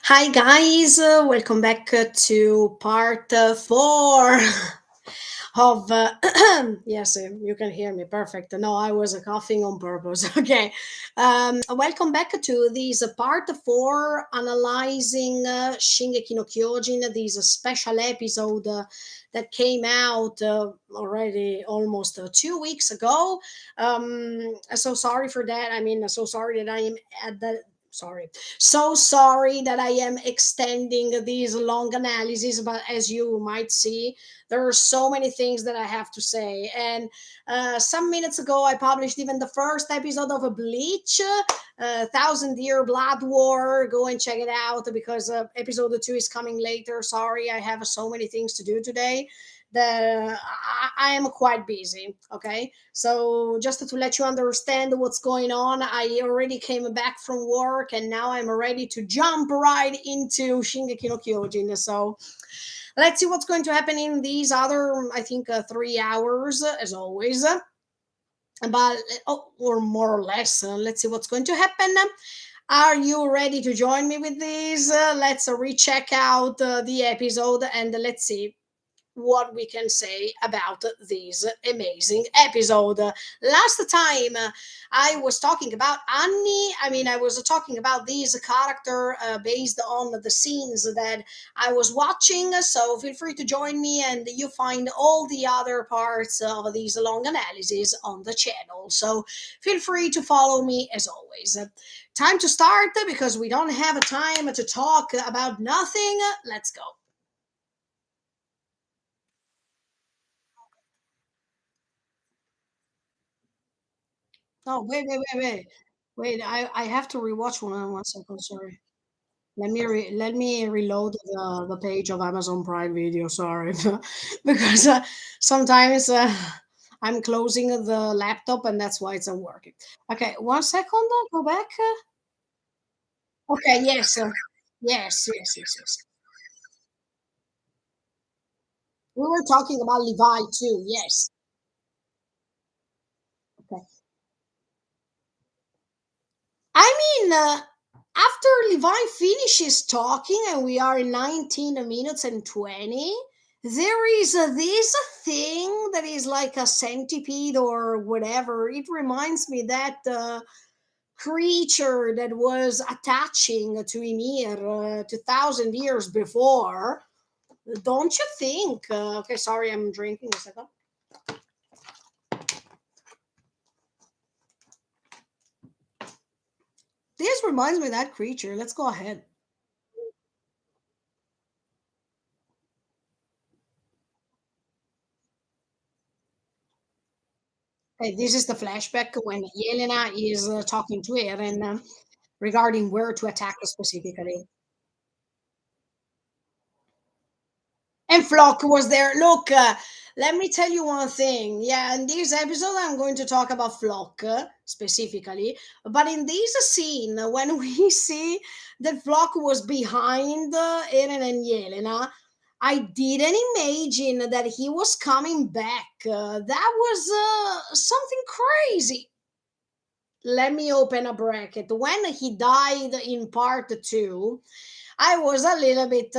Hi guys, welcome back to part 4 of yes, you can hear me perfect. No, I was coughing on purpose. Okay, welcome back to this part 4 analyzing Shingeki no Kyojin. This special episode that came out already almost 2 weeks ago. So sorry for that. I mean, so sorry that I am at the sorry so sorry that I am extending these long analyses, but as you might see, there are so many things that I have to say. And some minutes ago, I published even the first episode of a Bleach, Thousand Year Blood War. Go and check it out because episode 2 is coming later. Sorry, I have so many things to do today that I am quite busy. Okay, so just to let you understand what's going on, I already came back from work and now I'm ready to jump right into Shingeki no Kyojin. So let's see what's going to happen in these other, I think, 3 hours, as always. But or more or less, let's see what's going to happen. Are you ready to join me with this? Let's recheck out the episode and let's see what we can say about this amazing episode. Last time I was talking about Annie. I mean, I was talking about this character based on the scenes that I was watching. So feel free to join me, and you find all the other parts of these long analyses on the channel. So feel free to follow me as always. Time to start because we don't have a time to talk about nothing. Let's go. Oh, wait. Wait, I have to rewatch one second. Sorry. Let me reload the page of Amazon Prime Video. Sorry, because sometimes I'm closing the laptop and that's why it's not working. Okay, 1 second. Go back. Okay, yes, yes. We were talking about Levi too. Yes. Okay. I mean, after Levi finishes talking, and we are in 19 minutes and 20, there is this thing that is like a centipede or whatever. It reminds me that creature that was attaching to Ymir 2,000 years before. Don't you think? Okay, sorry, I'm drinking a second. This reminds me of that creature. Let's go ahead. Okay, this is the flashback when Yelena is talking to Eren regarding where to attack specifically. And Flock was there. Look, let me tell you one thing. Yeah, in this episode, I'm going to talk about Flock specifically. But in this scene, when we see that Flock was behind Eren and Yelena, I didn't imagine that he was coming back. That was something crazy. Let me open a bracket. When he died in part 2, I was a little bit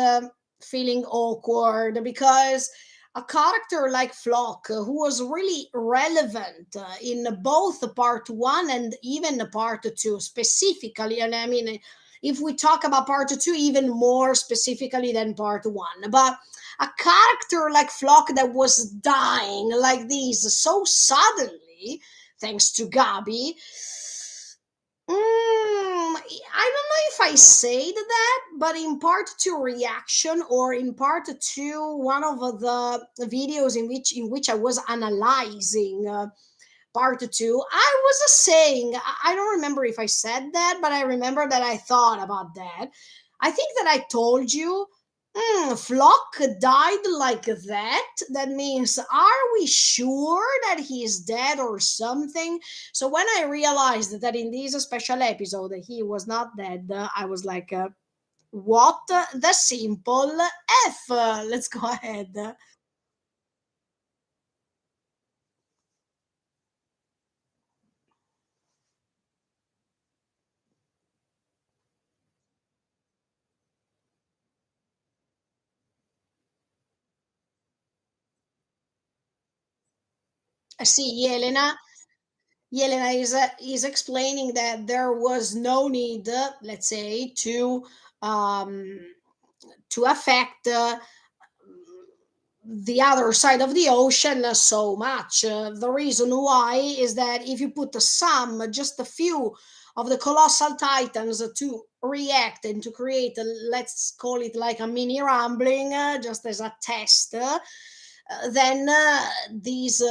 feeling awkward because a character like Flock, who was really relevant in both part 1 and even part 2 specifically, and I mean, if we talk about part 2, even more specifically than part 1, but a character like Flock that was dying like this so suddenly, thanks to Gabi. I don't know if I said that, but in part 2 reaction or in part 2 one of the videos in which I was analyzing part 2, I was saying I don't remember if I said that, but I remember that I thought about that. I think that I told you, Flock died like that. That means, are we sure that he's dead or something? So when I realized that in this special episode he was not dead, I was like, what the simple F? Let's go ahead. See, Yelena is explaining that there was no need, let's say, um, to affect the other side of the ocean so much. The reason why is that if you put just a few of the colossal titans to react and to create, let's call it like a mini rambling, just as a test, then these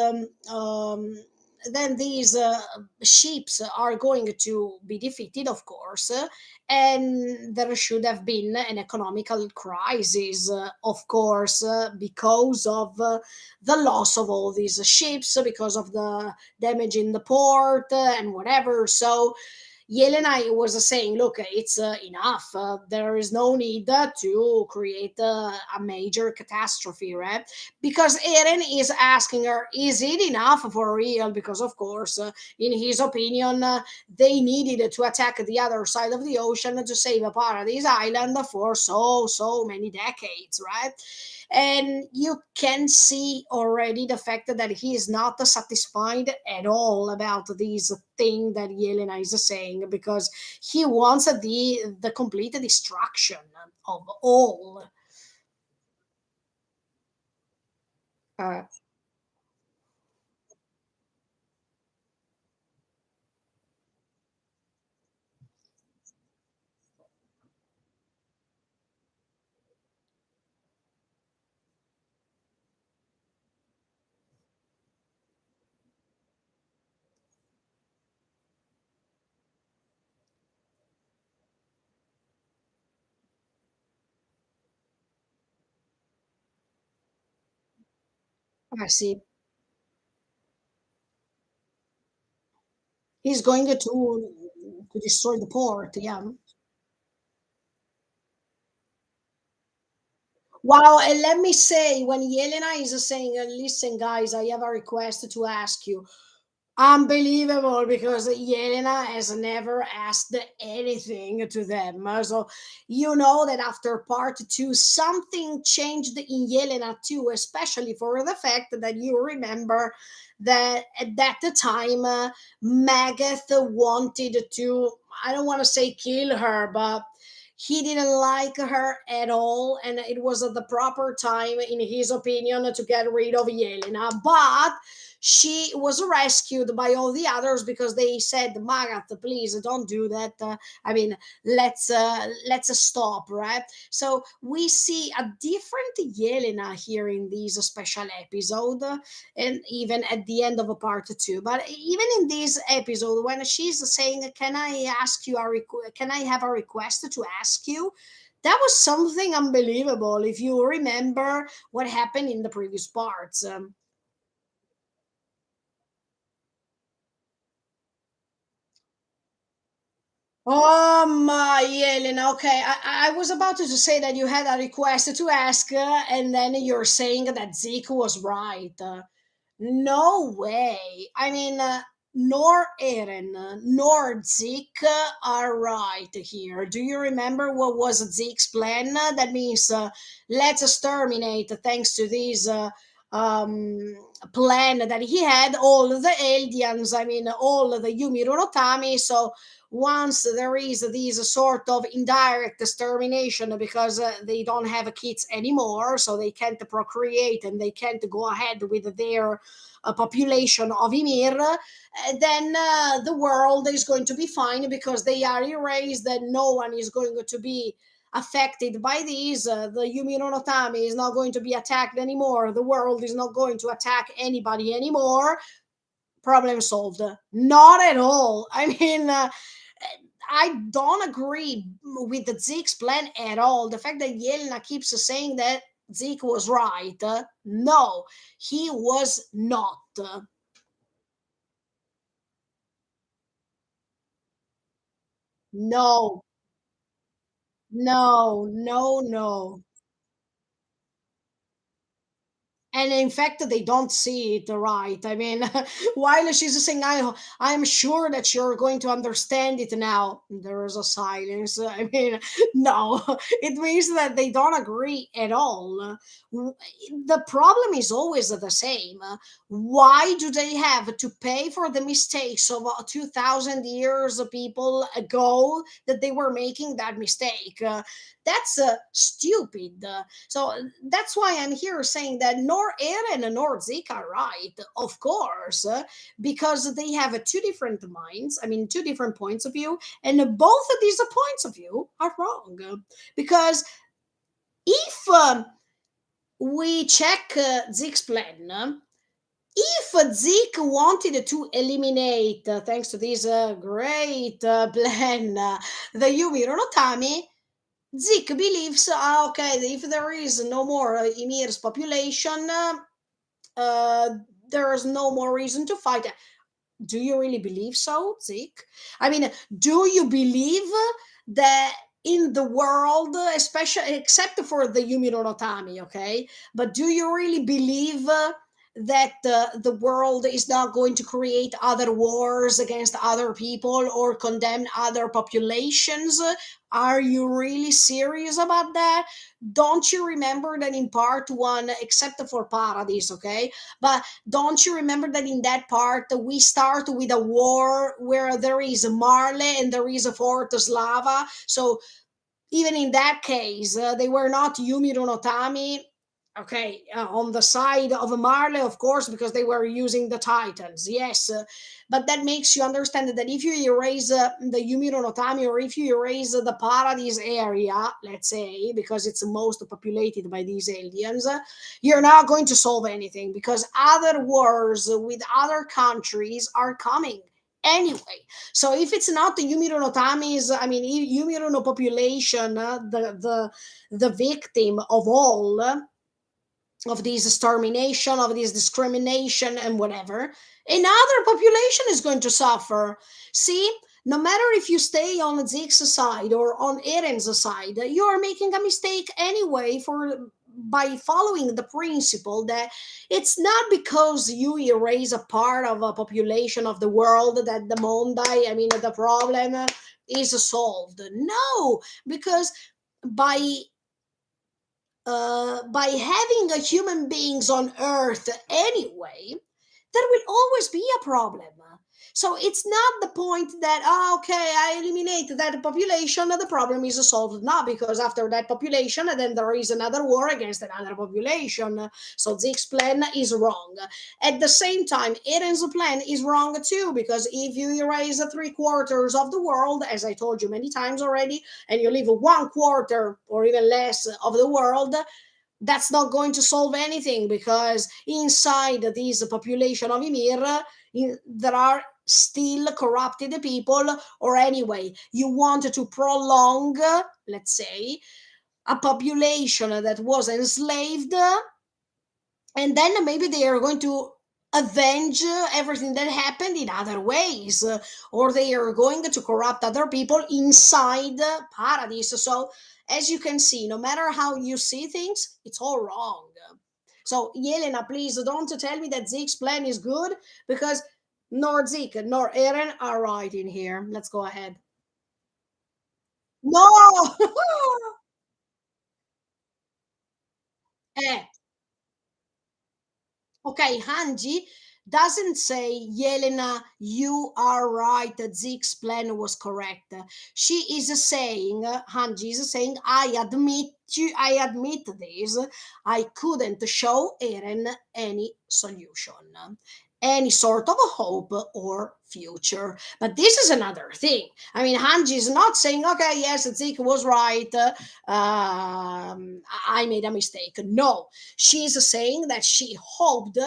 then these ships are going to be defeated, of course, and there should have been an economical crisis, of course, because of the loss of all these ships, because of the damage in the port, and whatever. So Yelena was saying, look, it's enough. There is no need to create a major catastrophe, right? Because Eren is asking her, is it enough for real? Because, of course, in his opinion, they needed to attack the other side of the ocean to save a Paradise Island for so many decades, right? And you can see already the fact that he is not satisfied at all about this thing that Yelena is saying, because he wants the complete destruction of all. uh, I see. He's going to destroy the port, yeah. Wow, and let me say, when Yelena is saying, listen, guys, I have a request to ask you. Unbelievable, because Yelena has never asked anything to them. So you know that after part two, something changed in Yelena too, especially for the fact that you remember that at that time, Magath wanted to, I don't want to say kill her, but he didn't like her at all, and it was at the proper time, in his opinion, to get rid of Yelena. But she was rescued by all the others because they said, Magat, please don't do that. I mean, let's stop, right? So we see a different Yelena here in this special episode, and even at the end of a part two. But even in this episode, when she's saying, can I ask you can I have a request to ask you, that was something unbelievable, if you remember what happened in the previous parts. Oh my, Yelena. Okay, I was about to say that you had a request to ask, and then you're saying that Zeke was right. No way. I mean, nor Eren nor Zeke are right here. Do you remember what was Zeke's plan? That means, let's exterminate, thanks to this plan that he had, all the Eldians, I mean, all the Yumi Rorotami. So once there is this sort of indirect extermination, because they don't have kids anymore, so they can't procreate and they can't go ahead with their population of Ymir, then the world is going to be fine, because they are erased and no one is going to be affected by these. The Yumi no Notami is not going to be attacked anymore. The world is not going to attack anybody anymore. Problem solved. Not at all. I mean, I don't agree with the Zeke's plan at all. The fact that Yelena keeps saying that Zeke was right, no, he was not. No, no, no, no. And in fact they don't see it right. I mean, while she's saying, I'm sure that you're going to understand it now, there is a silence. I mean, no, it means that they don't agree at all. The problem is always the same. Why do they have to pay for the mistakes of 2000 years of people ago that they were making that mistake? That's stupid. So that's why I'm here saying that nor Eren nor Zeke are right, of course, because they have two different minds, I mean, two different points of view, and both of these points of view are wrong. Because if we check Zeke's plan, if Zeke wanted to eliminate, thanks to this great plan, the Yumi Ronotami, Zeke believes, okay, if there is no more Ymir's population, uh, there's no more reason to fight. Do you really believe so, Zeke? I mean, do you believe that in the world, especially except for the Yumi no Tami, okay? But do you really believe that the world is not going to create other wars against other people or condemn other populations? Are you really serious about that? Don't you remember that in part one, except for Paradise, okay? But don't you remember that in that part we start with a war where there is Marley and there is a Fort Slava? So even in that case, they were not Yumi no Tami. Okay, on the side of Marley, of course, because they were using the Titans, yes. But that makes you understand that if you erase the Yumi no Tami, or if you erase the Paradise area, let's say, because it's most populated by these aliens, you're not going to solve anything because other wars with other countries are coming anyway. So if it's not the Yumiro no Tami's, I mean, Yumiro no population, the victim of all of this extermination, of this discrimination, and whatever, another population is going to suffer. See, no matter if you stay on Zeke's side or on Eren's side, you are making a mistake anyway for by following the principle that it's not because you erase a part of a population of the world that the Mondai, I mean, the problem is solved. No, because by by having a human beings on earth anyway, there will always be a problem. So it's not the point that, okay, I eliminate that population, the problem is solved. Not because after that population, then there is another war against another population. So Zeke's plan is wrong. At the same time, Eren's plan is wrong too, because if you erase three quarters of the world, as I told you many times already, and you leave one quarter or even less of the world, that's not going to solve anything because inside this population of Ymir, there are still corrupted people, or anyway, you want to prolong, let's say, a population that was enslaved, and then maybe they are going to avenge everything that happened in other ways, or they are going to corrupt other people inside paradise. So as you can see, no matter how you see things, it's all wrong. So Yelena, please don't tell me that Zeke's plan is good, because nor Zeke nor Eren are right in here. Let's go ahead. No. eh, Okay, Hanji doesn't say, Yelena, you are right, that Zeke's plan was correct. She is saying, Hanji is saying, I admit this. I couldn't show Eren any solution, any sort of hope or future. But this is another thing. I mean, Hanji is not saying, okay, yes, Zeke was right. I made a mistake. No, she's saying that she hoped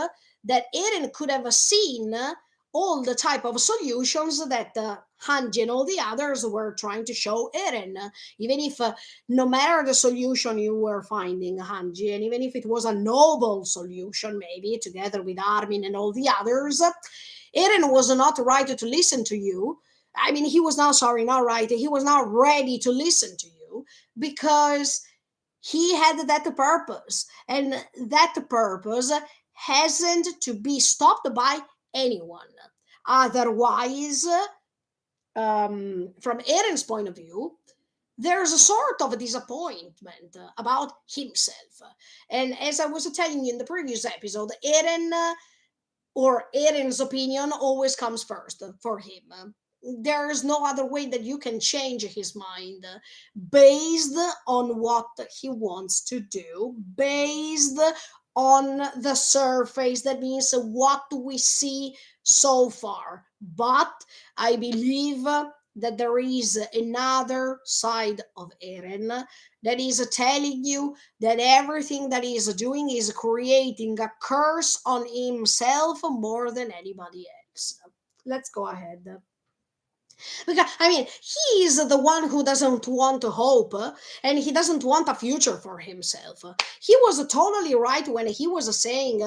that Eren could have seen all the type of solutions that Hanji and all the others were trying to show Eren, even if no matter the solution you were finding, Hanji, and even if it was a noble solution, maybe together with Armin and all the others, Eren was not right to listen to you. I mean, he was not, sorry, not right. He was not ready to listen to you because He had that purpose, and that purpose hasn't to be stopped by anyone. Otherwise, from Eren's point of view, there's a sort of a disappointment about himself. And as I was telling you in the previous episode, Eren's opinion always comes first for him. There's no other way that you can change his mind based on what he wants to do, based on the surface. That means what we see so far. But I believe that there is another side of Eren that is telling you that everything that he's doing is creating a curse on himself more than anybody else. Let's go ahead. Because, I mean, he is the one who doesn't want hope, and he doesn't want a future for himself. He was totally right when he was saying,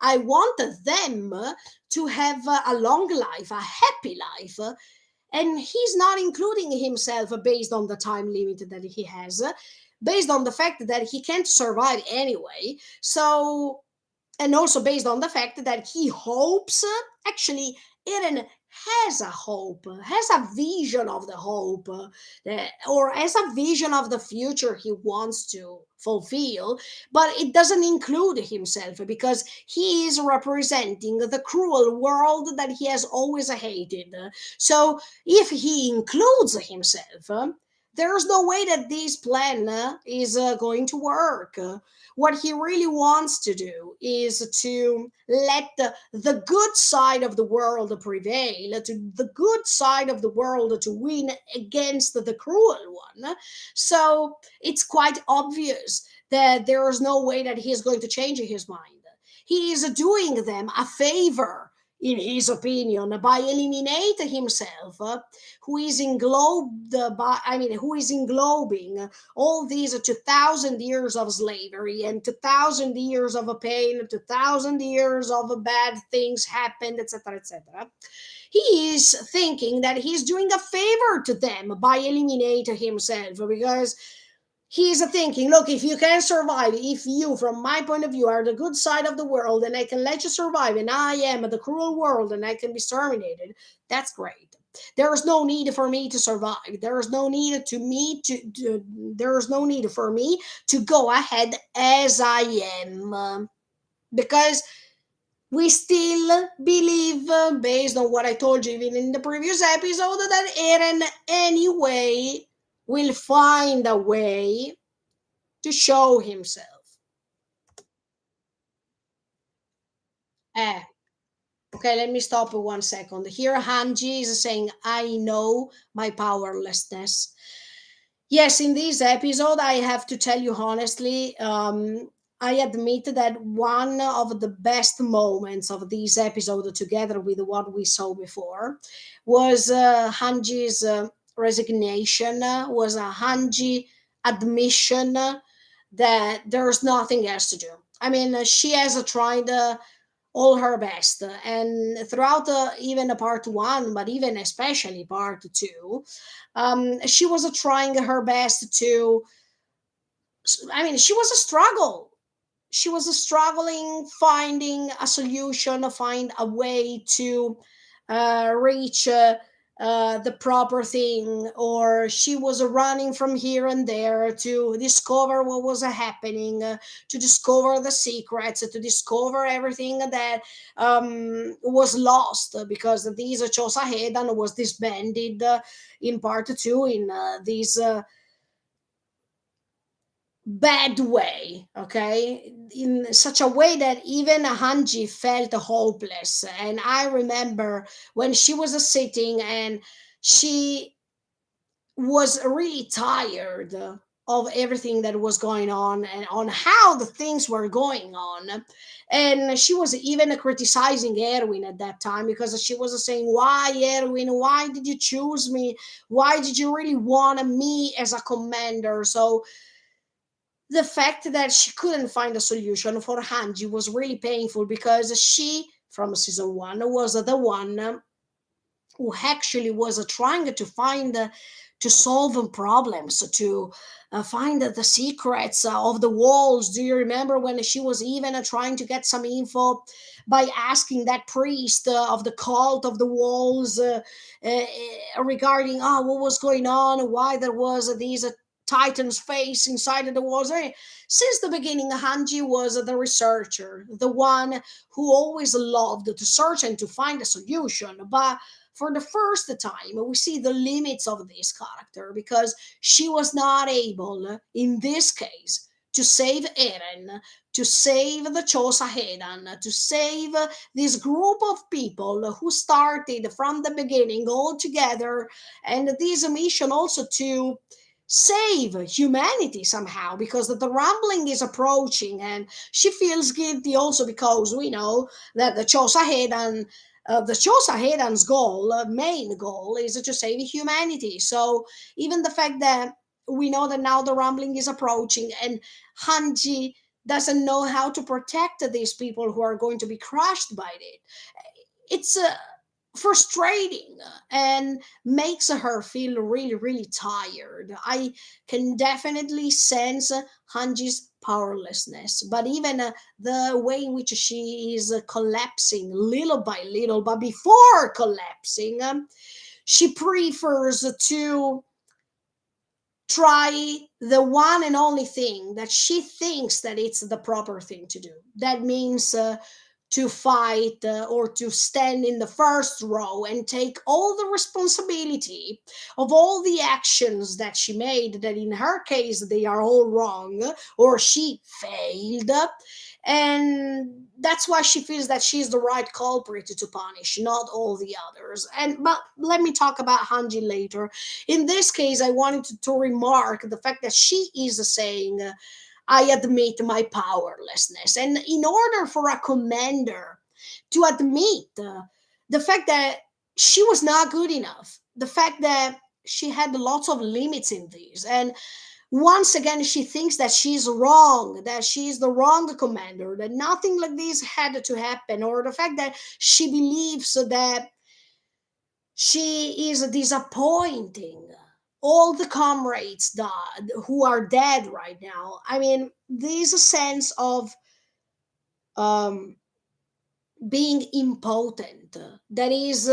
I want them to have a long life, a happy life. And he's not including himself based on the time limit that he has, based on the fact that he can't survive anyway. So, and also based on the fact that he hopes, actually, Eren has a hope, has a vision of the hope, or has a vision of the future he wants to fulfill, but it doesn't include himself because he is representing the cruel world that he has always hated. So if he includes himself, there's no way that this plan is going to work. What he really wants to do is to let the good side of the world prevail, to the good side of the world to win against the cruel one. So it's quite obvious that there is no way that he is going to change his mind. He is doing them a favor, in his opinion, by eliminating himself, who is englobed by, I mean, who is englobing all these 2,000 years of slavery and 2,000 years of pain, 2,000 years of bad things happened, etc., etc. He is thinking that he's doing a favor to them by eliminating himself, because he's thinking, look, if you can survive, if you, from my point of view, are the good side of the world and I can let you survive, and I am the cruel world and I can be terminated, that's great. There is no need for me to survive. There is no need there is no need for me to go ahead as I am, because we still believe, based on what I told you even in the previous episode, that Eren anyway will find a way to show himself. Eh, okay, let me stop 1 second. Here, Hanji is saying, I know my powerlessness. Yes, in this episode, I have to tell you honestly, I admit that one of the best moments of this episode, together with what we saw before, was Hanji's resignation, was a Hanji admission that there's nothing else to do. I mean, she has tried all her best, and throughout even part one, but even especially part two, she was trying her best to. I mean, she was a struggle. She was struggling finding a solution, find a way to reach the proper thing, or she was running from here and there to discover what was happening, to discover the secrets, to discover everything that was lost, because this Chosahedan was disbanded in part two in this bad way, okay, in such a way that even Hanji felt hopeless. And I remember when she was sitting and she was really tired of everything that was going on and on how the things were going on, and she was even criticizing Erwin at that time, because she was saying, why, Erwin, why did you choose me, why did you really want me as a commander? So the fact that she couldn't find a solution for Hanji was really painful, because she, from season one, was the one who actually was trying to find to solve problems, to find the secrets of the walls. Do you remember when she was even trying to get some info by asking that priest of the cult of the walls regarding what was going on, why there was these Titan's face inside of the walls. Since the beginning, Hanji was the researcher, the one who always loved to search and to find a solution. But for the first time, we see the limits of this character because she was not able, in this case, to save Eren, to save the Chosahedan, to save this group of people who started from the beginning all together, and this mission also to save humanity somehow because the rumbling is approaching, and she feels guilty also because we know that the Chosahedan's goal, main goal, is to save humanity. So even the fact that we know that now the rumbling is approaching and Hanji doesn't know how to protect these people who are going to be crushed by it, it's frustrating and makes her feel really, really tired. I can definitely sense Hanji's powerlessness, but even the way in which she is collapsing little by little, but before collapsing, she prefers to try the one and only thing that she thinks that it's the proper thing to do. That means to fight or to stand in the first row and take all the responsibility of all the actions that she made, that in her case they are all wrong or she failed. And that's why she feels that she's the right culprit to punish, not all the others. And but let me talk about Hanji later. In this case, I wanted to remark the fact that she is saying, I admit my powerlessness. And in order for a commander to admit the fact that she was not good enough, the fact that she had lots of limits in these, and once again she thinks that she's wrong, that she's the wrong commander, that nothing like this had to happen, or the fact that she believes that she is disappointing all the comrades who are dead right now. I mean, there's a sense of um, being impotent that is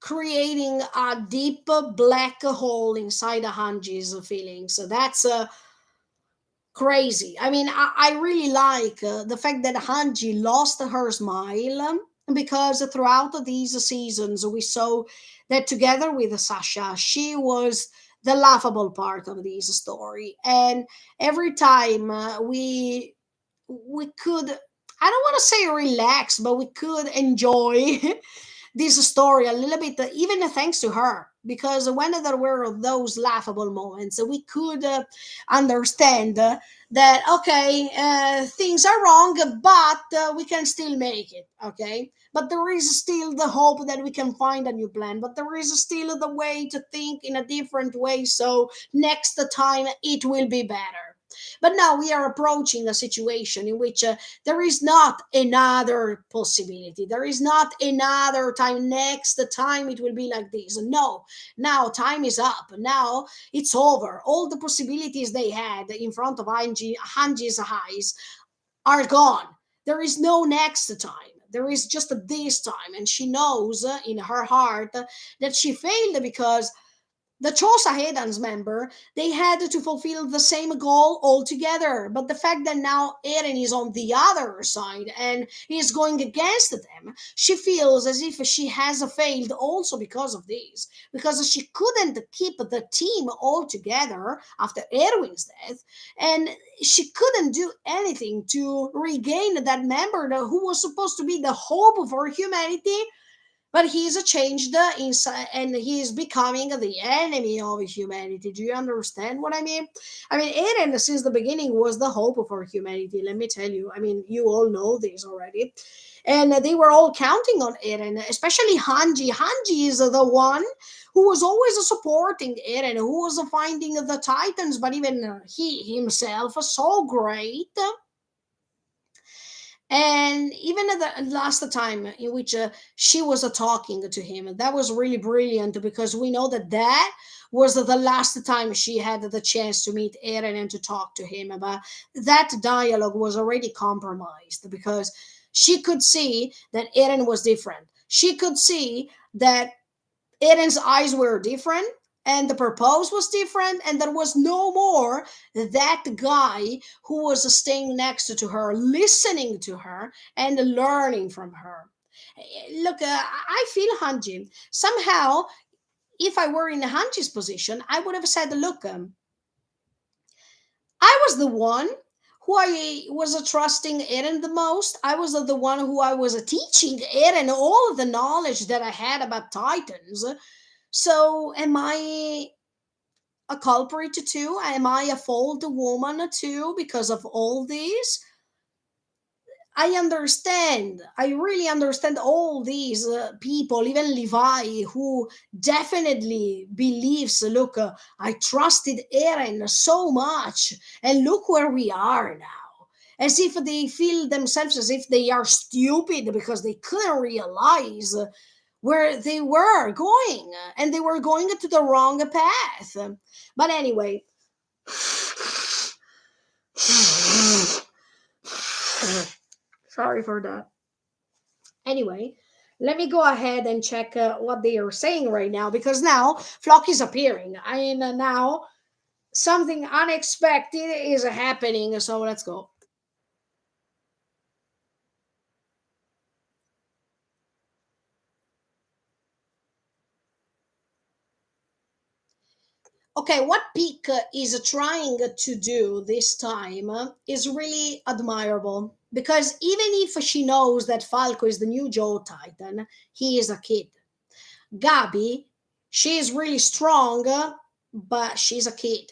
creating a deep black hole inside the Hanji's feelings. So that's crazy. I mean, I really like the fact that Hanji lost her smile, because throughout these seasons we saw that together with Sasha, she was the laughable part of this story, and every time we could, I don't want to say relax, but we could enjoy this story a little bit, even thanks to her, because when there were those laughable moments, we could understand that okay, things are wrong, but we can still make it. Okay, but there is still the hope that we can find a new plan. But there is still the way to think in a different way. So next time it will be better. But now we are approaching a situation in which there is not another possibility. There is not another time. Next time it will be like this. No, now time is up. Now it's over. All the possibilities they had in front of Hanji's eyes are gone. There is no next time. There is just this time. And she knows in her heart that she failed because the Chosa member, they had to fulfill the same goal altogether. But the fact that now Eren is on the other side and is going against them, she feels as if she has failed also because of this. Because she couldn't keep the team all together after Erwin's death, and she couldn't do anything to regain that member who was supposed to be the hope for humanity, but he's changed inside and he's becoming the enemy of humanity. Do you understand what I mean? I mean, Eren since the beginning was the hope for humanity, let me tell you. I mean, you all know this already, and they were all counting on Eren, especially Hanji is the one who was always supporting Eren, who was finding the Titans, but even he himself so great. And even at the last time in which she was talking to him, that was really brilliant, because we know that that was the last time she had the chance to meet Eren and to talk to him. But that dialogue was already compromised, because she could see that Eren was different. She could see that Eren's eyes were different, and the purpose was different, and there was no more that guy who was staying next to her, listening to her and learning from her. Look, I feel Hanji. Somehow, if I were in Hanji's position, I would have said, look, I was the one who I was trusting Eren the most. I was the one who I was teaching Eren all of the knowledge that I had about Titans. So, am I a culprit too? Am I a fault woman too because of all this? I understand. I really understand all these people, even Levi, who definitely believes, look, I trusted Eren so much, and look where we are now. As if they feel themselves as if they are stupid because they couldn't realize where they were going, and they were going to the wrong path. But anyway, sorry for that. Anyway, let me go ahead and check what they are saying right now, because now Flock is appearing. I mean, now something unexpected is happening. So let's go. Okay, what Peak is trying to do this time is really admirable, because even if she knows that Falco is the new Joe Titan, he is a kid. Gabi, she is really strong, but she's a kid.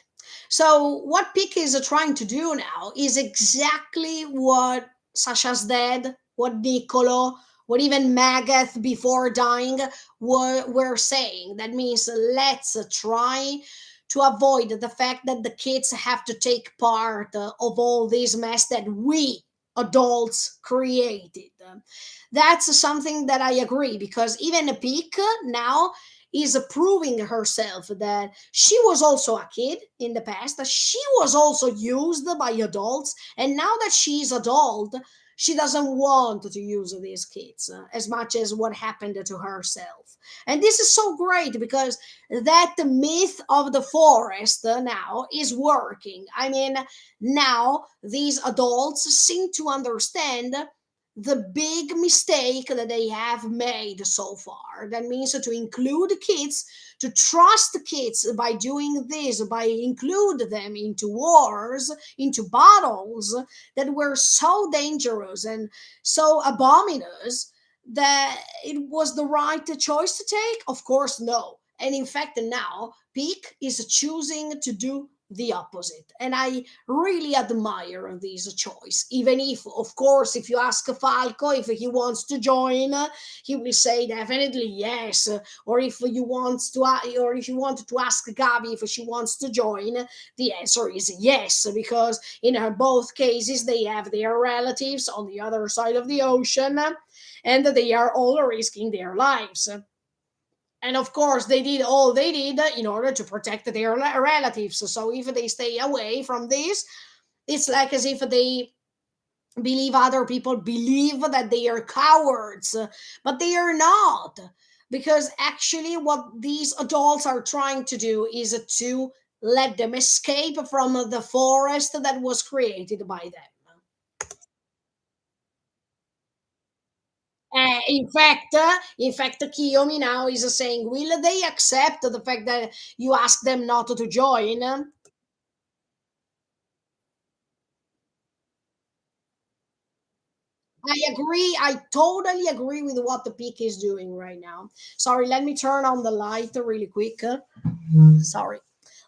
So what Pick is trying to do now is exactly what Sasha's dad, what Nicolo, what even Magath before dying were saying. That means let's try to avoid the fact that the kids have to take part of all this mess that we adults created. That's something that I agree, because even Peak now is proving herself that she was also a kid in the past, that she was also used by adults, and now that she's adult, she doesn't want to use these kids as much as what happened to herself. And this is so great, because that myth of the forest now is working. I mean, now these adults seem to understand the big mistake that they have made so far. That means to include kids, to trust kids by doing this, by include them into wars, into battles that were so dangerous and so abominous, that it was the right choice to take? Of course, no. And in fact, now Peak is choosing to do the opposite. And I really admire this choice. Even if, of course, if you ask Falco if he wants to join, he will say definitely yes. Or if you want to, or if you want to ask Gabi if she wants to join, the answer is yes, because in both cases they have their relatives on the other side of the ocean, and they are all risking their lives. And of course they did all they did in order to protect their relatives. So if they stay away from this, it's like as if they believe other people believe that they are cowards, but they are not, because actually what these adults are trying to do is to let them escape from the forest that was created by them. In fact, Kiyomi now is saying, will they accept the fact that you ask them not to join? I agree. I totally agree with what the peak is doing right now. Sorry, let me turn on the light really quick. Sorry.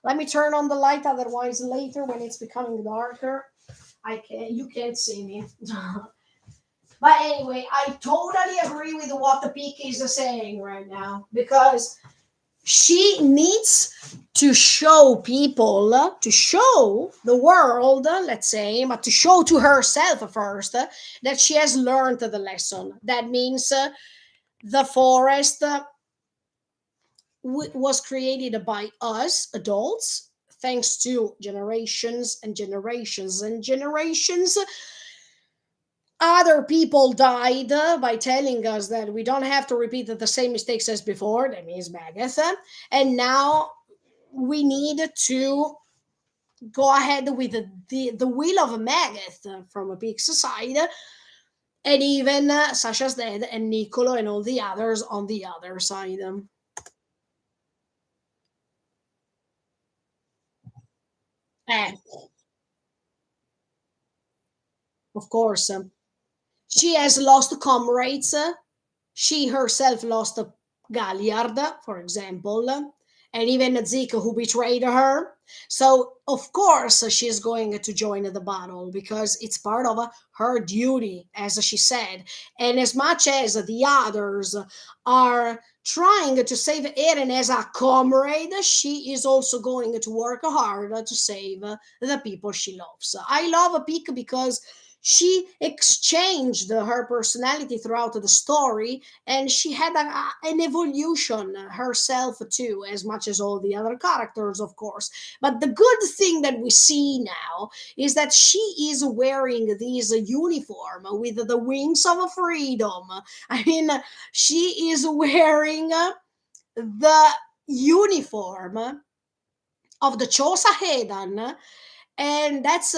Let me turn on the light, otherwise later when it's becoming darker, you can't see me. But anyway, I totally agree with what the peak is saying right now, because she needs to show people, to show the world, let's say, but to show to herself first, that she has learned the lesson. That means the forest was created by us adults, thanks to generations and generations and generations. Other people died by telling us that we don't have to repeat the same mistakes as before. That means Megadeth. And now we need to go ahead with the will of Megadeth from a big side, and even Sasha's dad and Nicolo and all the others on the other side. Eh, of course. She has lost comrades. She herself lost Galliard, for example, and even Zeke, who betrayed her. So, of course, she's going to join the battle because it's part of her duty, as she said. And as much as the others are trying to save Eren as a comrade, she is also going to work hard to save the people she loves. I love Peak because she exchanged her personality throughout the story, and she had an evolution herself too, as much as all the other characters, of course. But the good thing that we see now is that she is wearing this uniform with the wings of freedom. I mean, she is wearing the uniform of the Chosa Hedan, and that's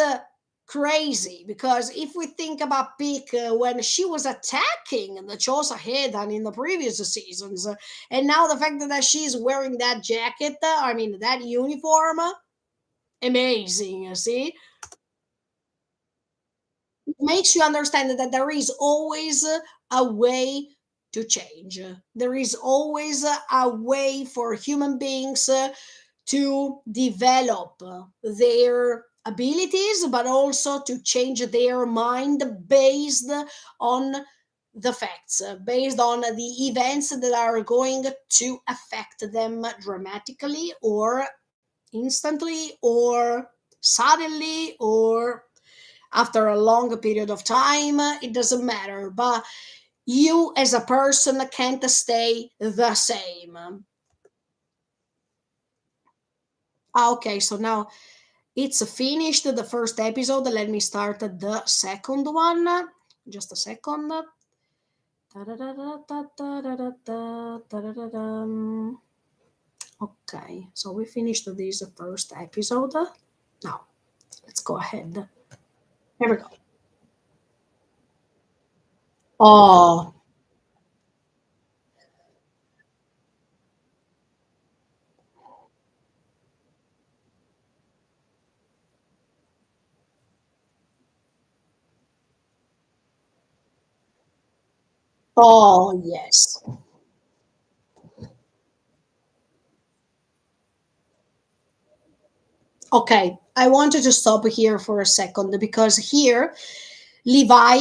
crazy because if we think about Peak when she was attacking the Chosa Hedan in the previous seasons, and now the fact that she's wearing that jacket, I mean that uniform, amazing. See, it makes you understand that there is always a way to change. There is always a way for human beings to develop their abilities, but also to change their mind based on the facts, based on the events that are going to affect them dramatically or instantly or suddenly or after a long period of time. It doesn't matter, but you as a person can't stay the same. Okay, so now it's finished the first episode. Let me start the second one. Just a second. Okay, so we finished this first episode. Now, let's go ahead. Here we go. Oh, oh, yes. Okay, I wanted to stop here for a second because here Levi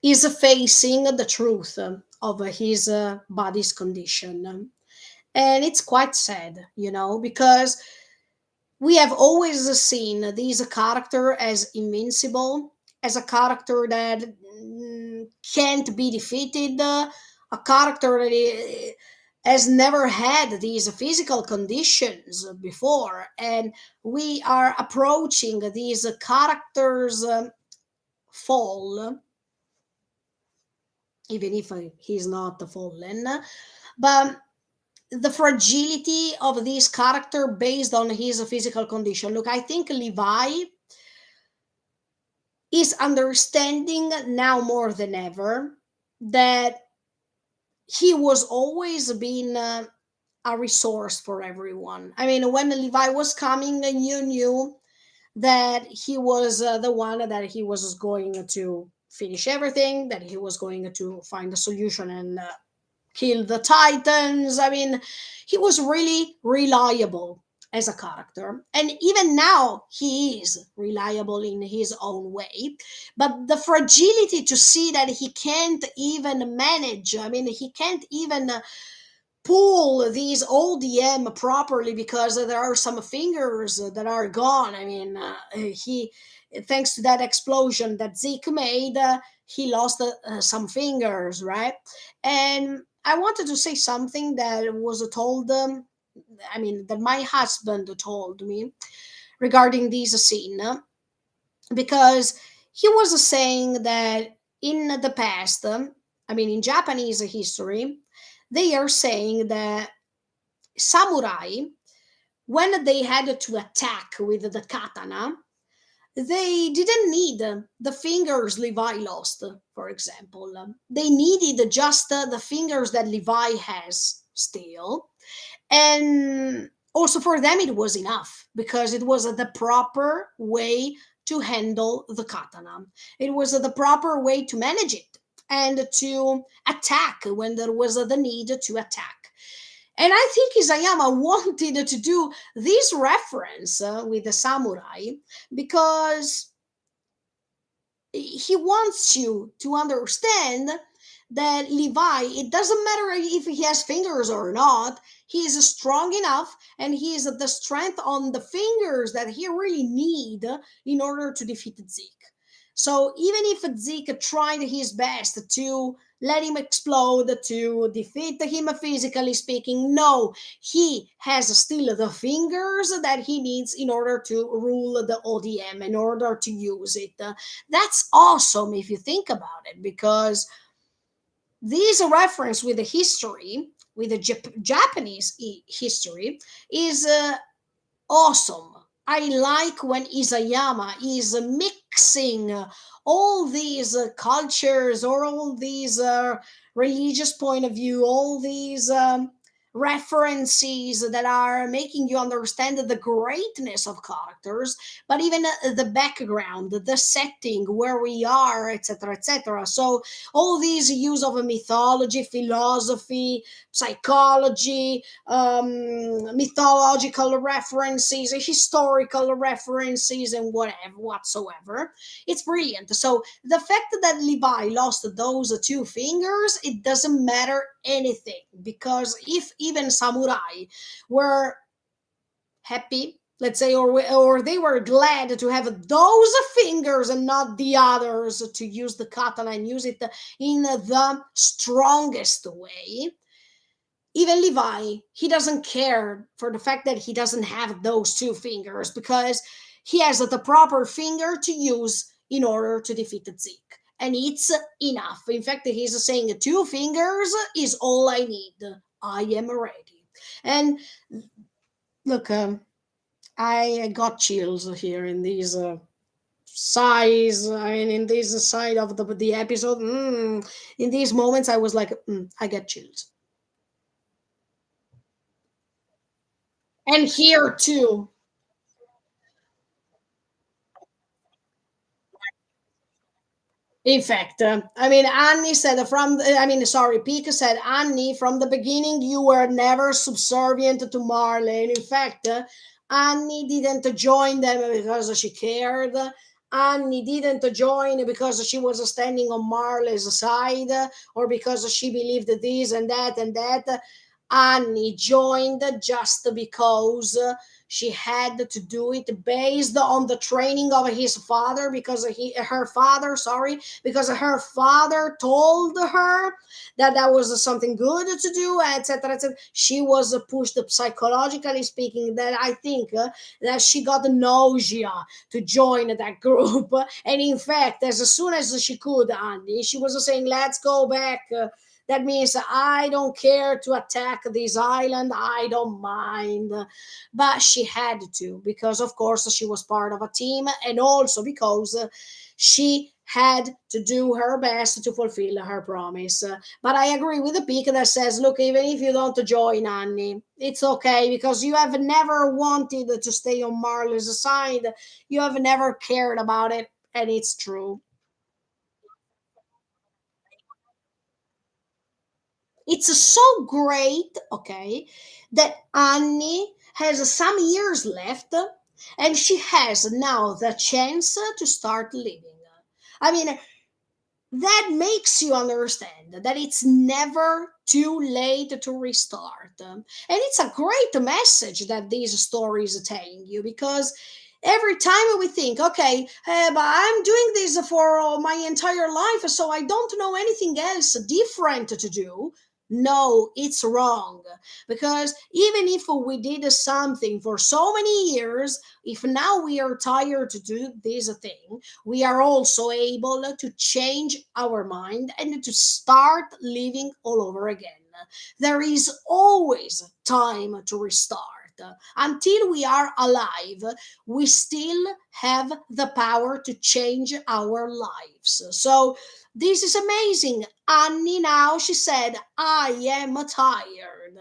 is facing the truth of his body's condition. And it's quite sad, because we have always seen this character as invincible, as a character that can't be defeated, a character that has never had these physical conditions before. And we are approaching these characters' fall, even if he's not fallen. But the fragility of this character based on his physical condition. Look, I think Levi is understanding now more than ever that he was always been a resource for everyone. I mean, when Levi was coming, you knew that he was the one that he was going to finish everything, that he was going to find a solution and kill the Titans. I mean, he was really reliable as a character. And even now, he is reliable in his own way. But the fragility to see that he can't even manage, I mean, he can't even pull these ODM properly because there are some fingers that are gone. I mean, he, thanks to that explosion that Zeke made, he lost some fingers, right? And I wanted to say something that was told. I mean, that my husband told me regarding this scene, because he was saying that in the past, I mean, in Japanese history, they are saying that samurai, when they had to attack with the katana, they didn't need the fingers Levi lost, for example. They needed just the fingers that Levi has still. And also for them, it was enough because it was the proper way to handle the katana. It was the proper way to manage it and to attack when there was the need to attack. And I think Isayama wanted to do this reference with the samurai because he wants you to understand that Levi, it doesn't matter if he has fingers or not, he is strong enough and he is the strength on the fingers that he really need in order to defeat Zeke. So even if Zeke tried his best to let him explode, to defeat him physically speaking, no, he has still the fingers that he needs in order to rule the ODM, in order to use it. That's awesome if you think about it, because this reference with the history, with the Japanese history, is awesome. I like when Isayama is mixing all these cultures or all these religious point of view, all these references that are making you understand the greatness of characters, but even the background, the setting, where we are, etc., etc. So all these use of a mythology, philosophy, psychology, mythological references, historical references, and whatever whatsoever. It's brilliant. So the fact that Levi lost those two fingers, it doesn't matter anything, because if even samurai were happy, let's say, or they were glad to have those fingers and not the others, to use the katana and use it in the strongest way, even Levi, he doesn't care for the fact that he doesn't have those two fingers, because he has the proper finger to use in order to defeat Zeke. And it's enough. In fact, he's saying two fingers is all I need. I am ready. And look, I got chills here in these size. I mean, in this side of the episode. In these moments, I was like, I get chills. And here too. In fact, I mean, Annie said I mean, sorry, Pika said, Annie, from the beginning, you were never subservient to Marley. And in fact, Annie didn't join them because she cared. Annie didn't join because she was standing on Marley's side, or because she believed this and that and that. Annie joined just because she had to do it based on the training of his father, because her father, sorry, because her father told her that that was something good to do, etc., etc. She was pushed psychologically speaking. That I think that she got nausea to join that group, and in fact, as soon as she could, Annie, she was saying, "Let's go back." That means I don't care to attack this island. I don't mind. But she had to, because, of course, she was part of a team, and also because she had to do her best to fulfill her promise. But I agree with the peak that says, look, even if you don't join Annie, it's okay, because you have never wanted to stay on Marley's side. You have never cared about it, and it's true. It's so great, okay, that Annie has some years left, and she has now the chance to start living. I mean, that makes you understand that it's never too late to restart. And it's a great message that these stories are telling you, because every time we think, okay, but I'm doing this for my entire life, so I don't know anything else different to do. No, it's wrong. Because even if we did something for so many years, if now we are tired to do this thing, we are also able to change our mind and to start living all over again. There is always time to restart. Until we are alive, we still have the power to change our lives. So this is amazing. Annie now, she said, I am tired.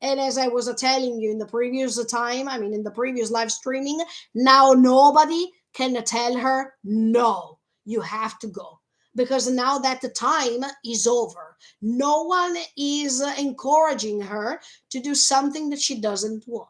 And as I was telling you in the previous time, I mean, in the previous live streaming, now nobody can tell her, no, you have to go. Because now that the time is over, no one is encouraging her to do something that she doesn't want.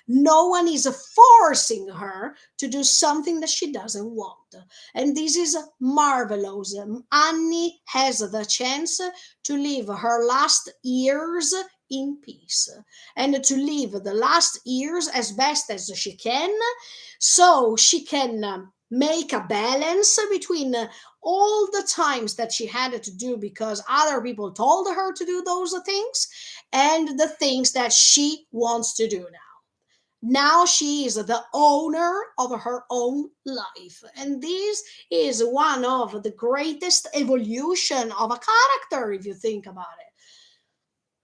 No one is forcing her to do something that she doesn't want. And this is marvelous. Annie has the chance to live her last years in peace and to live the last years as best as she can, so she can make a balance between all the times that she had to do because other people told her to do those things and the things that she wants to do now. Now she is the owner of her own life, and this is one of the greatest evolution of a character if you think about it,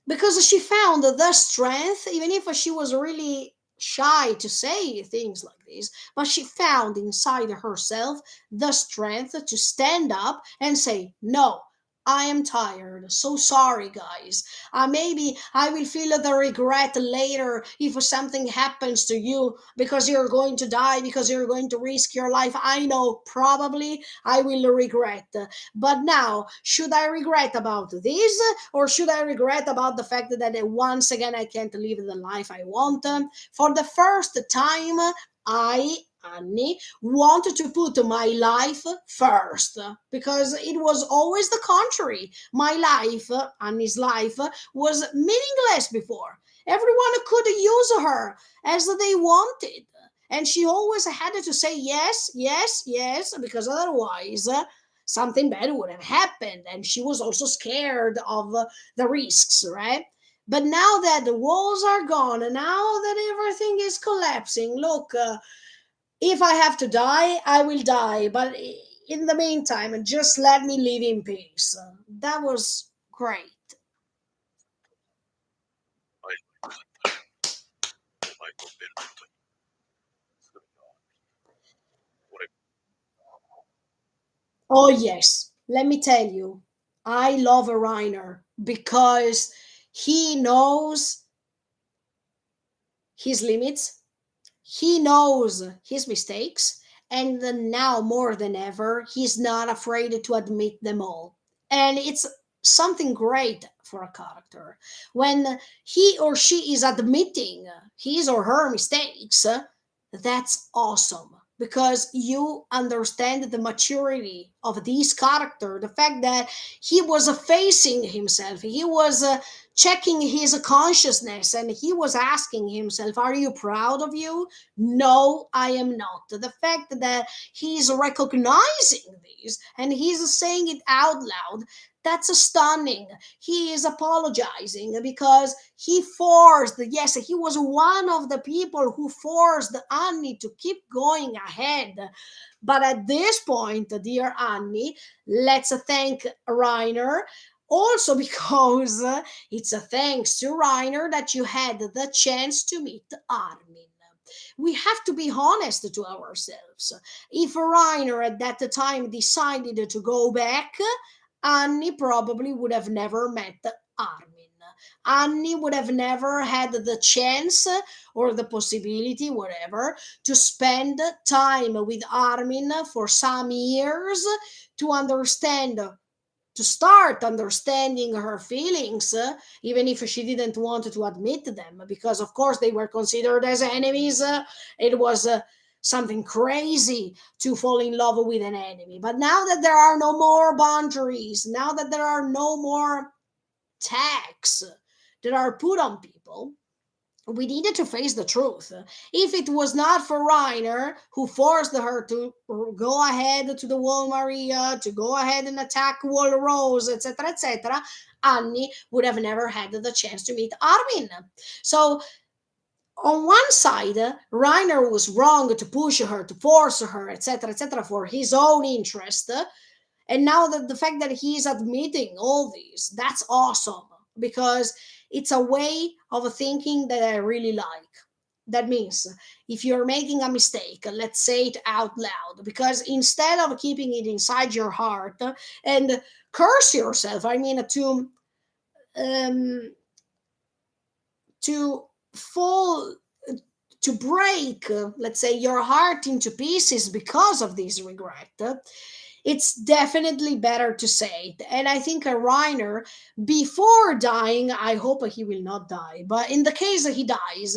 because she found the strength, even if she was really shy to say things like this, but she found inside herself the strength to stand up and say, no, I am tired. So sorry, guys. Maybe I will feel the regret later if something happens to you because you're going to die, because you're going to risk your life. I know, probably I will regret. But now, should I regret about this, or should I regret about the fact that once again I can't live the life I want? For the first time, I, Annie, wanted to put my life first because it was always the contrary. My life, Annie's life, was meaningless before. Everyone could use her as they wanted. And she always had to say yes, yes, yes, because otherwise something bad would have happened. And she was also scared of the risks, right? But now that the walls are gone, and now that everything is collapsing, look, if I have to die, I will die. But in the meantime, just let me live in peace. That was great. Oh, yes. Let me tell you, I love a Reiner because he knows his limits. He knows his mistakes, and now more than ever, he's not afraid to admit them all. And it's something great for a character. When he or she is admitting his or her mistakes, that's awesome because you understand the maturity of this character, the fact that he was facing himself, he was checking his consciousness, and he was asking himself, are you proud of you? No, I am not. The fact that he's recognizing this and he's saying it out loud, that's stunning. He is apologizing because he forced, yes, he was one of the people who forced Annie to keep going ahead. But at this point, dear Annie, let's thank Reiner also because it's a thanks to Reiner that you had the chance to meet Armin. We have to be honest to ourselves. If Reiner at that time decided to go back, Annie probably would have never met Armin. Annie would have never had the chance or the possibility, whatever, to spend time with Armin for some years to understand, to start understanding her feelings, even if she didn't want to admit them, because of course they were considered as enemies. It was something crazy to fall in love with an enemy. But now that there are no more boundaries, now that there are no more attacks that are put on people, we needed to face the truth. If it was not for Reiner, who forced her to go ahead to the wall Maria, to go ahead and attack Wall Rose, etc., Annie would have never had the chance to meet Armin. So, on one side, Reiner was wrong to push her, to force her, etc., for his own interest. And now that the fact that he's admitting all these, that's awesome, because it's a way of thinking that I really like. That means if you're making a mistake, let's say it out loud, because instead of keeping it inside your heart and curse yourself, I mean, um, to fall, to break, let's say, your heart into pieces because of this regret, it's definitely better to say it. And I think a Reiner, before dying, I hope he will not die, but in the case that he dies,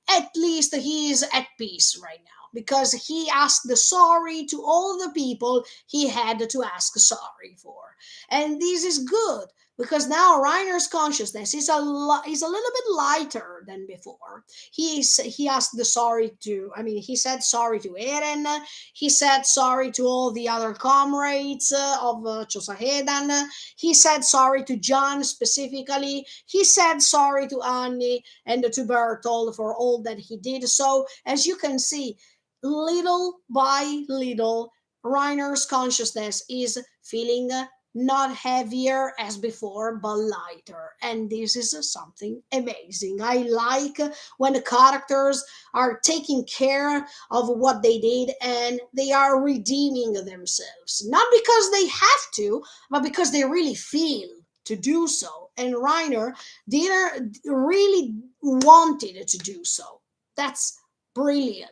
at least he is at peace right now, because he asked sorry to all the people he had to ask sorry for. And this is good, because now Reiner's consciousness is a little bit lighter than before. He asked the sorry to, I mean, he said sorry to Eren, he said sorry to all the other comrades of Chosahedan. He said sorry to John specifically. He said sorry to Annie and to Bertold for all that he did. So, as you can see, little by little, Reiner's consciousness is feeling not heavier as before, but lighter. And this is something amazing. I like when the characters are taking care of what they did and they are redeeming themselves. Not because they have to, but because they really feel to do so. And Reiner did really wanted to do so. That's brilliant.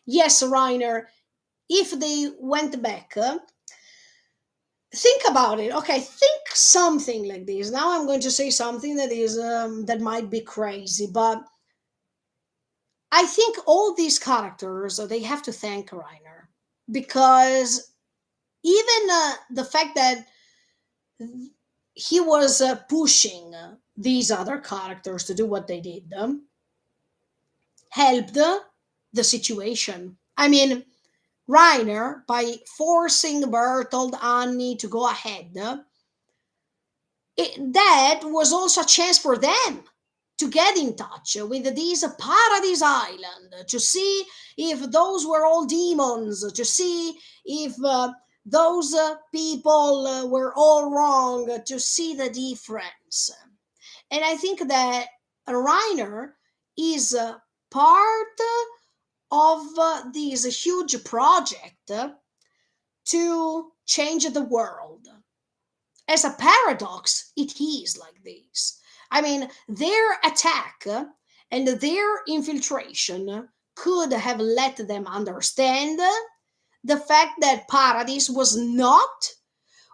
Yes, Reiner, if they went back, think about it. Okay, think something like this. Now I'm going to say something that is that might be crazy, but I think all these characters they have to thank Reiner, because even the fact that he was pushing these other characters to do what they did helped the situation. I mean, Reiner, by forcing Bertold Annie to go ahead, that was also a chance for them to get in touch with this paradise island, to see if those were all demons, to see if those people were all wrong, to see the difference. And I think that Reiner is part of this huge project to change the world. As a paradox, it is like this. I mean, their attack and their infiltration could have let them understand the fact that Paradise was not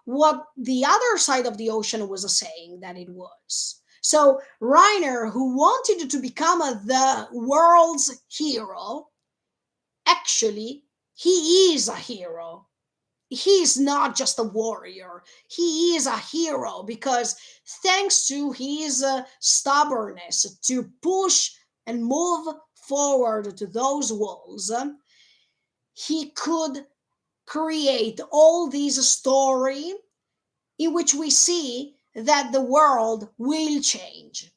what the other side of the ocean was saying that it was. So Reiner, who wanted to become the world's hero, actually, he is a hero. He's not just a warrior, he is a hero, because thanks to his stubbornness to push and move forward to those walls, he could create all this story in which we see that the world will change,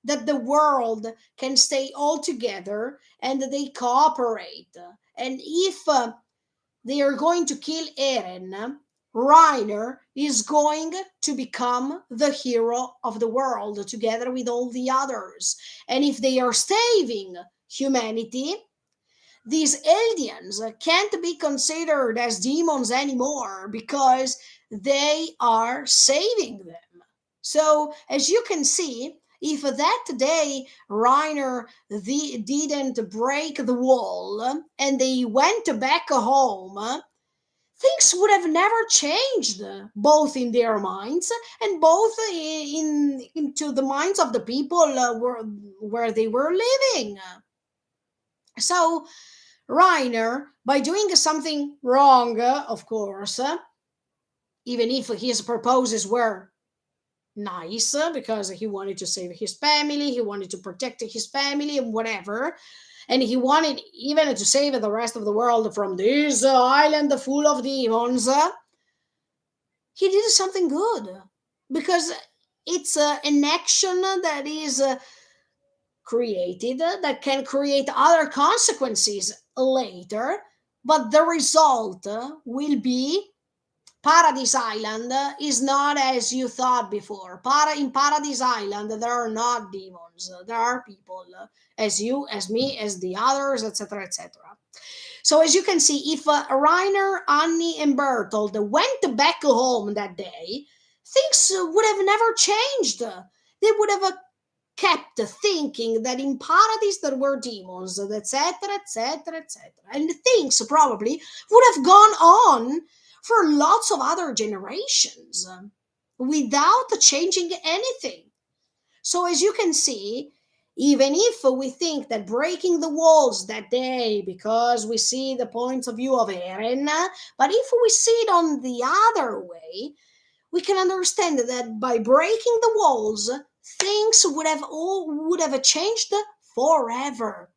that the world can stay all together and they cooperate. And if they are going to kill Eren, Reiner is going to become the hero of the world together with all the others. And if they are saving humanity, these aliens can't be considered as demons anymore, because they are saving them. So, as you can see, if that day Reiner didn't break the wall and they went back home, things would have never changed, both in their minds and both into the minds of the people where they were living. So Reiner, by doing something wrong, of course, even if his purposes were nice, because he wanted to save his family, he wanted to protect his family, and whatever, and he wanted even to save the rest of the world from this island full of demons, he did something good, because it's an action that is created, that can create other consequences later, but the result will be Paradise Island is not as you thought before. In Paradise Island, there are not demons. There are people, as you, as me, as the others, etc., etc. So, as you can see, if Reiner, Annie, and Bertold went back home that day, things would have never changed. They would have kept thinking that in Paradise there were demons, etc., etc., etc. And things probably would have gone on for lots of other generations without changing anything. So, as you can see, even if we think that breaking the walls that day because we see the point of view of Eren, but if we see it on the other way, we can understand that by breaking the walls, things would have changed forever.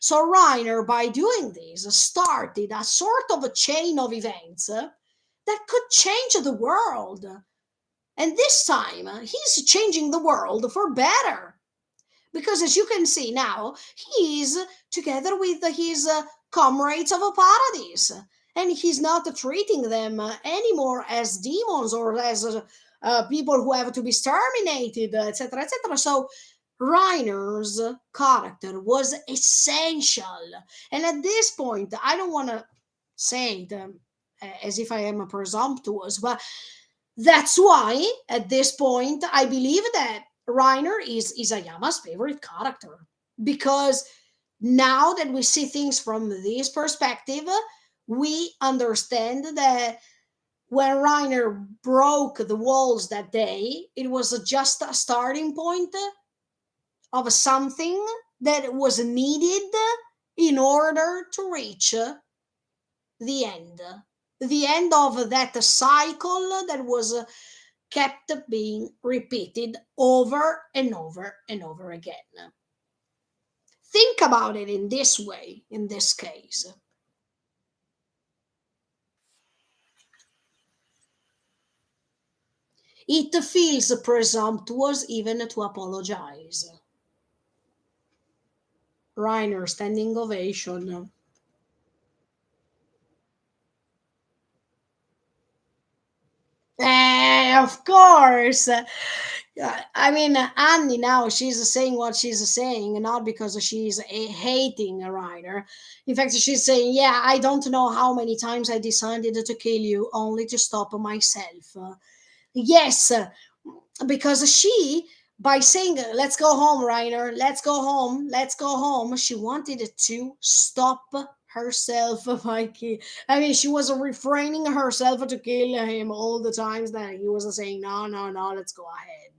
So Reiner, by doing this, started a sort of a chain of events that could change the world. And this time, he's changing the world for better. Because as you can see now, he's together with his comrades of a paradise. And he's not treating them anymore as demons or as people who have to be exterminated, etc., etc. So Reiner's character was essential. And at this point, I don't want to say it as if I am presumptuous, but that's why, at this point, I believe that Reiner is Isayama's favorite character. Because now that we see things from this perspective, we understand that when Reiner broke the walls that day, it was just a starting point of something that was needed in order to reach the end. The end of that cycle that was kept being repeated over and over and over again. Think about it in this way, in this case. It feels presumptuous even to apologize. Reiner, standing ovation. Of course. I mean, Annie now she's saying what she's saying, not because she's hating Reiner. In fact, she's saying, "Yeah, I don't know how many times I decided to kill you only to stop myself." Yes, because she, by saying let's go home, Reiner, let's go home, let's go home, she wanted to stop herself by I mean, she was refraining herself to kill him all the times that he was saying no, no, no, let's go ahead.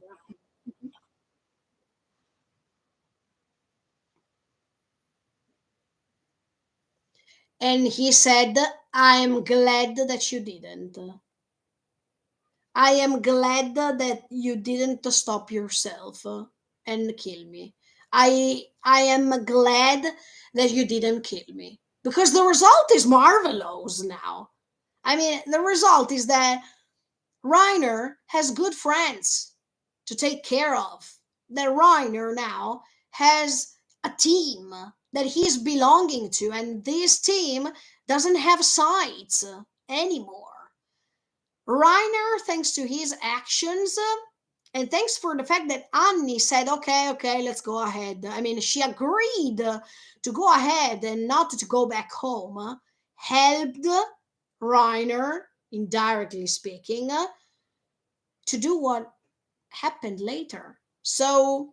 And he said, I'm glad that you didn't. I am glad that you didn't stop yourself and kill me. I am glad that you didn't kill me, because the result is marvelous now. I mean, the result is that Reiner has good friends to take care of. That Reiner now has a team that he's belonging to, and this team doesn't have sides anymore. Reiner, thanks to his actions, and thanks for the fact that Annie said, okay, okay, let's go ahead. I mean, she agreed to go ahead and not to go back home, helped Reiner, indirectly speaking, to do what happened later. So,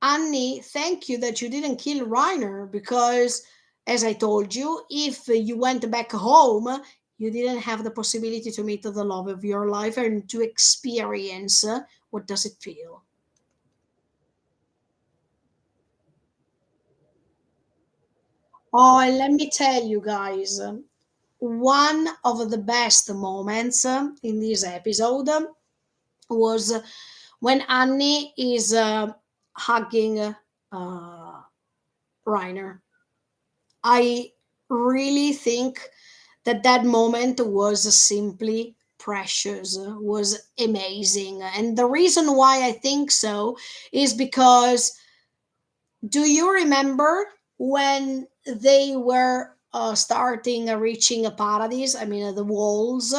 Annie, thank you that you didn't kill Reiner, because, as I told you, if you went back home, you didn't have the possibility to meet the love of your life and to experience what does it feel. Oh, and let me tell you guys, one of the best moments in this episode was when Annie is hugging Reiner. I really think that that moment was simply precious, was amazing. And the reason why I think so is because, do you remember when they were starting reaching a paradise? I mean, the walls,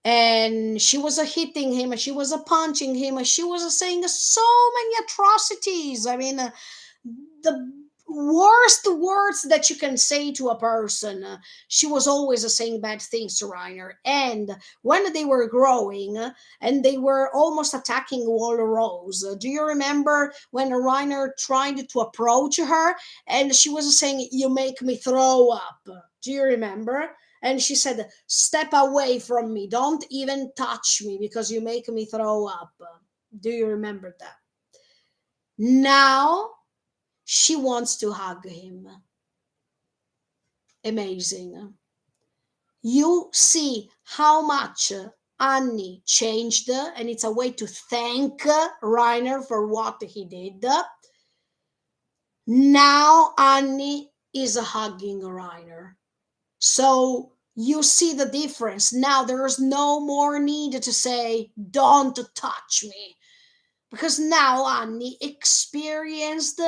and she was hitting him, she was punching him, she was saying so many atrocities. I mean, the worst words that you can say to a person. She was always saying bad things to Reiner. And when they were growing and they were almost attacking Wall Rose, do you remember when Reiner tried to approach her and she was saying, "You make me throw up"? Do you remember? And she said, "Step away from me. Don't even touch me because you make me throw up." Do you remember that? Now she wants to hug him. Amazing. You see how much Annie changed, and it's a way to thank Reiner for what he did. Now Annie is hugging Reiner. So you see the difference. Now there's no more need to say, "Don't touch me." Because now Annie experienced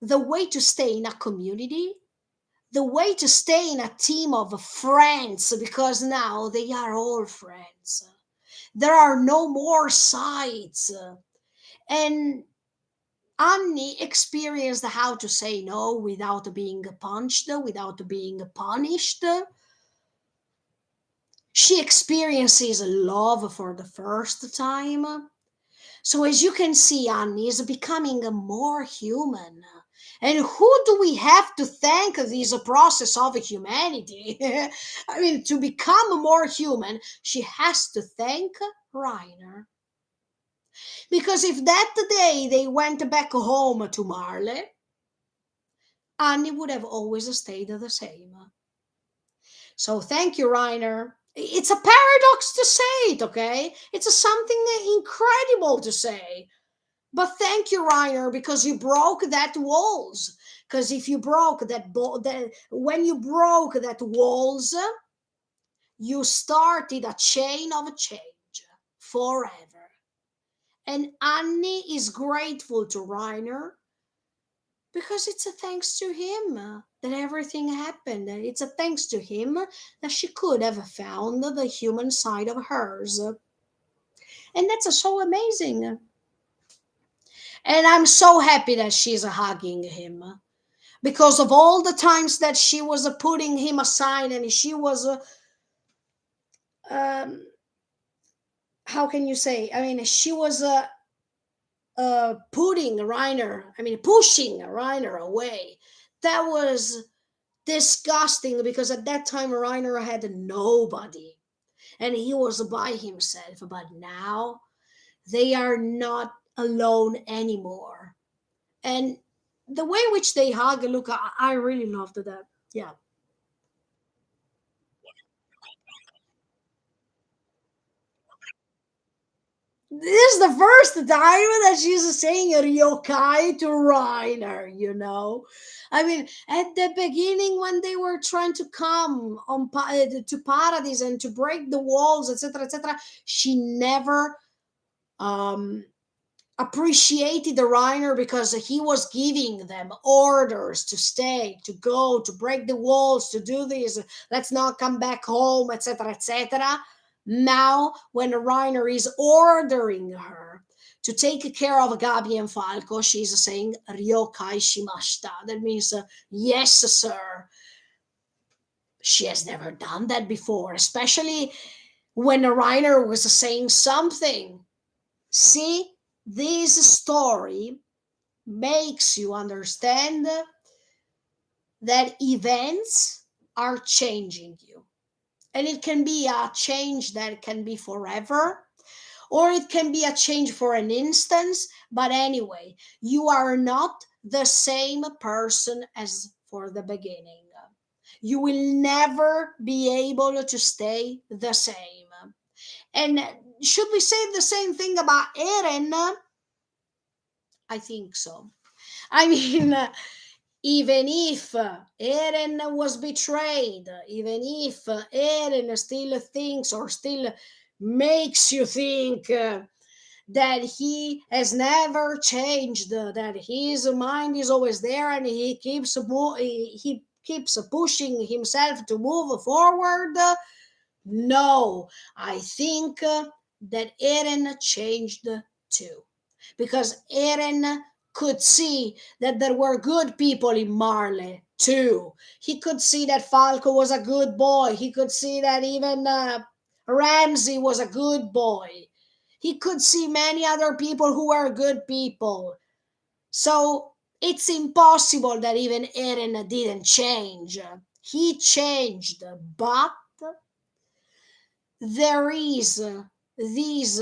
the way to stay in a community, the way to stay in a team of friends, because now they are all friends. There are no more sides. And Annie experienced how to say no without being punched, without being punished. She experiences love for the first time. So, as you can see, Annie is becoming more human. And who do we have to thank this process of humanity? I mean, to become more human, she has to thank Reiner. Because if that day they went back home to Marley, Annie would have always stayed the same. So thank you, Reiner. It's a paradox to say it, okay? It's something incredible to say. But thank you, Reiner, because you broke that walls. Because if you broke that when you broke that walls, you started a chain of change forever. And Annie is grateful to Reiner because it's a thanks to him that everything happened. It's a thanks to him that she could have found the human side of hers. And that's so amazing. And I'm so happy that she's hugging him because of all the times that she was putting him aside, and she was um, how can you say, I mean, she was putting Reiner, I mean, pushing Reiner away. That was disgusting because at that time Reiner had nobody and he was by himself. But now they are not alone anymore. And the way in which they hug, look, I really loved that. Yeah. This is the first time that she's saying ryokai to Reiner, you know. I mean, at the beginning when they were trying to come on to Paradise and to break the walls, etc., etc., she never um appreciated the Reiner because he was giving them orders to stay, to go, to break the walls, to do this. Let's not come back home, etc., etc. Now, when Reiner is ordering her to take care of Gabi and Falco, she's saying "Ryokai shimashita." That means yes, sir. She has never done that before, especially when Reiner was saying something. See, this story makes you understand that events are changing you. And it can be a change that can be forever, or it can be a change for an instance. But anyway, you are not the same person as for the beginning. You will never be able to stay the same. And should we say the same thing about Eren? I think so. I mean, even if Eren was betrayed, even if Eren still thinks or still makes you think that he has never changed, that his mind is always there, and he keeps pushing himself to move forward. No, I think that Eren changed too, because Eren could see that there were good people in Marley too. He could see that Falco was a good boy. He could see that even Ramsey was a good boy. He could see many other people who were good people. So it's impossible that even Eren didn't change. He changed, but there is this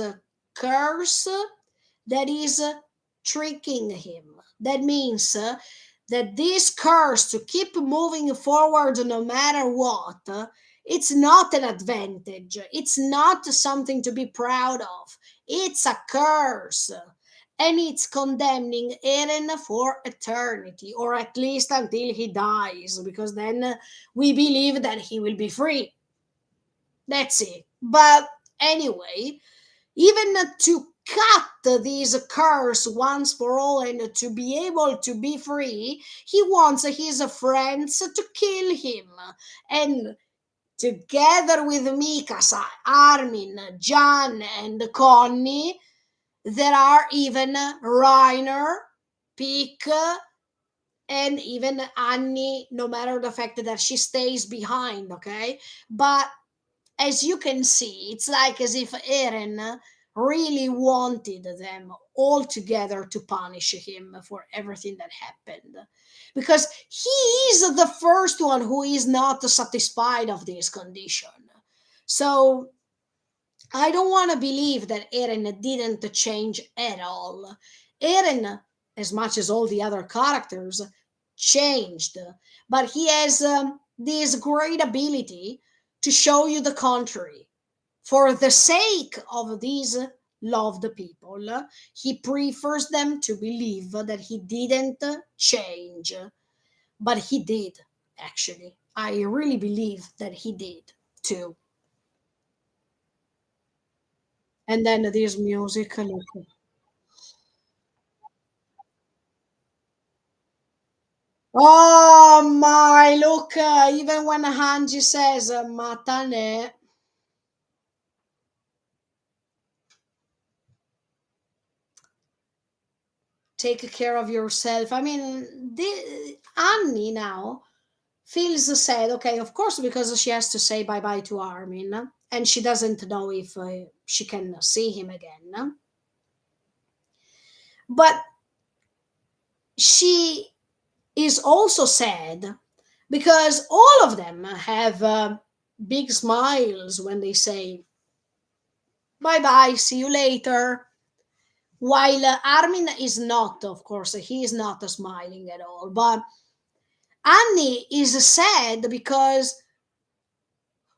curse that is tricking him. That means that this curse to keep moving forward no matter what, it's not an advantage. It's not something to be proud of. It's a curse. And it's condemning Eren for eternity, or at least until he dies, because then we believe that he will be free. That's it. But anyway, even to cut these curse once for all and to be able to be free, he wants his friends to kill him. And together with Mikasa, Armin, Jan, and Connie, there are even Reiner, Pick, and even Annie, no matter the fact that she stays behind, okay? But as you can see, it's like as if Eren really wanted them all together to punish him for everything that happened. Because he is the first one who is not satisfied of this condition. So I don't want to believe that Eren didn't change at all. Eren, as much as all the other characters, changed, but he has this great ability to show you the contrary. For the sake of these loved people, he prefers them to believe that he didn't change, but he did, actually. I really believe that he did too. And then this music, look. Oh my, look, even when Hanji says, Matane, take care of yourself. I mean, Annie now feels sad, okay, of course, because she has to say bye bye to Armin, and she doesn't know if she can see him again. But she is also sad because all of them have big smiles when they say bye bye, see you later. While Armin is not, of course, he is not smiling at all. But Annie is sad because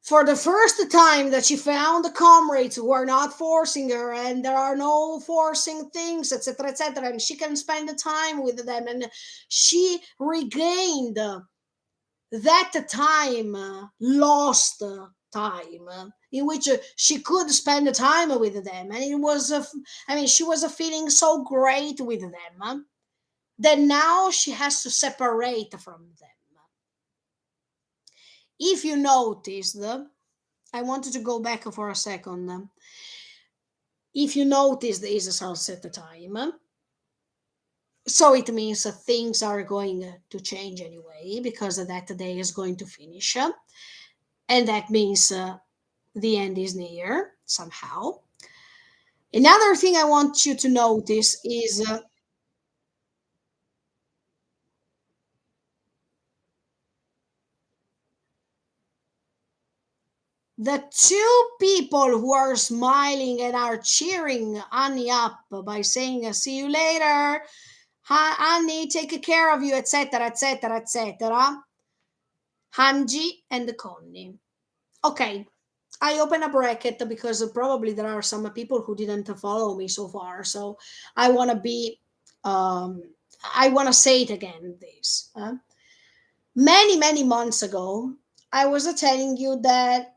for the first time that she found comrades who are not forcing her, and there are no forcing things, etc., etc., and she can spend the time with them, and she regained that time, lost time, in which she could spend time with them, and it was I mean, she was feeling so great with them, that now she has to separate from them. If you noticed, I wanted to go back for a second. If you notice, there is a sunset time, so it means that things are going to change anyway, because that day is going to finish, and that means the end is near somehow. Another thing I want you to notice is the two people who are smiling and are cheering Annie up by saying, see you later, Annie, take care of you, etc., etc., etc. Hanji and Connie. Okay, I open a bracket because probably there are some people who didn't follow me so far. So I want to be, um, I want to say it again. This many many months ago, I was telling you that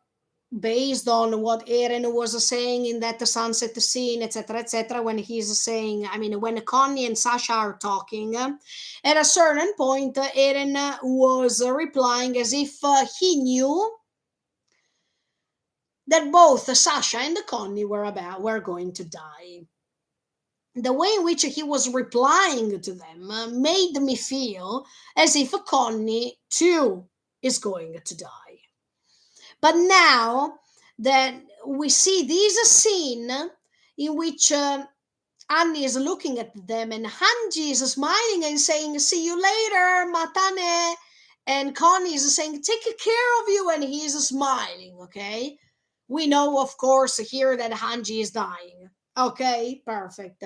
based on what Eren was saying in that sunset scene, etc., etc., when he's saying, I mean, when Connie and Sasha are talking, at a certain point, Eren was replying as if he knew that both Sasha and Connie were going to die. The way in which he was replying to them made me feel as if Connie too is going to die. But now that we see this scene in which Annie is looking at them and Hanji is smiling and saying, "See you later, Matane." And Connie is saying, "Take care of you," and he is smiling, okay? We know, of course, here that Hanji is dying. Okay, perfect.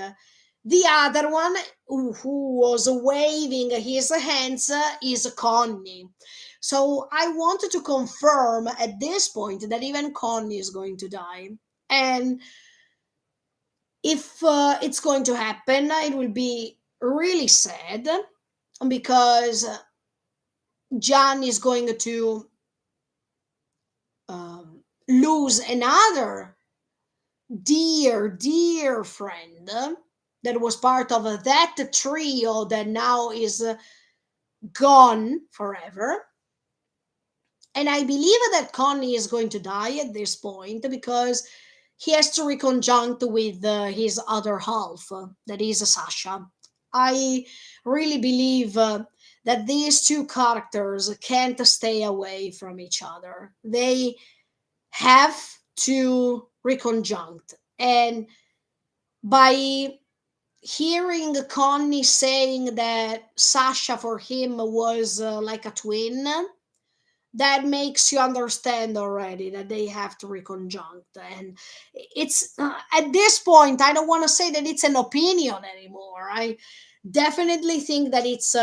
The other one who was waving his hands is Connie. So I wanted to confirm at this point that even Connie is going to die. And if it's going to happen, it will be really sad because John is going to lose another dear friend that was part of that trio that now is gone forever. And I believe that Connie is going to die at this point because he has to reconjunct with his other half, that is Sasha. I really believe that these two characters can't stay away from each other. They have to reconjunct. And by hearing Connie saying that Sasha for him was like a twin, that makes you understand already that they have to reconjunct. And it's at this point, I don't want to say that it's an opinion anymore. I definitely think that it's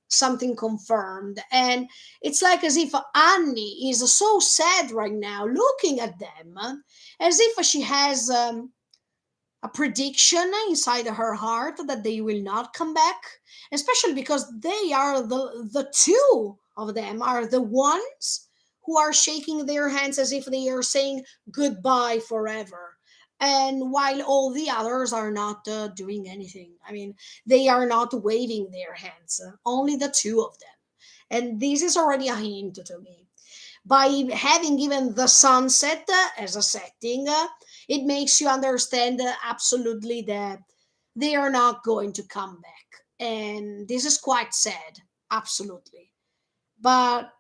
something confirmed. And it's like as if Annie is so sad right now looking at them, as if she has a prediction inside her heart that they will not come back, especially because they are the two of them are the ones who are shaking their hands as if they are saying goodbye forever, and while all the others are not doing anything. I mean, they are not waving their hands, only the two of them. And this is already a hint to me. By having given the sunset as a setting, it makes you understand absolutely that they are not going to come back. And this is quite sad, absolutely. But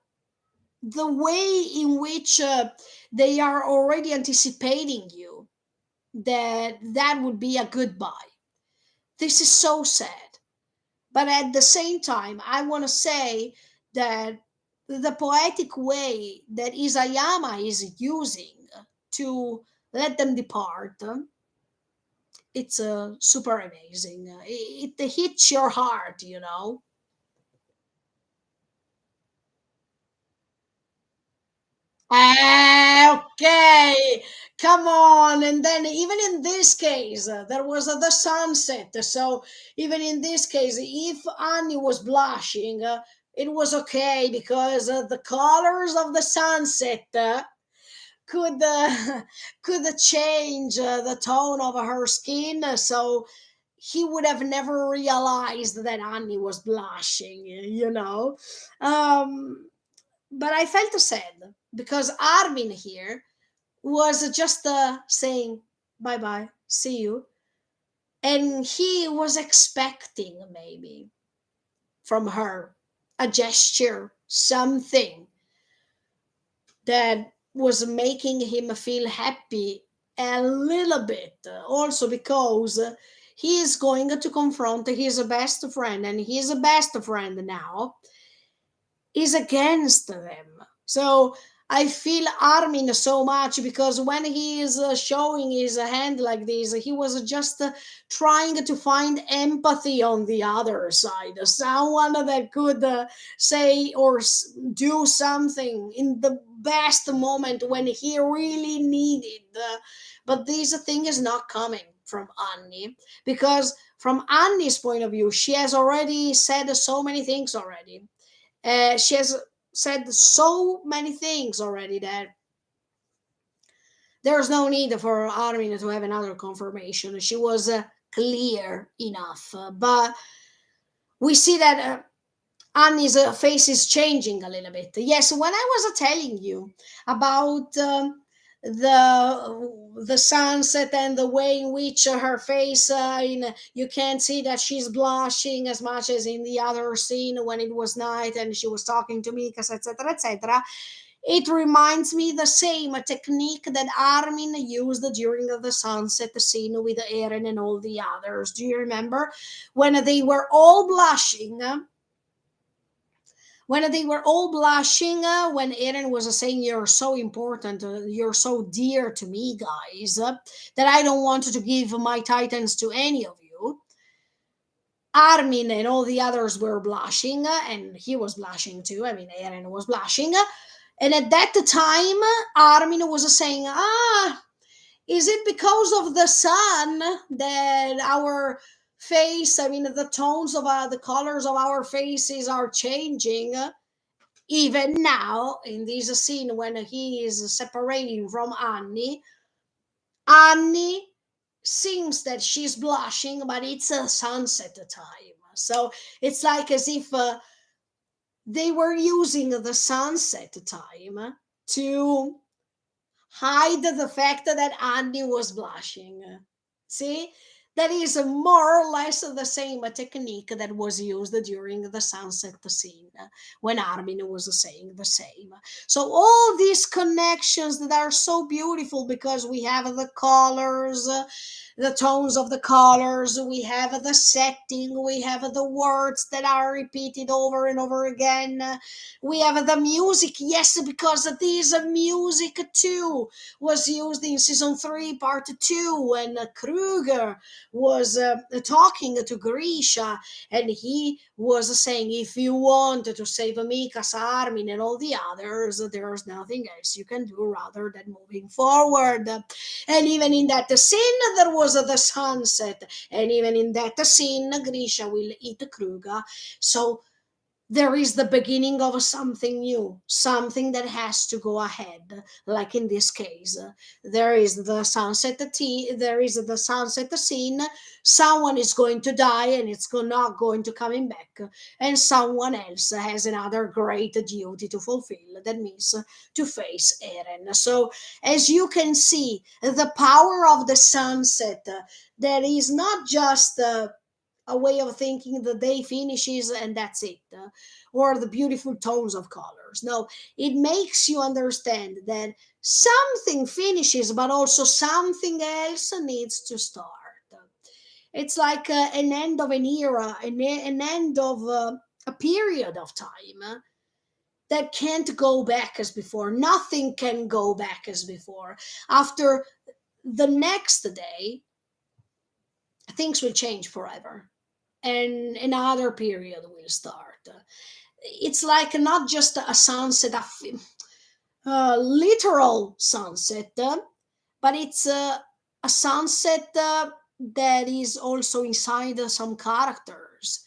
the way in which they are already anticipating you that that would be a goodbye, this is so sad. But at the same time, I want to say that the poetic way that Isayama is using to let them depart, it's super amazing. It hits your heart, you know. Okay, come on. And then, even in this case, there was the sunset. So, even in this case, if Annie was blushing, it was okay because the colors of the sunset could could change the tone of her skin. So, he would have never realized that Annie was blushing, you know. Um, but I felt sad because Armin here was just saying bye bye, see you, and he was expecting maybe from her a gesture, something that was making him feel happy a little bit. Also because he is going to confront his best friend, and his best friend now is against them. So I feel Armin so much because when he is showing his hand like this, he was just trying to find empathy on the other side, someone that could say or do something in the best moment when he really needed. But this thing is not coming from Annie, because from Annie's point of view, she has already said so many things already. She has said so many things already that there's no need for Armin to have another confirmation. She was clear enough. But we see that Annie's face is changing a little bit. Yes, when I was telling you about the sunset and the way in which her face, you can't see that she's blushing as much as in the other scene when it was night and she was talking to Mikas, etc., etc. It reminds me the same technique that Armin used during the sunset scene with Eren and all the others. Do you remember when they were all blushing? When they were all blushing, when Eren was saying, "You're so important, you're so dear to me, guys, that I don't want to give my titans to any of you." Armin and all the others were blushing, and he was blushing too. I mean, Eren was blushing. And at that time, Armin was saying, is it because of the sun that our face, I mean, the tones of the colors of our faces are changing? Even now, in this scene, when he is separating from Annie, Annie seems that she's blushing, but it's a sunset time. So it's like as if they were using the sunset time to hide the fact that Andy was blushing. See? That is more or less the same technique that was used during the sunset scene when Armin was saying the same. So, all these connections that are so beautiful because we have the colors, the tones of the colors, we have the setting, we have the words that are repeated over and over again, we have the music, yes, because this music too was used in season 3 part 2 when Kruger was talking to Grisha, and he was saying, if you want to save Mika's Armin and all the others, there's nothing else you can do rather than moving forward. And even in that scene there was the sunset, and even in that scene Grisha will eat Kruger. So there is the beginning of something new, something that has to go ahead. Like in this case, there is the sunset scene. Someone is going to die, and it's not going to coming back, and someone else has another great duty to fulfill. That means to face Eren. So, as you can see, the power of the sunset. That is not just a way of thinking the day finishes and that's it, or the beautiful tones of colors. No, it makes you understand that something finishes, but also something else needs to start. It's like an end of an era, an end of a period of time that can't go back as before. Nothing can go back as before. After the next day, things will change forever and another period will start. It's like not just a sunset, a literal sunset, but it's a sunset that is also inside some characters.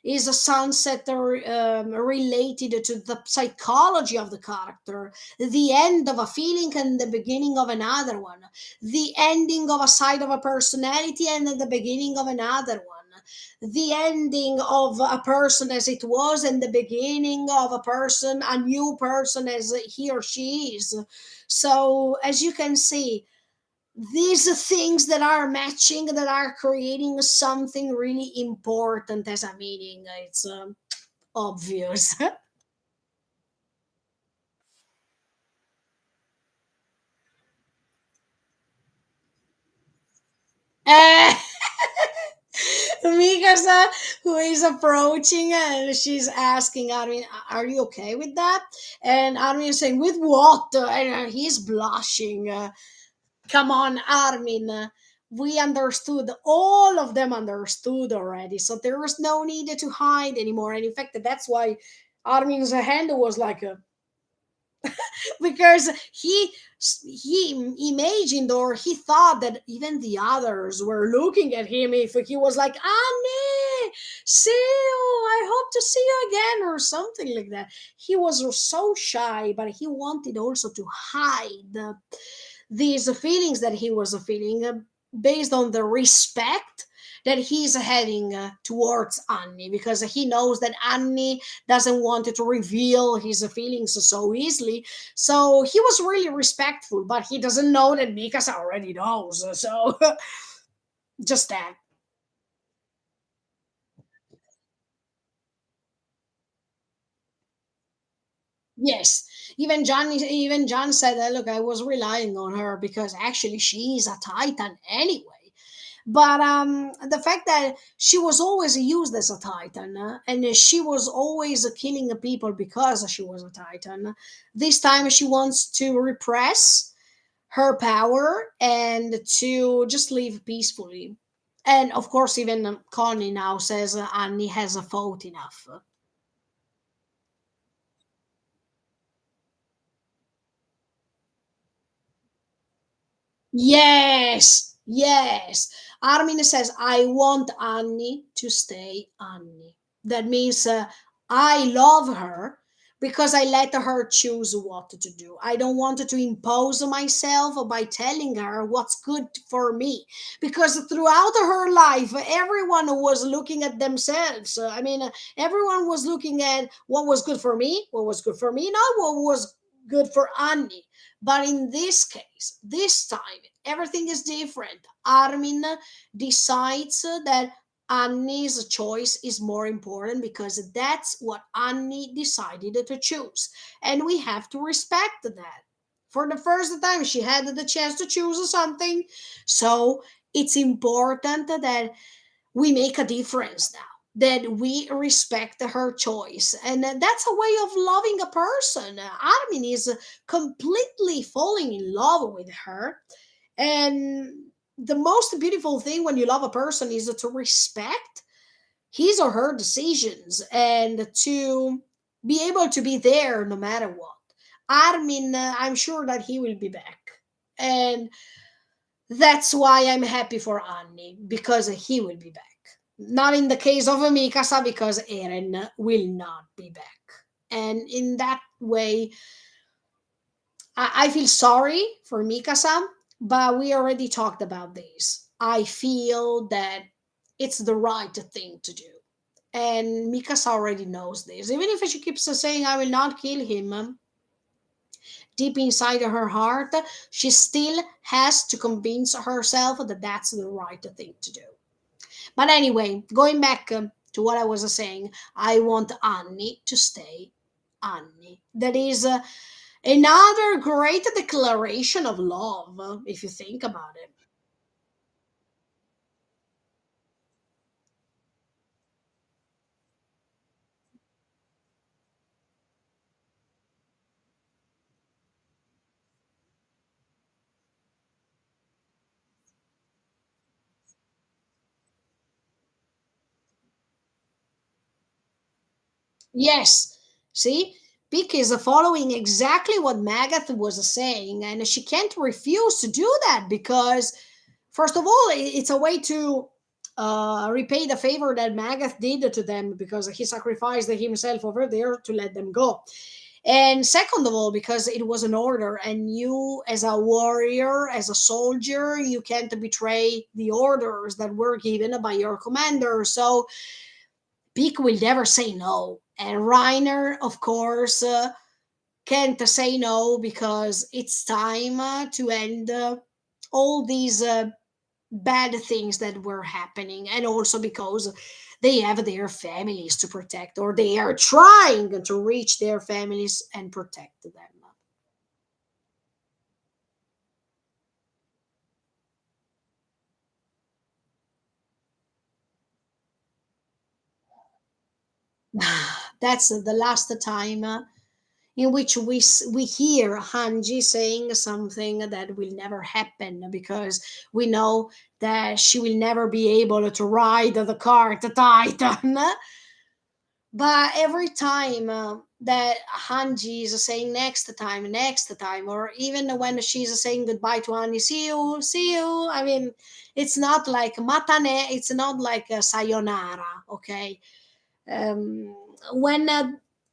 Is a sunset related to the psychology of the character, the end of a feeling and the beginning of another one, the ending of a side of a personality and the beginning of another one, the ending of a person as it was and the beginning of a person, a new person as he or she is. So as you can see, these things that are matching, that are creating something really important as a meaning, it's obvious. Eh, Mikasa, who is approaching and she's asking Armin, "Are you okay with that?" And Armin is saying, "With what?" And he's blushing. Come on, Armin. We understood. All of them understood already, so there was no need to hide anymore. And in fact, that's why Armin's hand was like a, because he imagined, or he thought that even the others were looking at him. If he was like, Annie, see you, I hope to see you again, or something like that. He was so shy, but he wanted also to hide these feelings that he was feeling, based on the respect that he's having towards Annie, because he knows that Annie doesn't want to reveal his feelings so easily. So he was really respectful, but he doesn't know that Mikasa already knows. So just that. Yes, even John said that. Look, I was relying on her because actually she is a Titan anyway. But the fact that she was always used as a Titan, and she was always killing people because she was a Titan. This time she wants to repress her power and to just live peacefully. And of course, even Connie now says Annie has fought enough. Yes, yes. Armin says, I want Annie to stay Annie. That means I love her because I let her choose what to do. I don't want to impose myself by telling her what's good for me. Because throughout her life, everyone was looking at themselves. Everyone was looking at what was good for me, what was good for me, not what was good for Annie. But in this case, this time, everything is different. Armin decides that Annie's choice is more important because that's what Annie decided to choose. And we have to respect that. For the first time, she had the chance to choose something. So it's important that we make a difference now, that we respect her choice, and that's a way of loving a person. Armin is completely falling in love with her, and the most beautiful thing when you love a person is to respect his or her decisions and to be able to be there no matter what. Armin, I'm sure that he will be back, and that's why I'm happy for Annie, because he will be back. Not in the case of Mikasa, because Eren will not be back. And in that way, I feel sorry for Mikasa, but we already talked about this. I feel that it's the right thing to do. And Mikasa already knows this. Even if she keeps saying, I will not kill him, deep inside her heart, she still has to convince herself that that's the right thing to do. But anyway, going back to what I was saying, I want Annie to stay Annie. That is another great declaration of love, if you think about it. Yes, see, Pika is following exactly what Magath was saying, and she can't refuse to do that because, first of all, it's a way to repay the favor that Magath did to them because he sacrificed himself over there to let them go. And second of all, because it was an order, and you, as a warrior, as a soldier, you can't betray the orders that were given by your commander. So Peak will never say no. And Reiner, of course, can't say no because it's time to end all these bad things that were happening, and also because they have their families to protect, or they are trying to reach their families and protect them. That's the last time in which we hear Hanji saying something that will never happen, because we know that she will never be able to ride the cart Titan. But every time that Hanji is saying next time, or even when she's saying goodbye to Hanji, see you. I mean, it's not like matane, it's not like sayonara, okay? When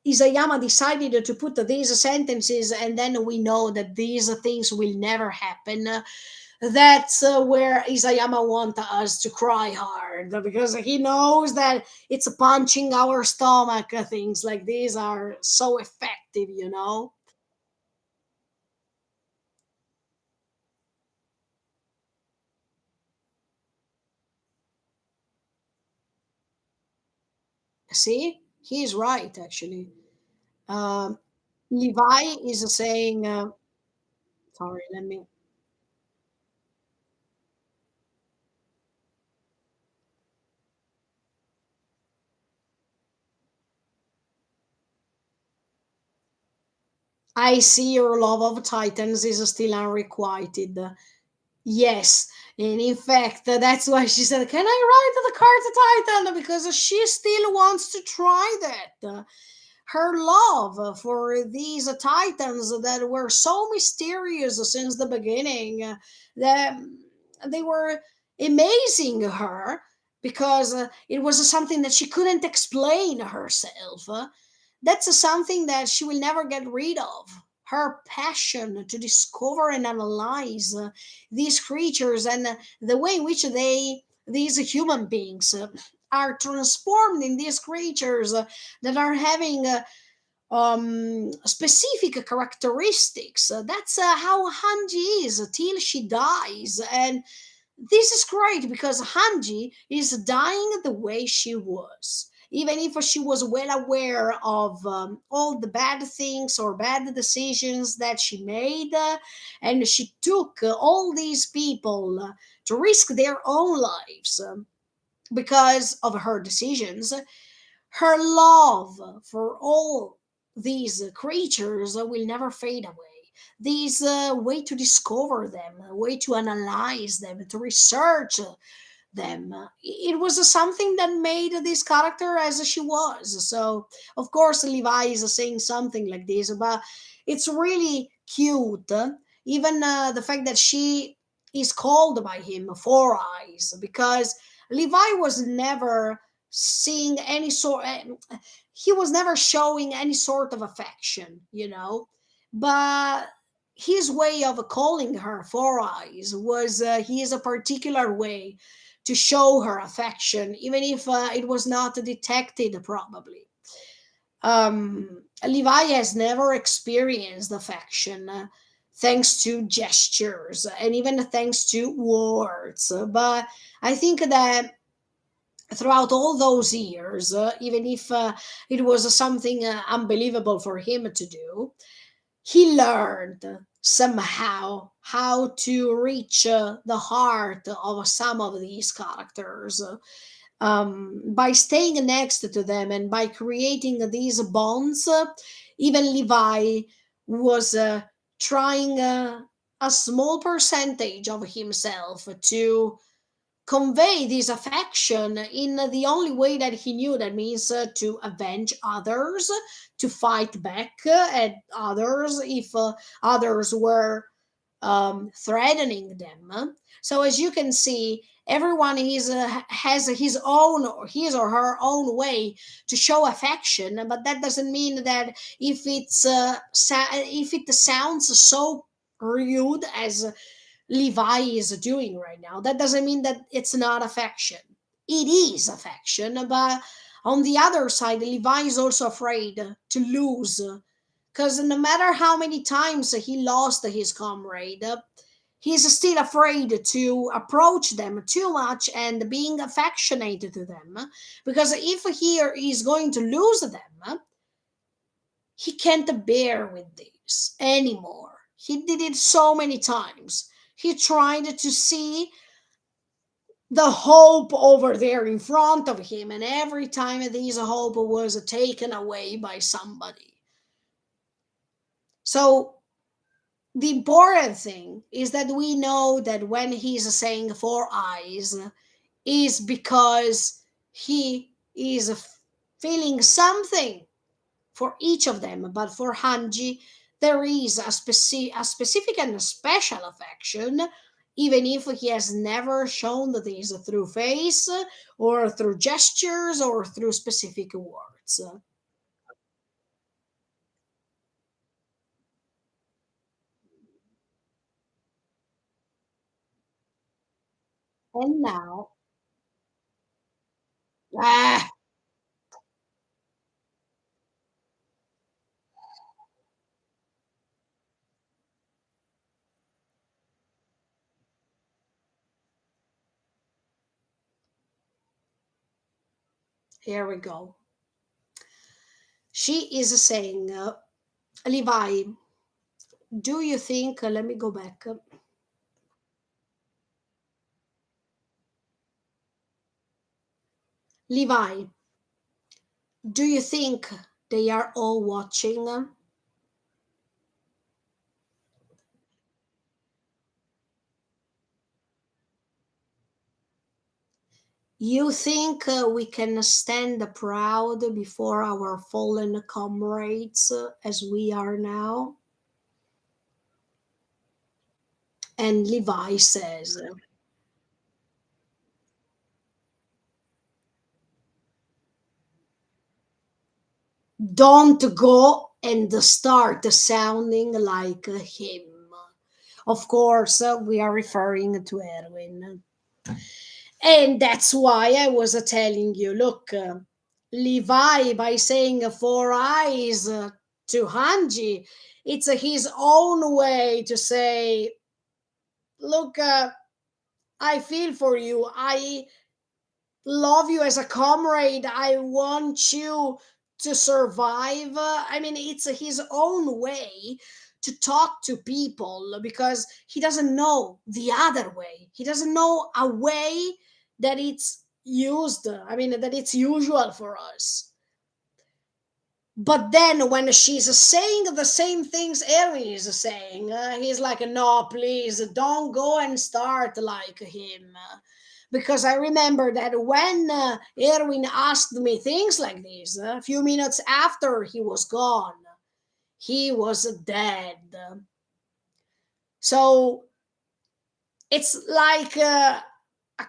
Isayama decided to put these sentences, and then we know that these things will never happen, that's where Isayama wants us to cry hard, because he knows that it's punching our stomach. Things like these are so effective, you know. See, he's right, actually. Um, Levi is saying, sorry, let me. I see your love of Titans is still unrequited. Yes, and in fact, that's why she said, "Can I ride the car to Titan?" Because she still wants to try that. Her love for these titans that were so mysterious since the beginning, that they were amazing her, because it was something that she couldn't explain herself. That's something that she will never get rid of. Her passion to discover and analyze these creatures, and the way in which these human beings are transformed in these creatures that are having specific characteristics. That's how Hanji is till she dies. And this is great because Hanji is dying the way she was. Even if she was well aware of all the bad things or bad decisions that she made, and she took all these people to risk their own lives because of her decisions, her love for all these creatures will never fade away. These way to discover them, a way to analyze them, to research them. It was something that made this character as she was. So, of course, Levi is saying something like this, but it's really cute. Even the fact that she is called by him Four Eyes, because Levi was never seeing any sort, he was never showing any sort of affection, you know. But his way of calling her Four Eyes was his a particular way to show her affection, even if it was not detected, probably. Levi has never experienced affection, thanks to gestures and even thanks to words. But I think that throughout all those years, even if it was something unbelievable for him to do, he learned somehow how to reach the heart of some of these characters, by staying next to them and by creating these bonds. Even Levi was trying a small percentage of himself to convey this affection in the only way that he knew, that means to avenge others, to fight back at others if others were threatening them. So as you can see, everyone has his own, or his or her own way to show affection, but that doesn't mean that if it sounds so rude as Levi is doing right now, that doesn't mean that it's not affection. It is affection, but on the other side, Levi is also afraid to lose, because no matter how many times he lost his comrade, he's still afraid to approach them too much and being affectionate to them, because if he is going to lose them, he can't bear with this anymore. He did it so many times. He tried to see the hope over there in front of him, and every time this hope was taken away by somebody. So the important thing is that we know that when he's saying four eyes is because he is feeling something for each of them. But for Hanji, there is a specific and a special affection, even if he has never shown this through face or through gestures or through specific words. And now, ah, here we go. She is saying, Levi, do you think, let me go back. Levi, do you think they are all watching? You think we can stand proud before our fallen comrades as we are now? And Levi says, don't go and start sounding like him. Of course, we are referring to Erwin. And that's why I was telling you, look, Levi, by saying four eyes to Hanji, it's his own way to say, look, I feel for you. I love you as a comrade. I want you to survive. I mean, it's his own way to talk to people because he doesn't know the other way. He doesn't know a way that it's used. I mean, that it's usual for us. But then when she's saying the same things Erin is saying, he's like, no, please don't go and start like him. Because I remember that when Erwin asked me things like this, a few minutes after he was gone, he was dead. So it's like a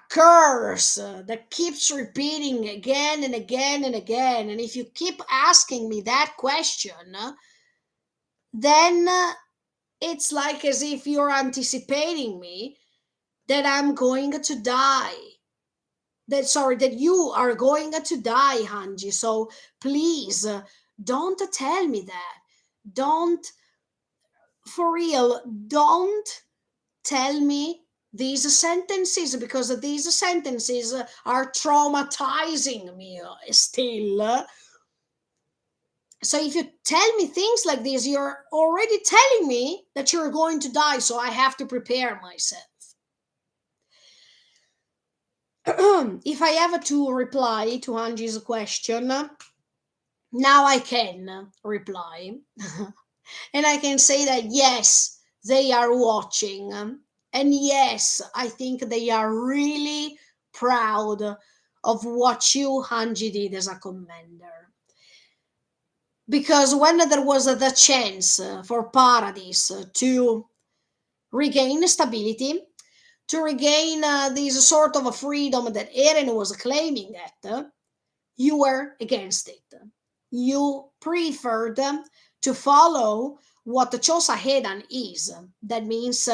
curse that keeps repeating again and again and again. And if you keep asking me that question, then it's like as if you're anticipating me that I'm going to die. That sorry, that you are going to die, Hanji. So please don't tell me that. Don't, for real, don't tell me these sentences because these sentences are traumatizing me still. So if you tell me things like this, you're already telling me that you're going to die, so I have to prepare myself. If I have to reply to Anji's question, now I can reply. And I can say that yes, they are watching. And yes, I think they are really proud of what you, Hanji, did as a commander. Because when there was the chance for Paradise to regain stability, to regain this sort of a freedom that Eren was claiming at, you were against it. You preferred to follow what the Chosa Hedan is. That means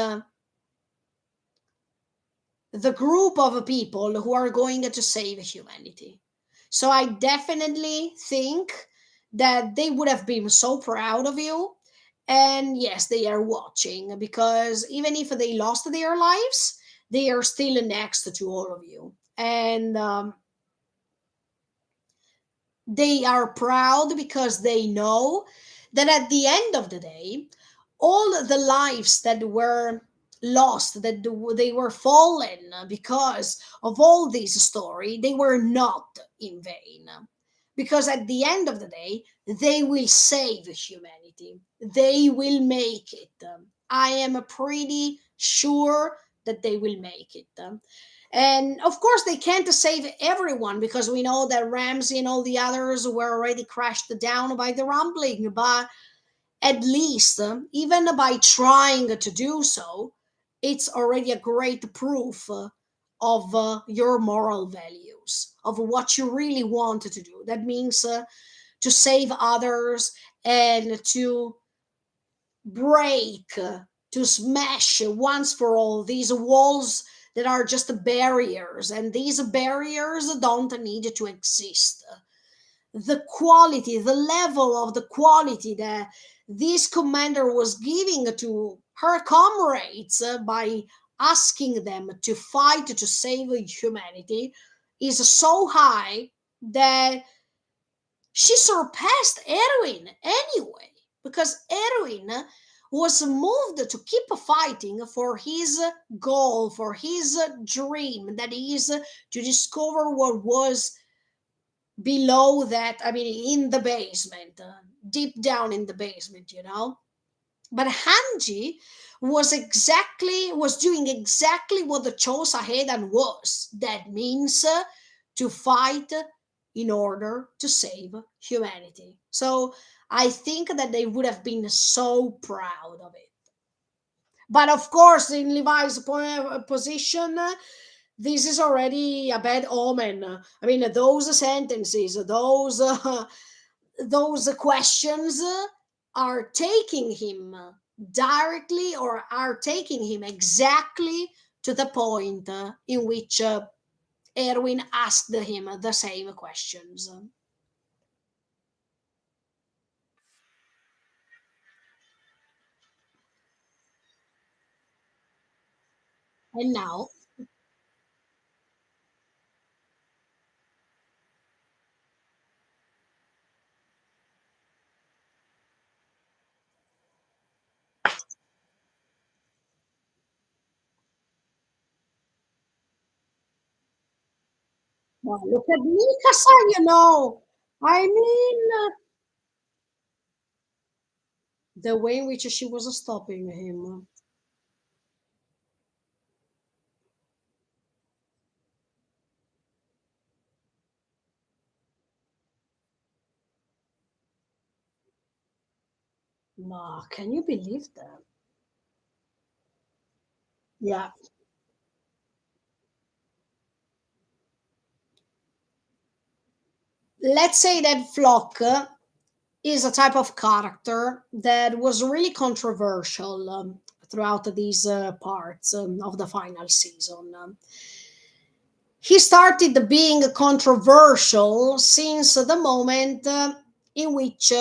the group of people who are going to save humanity. So I definitely think that they would have been so proud of you. And yes, they are watching because even if they lost their lives, they are still next to all of you. And they are proud because they know that at the end of the day, all the lives that were lost, that they were fallen because of all this story, they were not in vain. Because at the end of the day, they will save humanity. They will make it. I am pretty sure that they will make it. And of course, they can't save everyone because we know that Ramsey and all the others were already crashed down by the rumbling. But at least, even by trying to do so, it's already a great proof of your moral values, of what you really want to do. That means to save others and to break, to smash once for all these walls that are just barriers, and these barriers don't need to exist. The quality, the level of the quality that this commander was giving to her comrades by asking them to fight to save humanity is so high that she surpassed Erwin anyway, because Erwin was moved to keep fighting for his goal, for his dream, that is to discover what was below that. I mean, in the basement, deep down in the basement, you know. But Hanji was doing exactly what the Chosa Heian was. That means to fight in order to save humanity. So I think that they would have been so proud of it. But of course, in Levi's position, this is already a bad omen. I mean, those sentences, those questions are taking him directly, or are taking him exactly to the point in which Erwin asked him the same questions. And now, well, look at Mikasa, you know. I mean, the way in which she was stopping him. Ma, can you believe that? Yeah. Let's say that Flock is a type of character that was really controversial throughout these parts of the final season. He started being controversial since the moment in which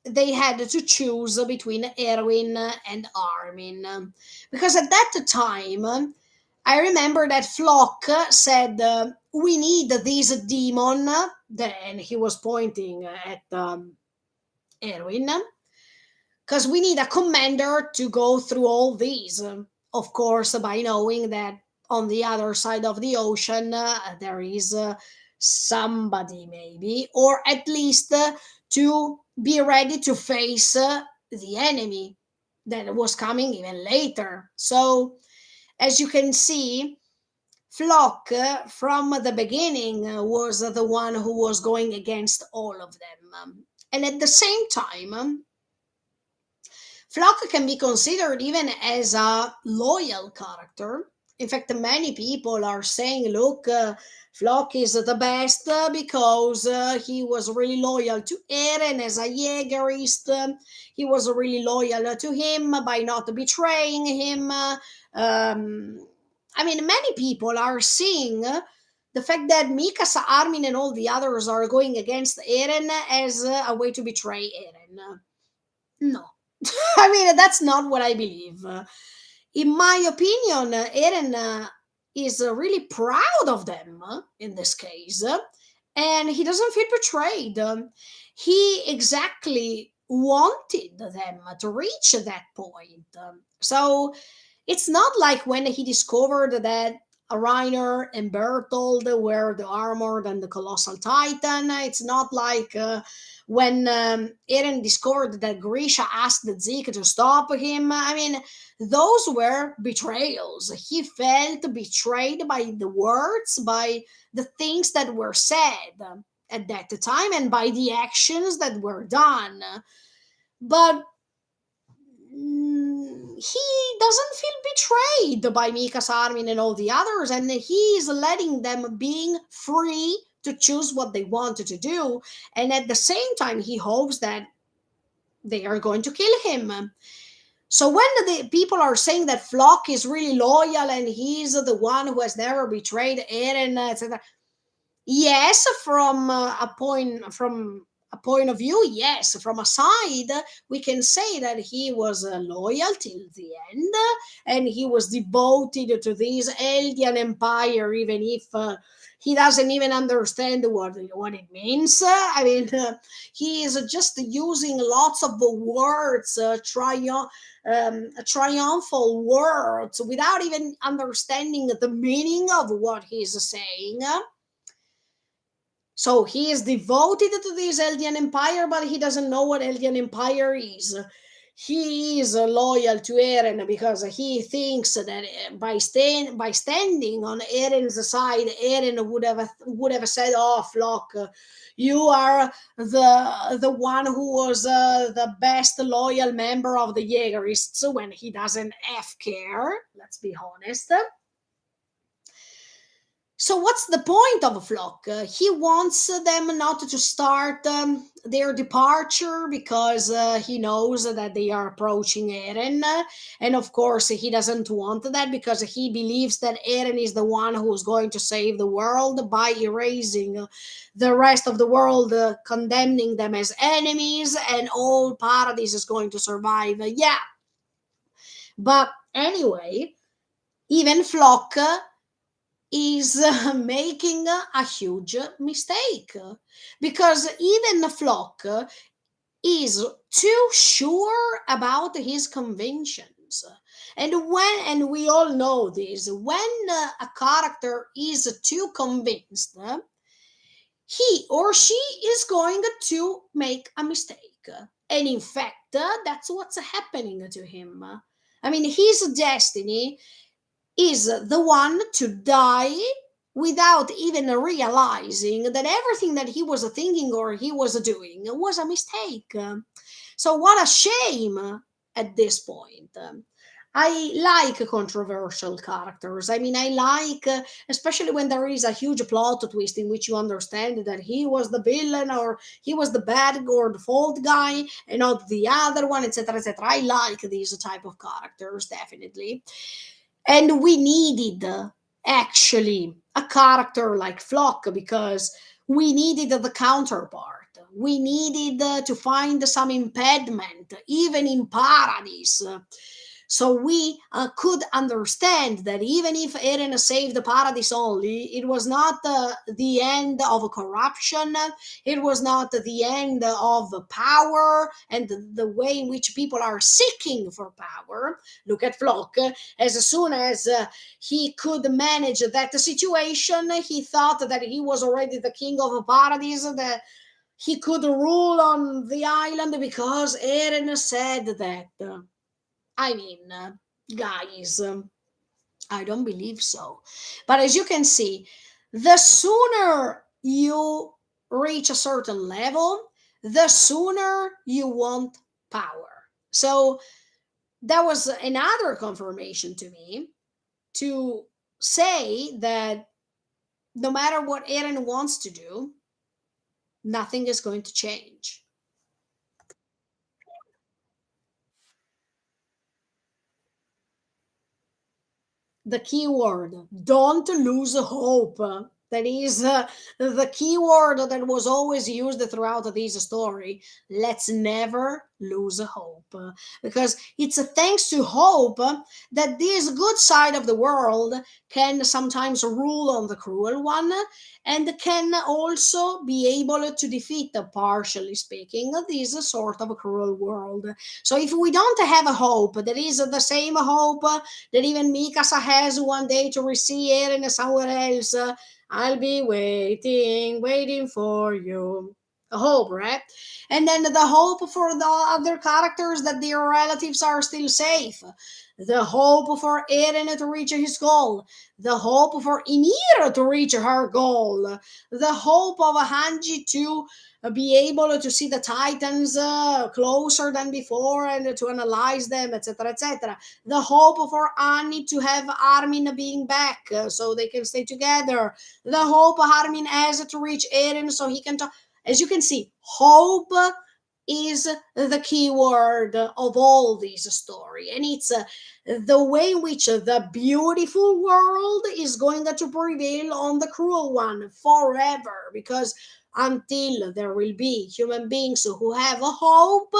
they had to choose between Erwin and Armin. Because at that time, I remember that Flock said, "We need this demon," and he was pointing at Erwin, because we need a commander to go through all these. Of course, by knowing that on the other side of the ocean there is somebody, maybe, or at least to be ready to face the enemy that was coming even later. So, as you can see, Flock from the beginning was the one who was going against all of them. And at the same time, Flock can be considered even as a loyal character. In fact, many people are saying, look, Flock is the best because he was really loyal to Eren as a Jägerist. He was really loyal to him by not betraying him. I mean, many people are seeing the fact that Mikasa, Armin, and all the others are going against Eren as a way to betray Eren. No. I mean, that's not what I believe. In my opinion, Eren is really proud of them in this case, and he doesn't feel betrayed. He exactly wanted them to reach that point. So It's not like when he discovered that Reiner and Bertold were the armored and the colossal titan. It's not like when Eren discovered that Grisha asked Zeke to stop him. I mean, those were betrayals. He felt betrayed by the words, by the things that were said at that time, and by the actions that were done. But he doesn't feel betrayed by Mika's Armin and all the others, and he's letting them being free to choose what they wanted to do. And at the same time, he hopes that they are going to kill him. So when the people are saying that Flock is really loyal and he's the one who has never betrayed Eren, etc., yes, from a point of view, yes. From a side, we can say that he was loyal till the end, and he was devoted to this Eldian empire, even if he doesn't even understand what it means. I mean, he is just using lots of words, triumphal words, without even understanding the meaning of what he's saying. So he is devoted to this Eldian Empire, but he doesn't know what Eldian Empire is. He is loyal to Eren because he thinks that by standing on Eren's side, Eren would have said, "Oh, Flock, you are the one who was the best loyal member of the Jaegerists," when he doesn't f care. Let's be honest. So what's the point of a flock? He wants them not to start their departure because he knows that they are approaching Eren, and of course he doesn't want that because he believes that Eren is the one who's going to save the world by erasing the rest of the world, condemning them as enemies, and all Paradise is going to survive. Yeah, but anyway, even Flock is making a huge mistake because even Flock is too sure about his convictions. And we all know this, when a character is too convinced, he or she is going to make a mistake. And in fact, that's what's happening to him. I mean, his destiny is the one to die without even realizing that everything that he was thinking or he was doing was a mistake. So, what a shame at this point. I like controversial characters. I mean, I like, especially when there is a huge plot twist in which you understand that he was the villain or he was the bad or the fault guy and not the other one, etc., etc. I like these type of characters, definitely. And we needed actually a character like Flock because we needed the counterpart. We needed to find some impediment, even in Paradise. So we could understand that even if Eren saved the Paradise only, it was not the end of corruption. It was not the end of power and the way in which people are seeking for power. Look at Flock. As soon as he could manage that situation, he thought that he was already the king of Paradise, that he could rule on the island because Eren said that. I mean, guys, I don't believe so. But as you can see, the sooner you reach a certain level, the sooner you want power. So that was another confirmation to me to say that no matter what Eren wants to do, nothing is going to change. The key word, don't lose hope. That is the keyword that was always used throughout this story. Let's never lose hope. Because it's thanks to hope that this good side of the world can sometimes rule on the cruel one, and can also be able to defeat, partially speaking, this sort of cruel world. So if we don't have a hope, that is the same hope that even Mikasa has one day to receive Eren somewhere else, I'll be waiting, waiting for you. A hope, right? And then the hope for the other characters that their relatives are still safe. The hope for Eren to reach his goal. The hope for Ymir to reach her goal. The hope of Hanji to be able to see the Titans closer than before and to analyze them, etc., etc. The hope for Annie to have Armin being back so they can stay together. The hope Armin has to reach Eren so he can talk. As you can see, hope is the key word of all this story, and it's the way in which the beautiful world is going to prevail on the cruel one forever, because until there will be human beings who have a hope,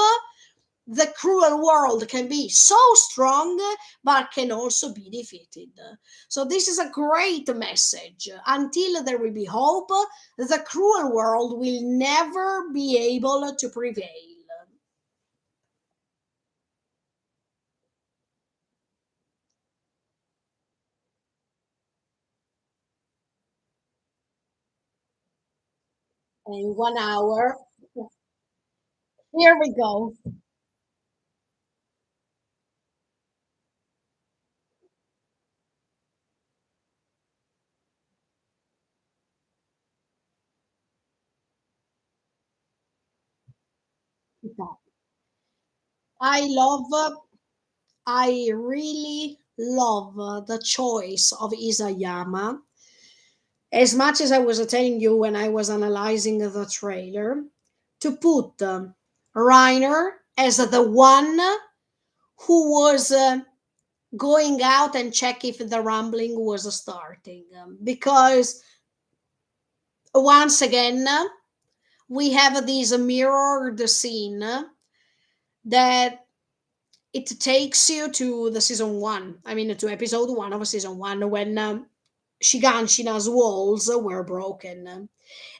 the cruel world can be so strong but can also be defeated. So this is a great message. Until there will be hope, the cruel world will never be able to prevail. In 1 hour, here we go. I love, I really love the choice of Isayama. As much as I was telling you when I was analyzing the trailer, to put Reiner as the one who was going out and check if the rumbling was starting. Because once again, we have this mirrored scene that it takes you to the season one. I mean, to episode one of season one, when Shiganshina's walls were broken.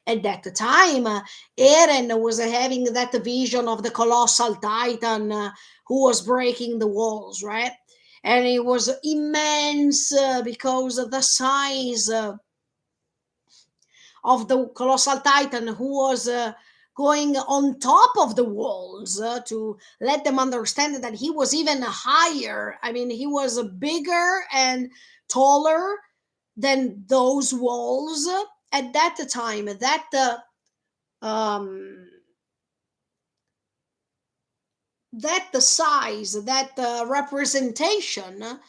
At that time, Eren was having that vision of the colossal titan who was breaking the walls, right? And it was immense because of the size of the colossal titan who was going on top of the walls to let them understand that he was even higher. I mean, he was bigger and taller than those walls at that time. Um, that the size, that representation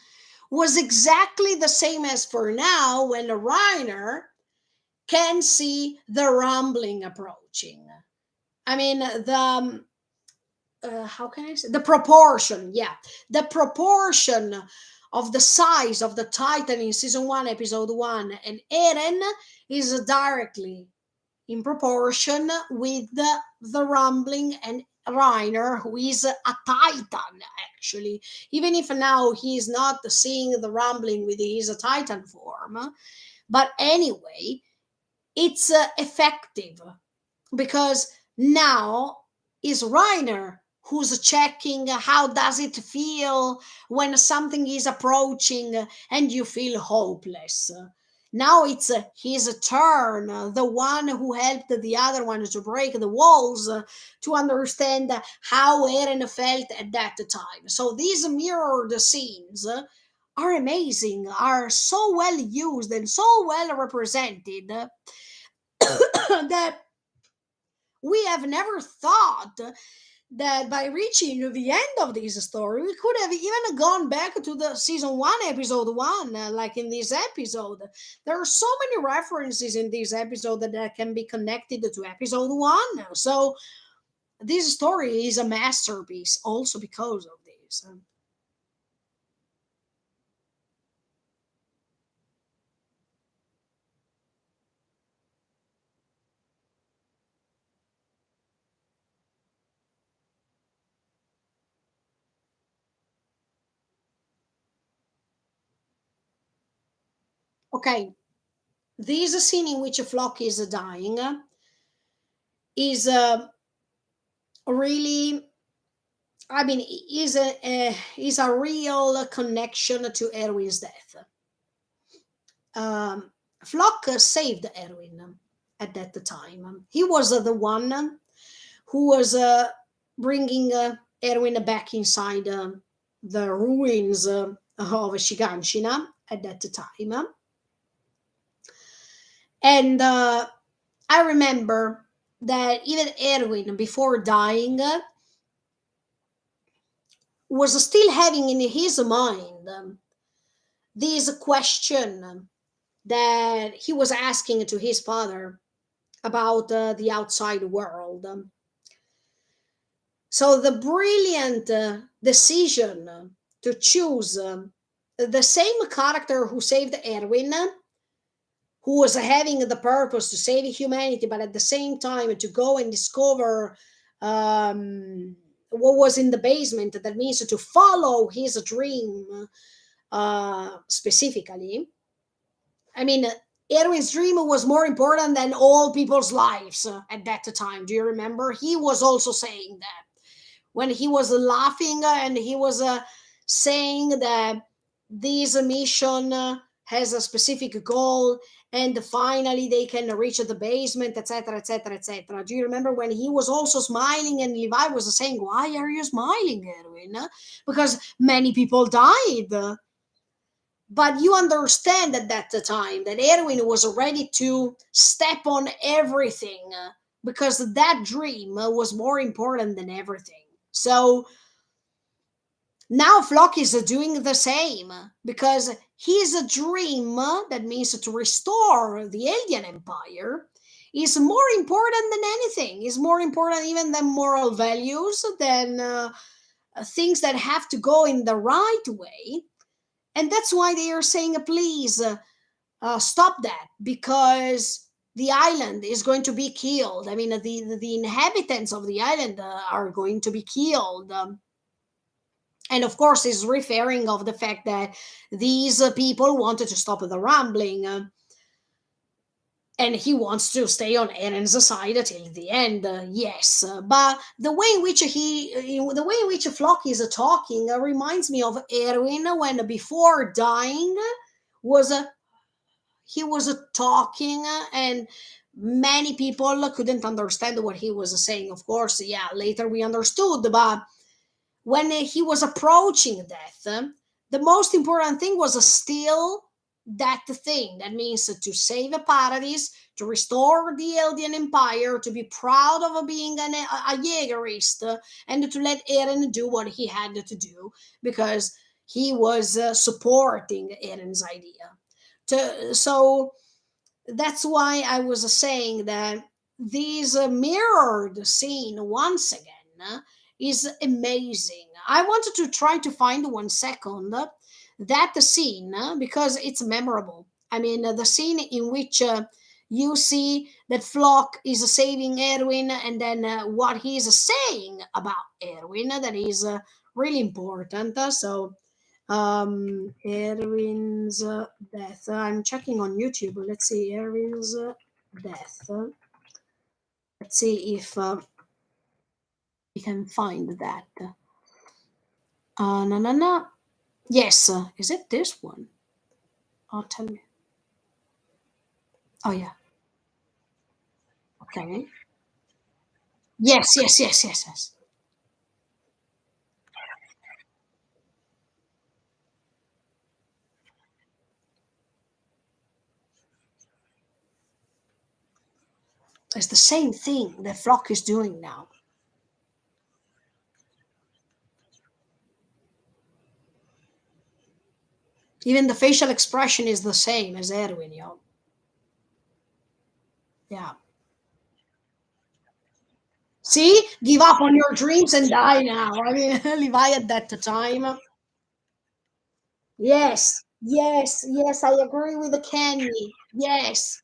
was exactly the same as for now when Reiner can see the rumbling approaching. I mean, how can I say, the proportion? Yeah, the proportion of the size of the Titan in season one, episode one, and Eren is directly in proportion with the rumbling and Reiner, who is a titan actually, even if now he is not seeing the rumbling with his titan form. But anyway, it's effective because now is Reiner who's checking how does it feel when something is approaching and you feel hopeless. Now it's his turn, the one who helped the other one to break the walls, to understand how Eren felt at that time. So these mirrored scenes are amazing, are so well used and so well represented that we have never thought that by reaching the end of this story, we could have even gone back to the season one, episode one, like in this episode. There are so many references in this episode that can be connected to episode one. So this story is a masterpiece also because of this. Okay, this scene in which Flock is dying is really, I mean, is a real connection to Erwin's death. Um, Flock saved Erwin at that time. He was the one who was bringing Erwin back inside the ruins of Shiganshina at that time. And I remember that even Erwin, before dying, was still having in his mind this question that he was asking to his father about the outside world. So the brilliant decision to choose the same character who saved Erwin, who was having the purpose to save humanity, but at the same time to go and discover what was in the basement. That means to follow his dream specifically. I mean, Erwin's dream was more important than all people's lives at that time. Do you remember? He was also saying that when he was laughing and he was saying that this mission has a specific goal and finally they can reach the basement, etc., etc., etc. Do you remember when he was also smiling and Levi was saying, "Why are you smiling, Erwin?" Because many people died. But you understand at that time that Erwin was ready to step on everything because that dream was more important than everything. So now Flock is doing the same because his dream, that means to restore the alien empire, is more important than anything, is more important even than moral values, than things that have to go in the right way. And that's why they are saying, please stop that, because the island is going to be killed. I mean, the inhabitants of the island are going to be killed. And of course, is referring of the fact that these people wanted to stop the rambling. And he wants to stay on Eren's side till the end. Yes, but the way in which the way in which Flock is talking reminds me of Erwin when before dying was he was talking and many people couldn't understand what he was saying. Of course, yeah, later we understood, but when he was approaching death, the most important thing was still that thing. That means to save a paradise, to restore the Eldian Empire, to be proud of being a Jaegerist, and to let Eren do what he had to do because he was supporting Eren's idea. So that's why I was saying that this mirrored scene once again is amazing. I wanted to try to find 1 second that scene because it's memorable. I mean, the scene in which you see that Flock is saving Erwin, and then what he's saying about Erwin that is really important. Erwin's death. I'm checking on YouTube. Let's see, Erwin's death. Let's see if we can find that. No, no, no. Yes, is it this one? Oh, tell me. Oh, yeah. Okay. Yes, yes, yes, yes, yes. It's the same thing that Flock is doing now. Even the facial expression is the same as Erwin, yo. Yeah. See, give up on your dreams and die now. I mean, Levi at that time. Yes, yes, yes, I agree with the Kenny. Yes.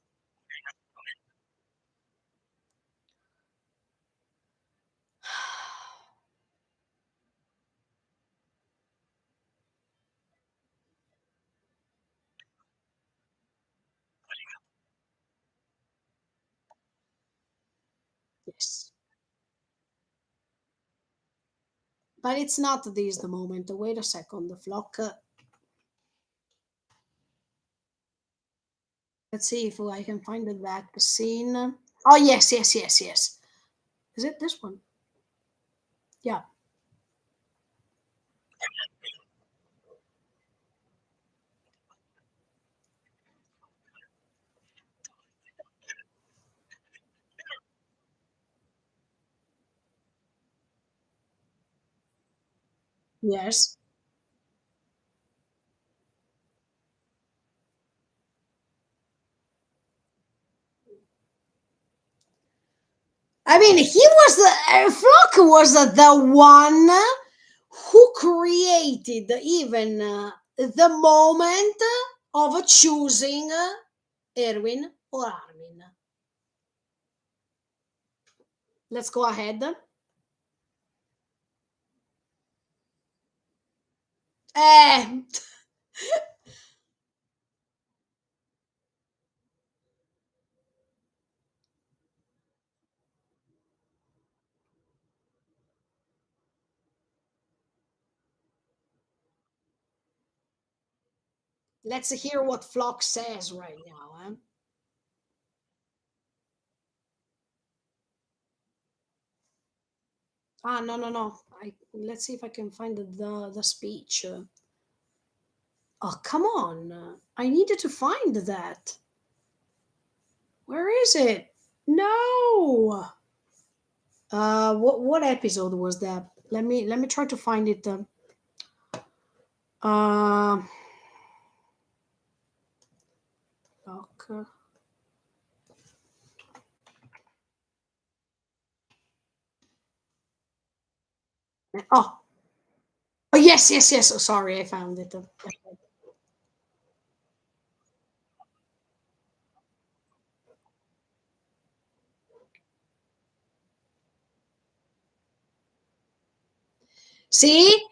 But it's not this the moment. Wait a second. The flock. Let's see if I can find the back scene. Oh, yes, yes, yes, yes. Is it this one? Yeah. Yes. I mean, he was Flock was the one who created even the moment of choosing Erwin or Armin. Let's go ahead. Eh, let's hear what Flock says right now. Ah, no, no, no. Let's see if I can find the speech. Oh, come on! I needed to find that. Where is it? No. What episode was that? Let me try to find it. Uh, okay. Oh, oh, yes, yes, yes. Oh, sorry, I found it. See,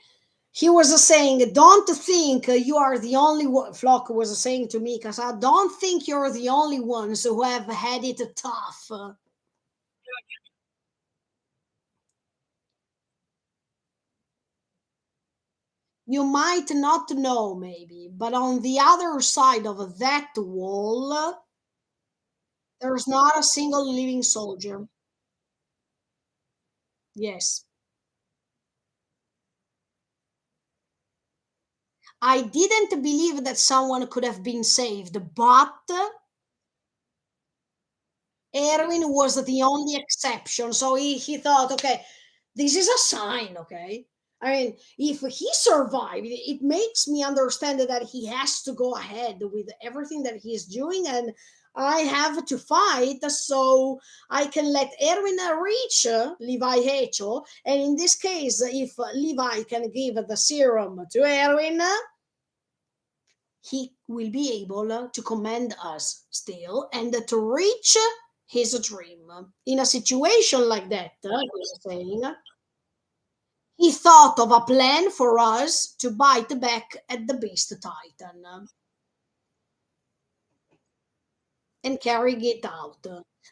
he was saying, "Don't think you are the only one." Flock was saying to me, "Because I don't think you're the only ones who have had it tough. You might not know, maybe, but on the other side of that wall, there's not a single living soldier." Yes. I didn't believe that someone could have been saved, but Erwin was the only exception. So he thought, okay, this is a sign, okay? I mean, if he survived, it makes me understand that he has to go ahead with everything that he's doing, and I have to fight so I can let Erwin reach Levi Hecho. And in this case, if Levi can give the serum to Erwin, he will be able to command us still and to reach his dream. In a situation like that, he was saying, he thought of a plan for us to bite back at the beast titan and carry it out.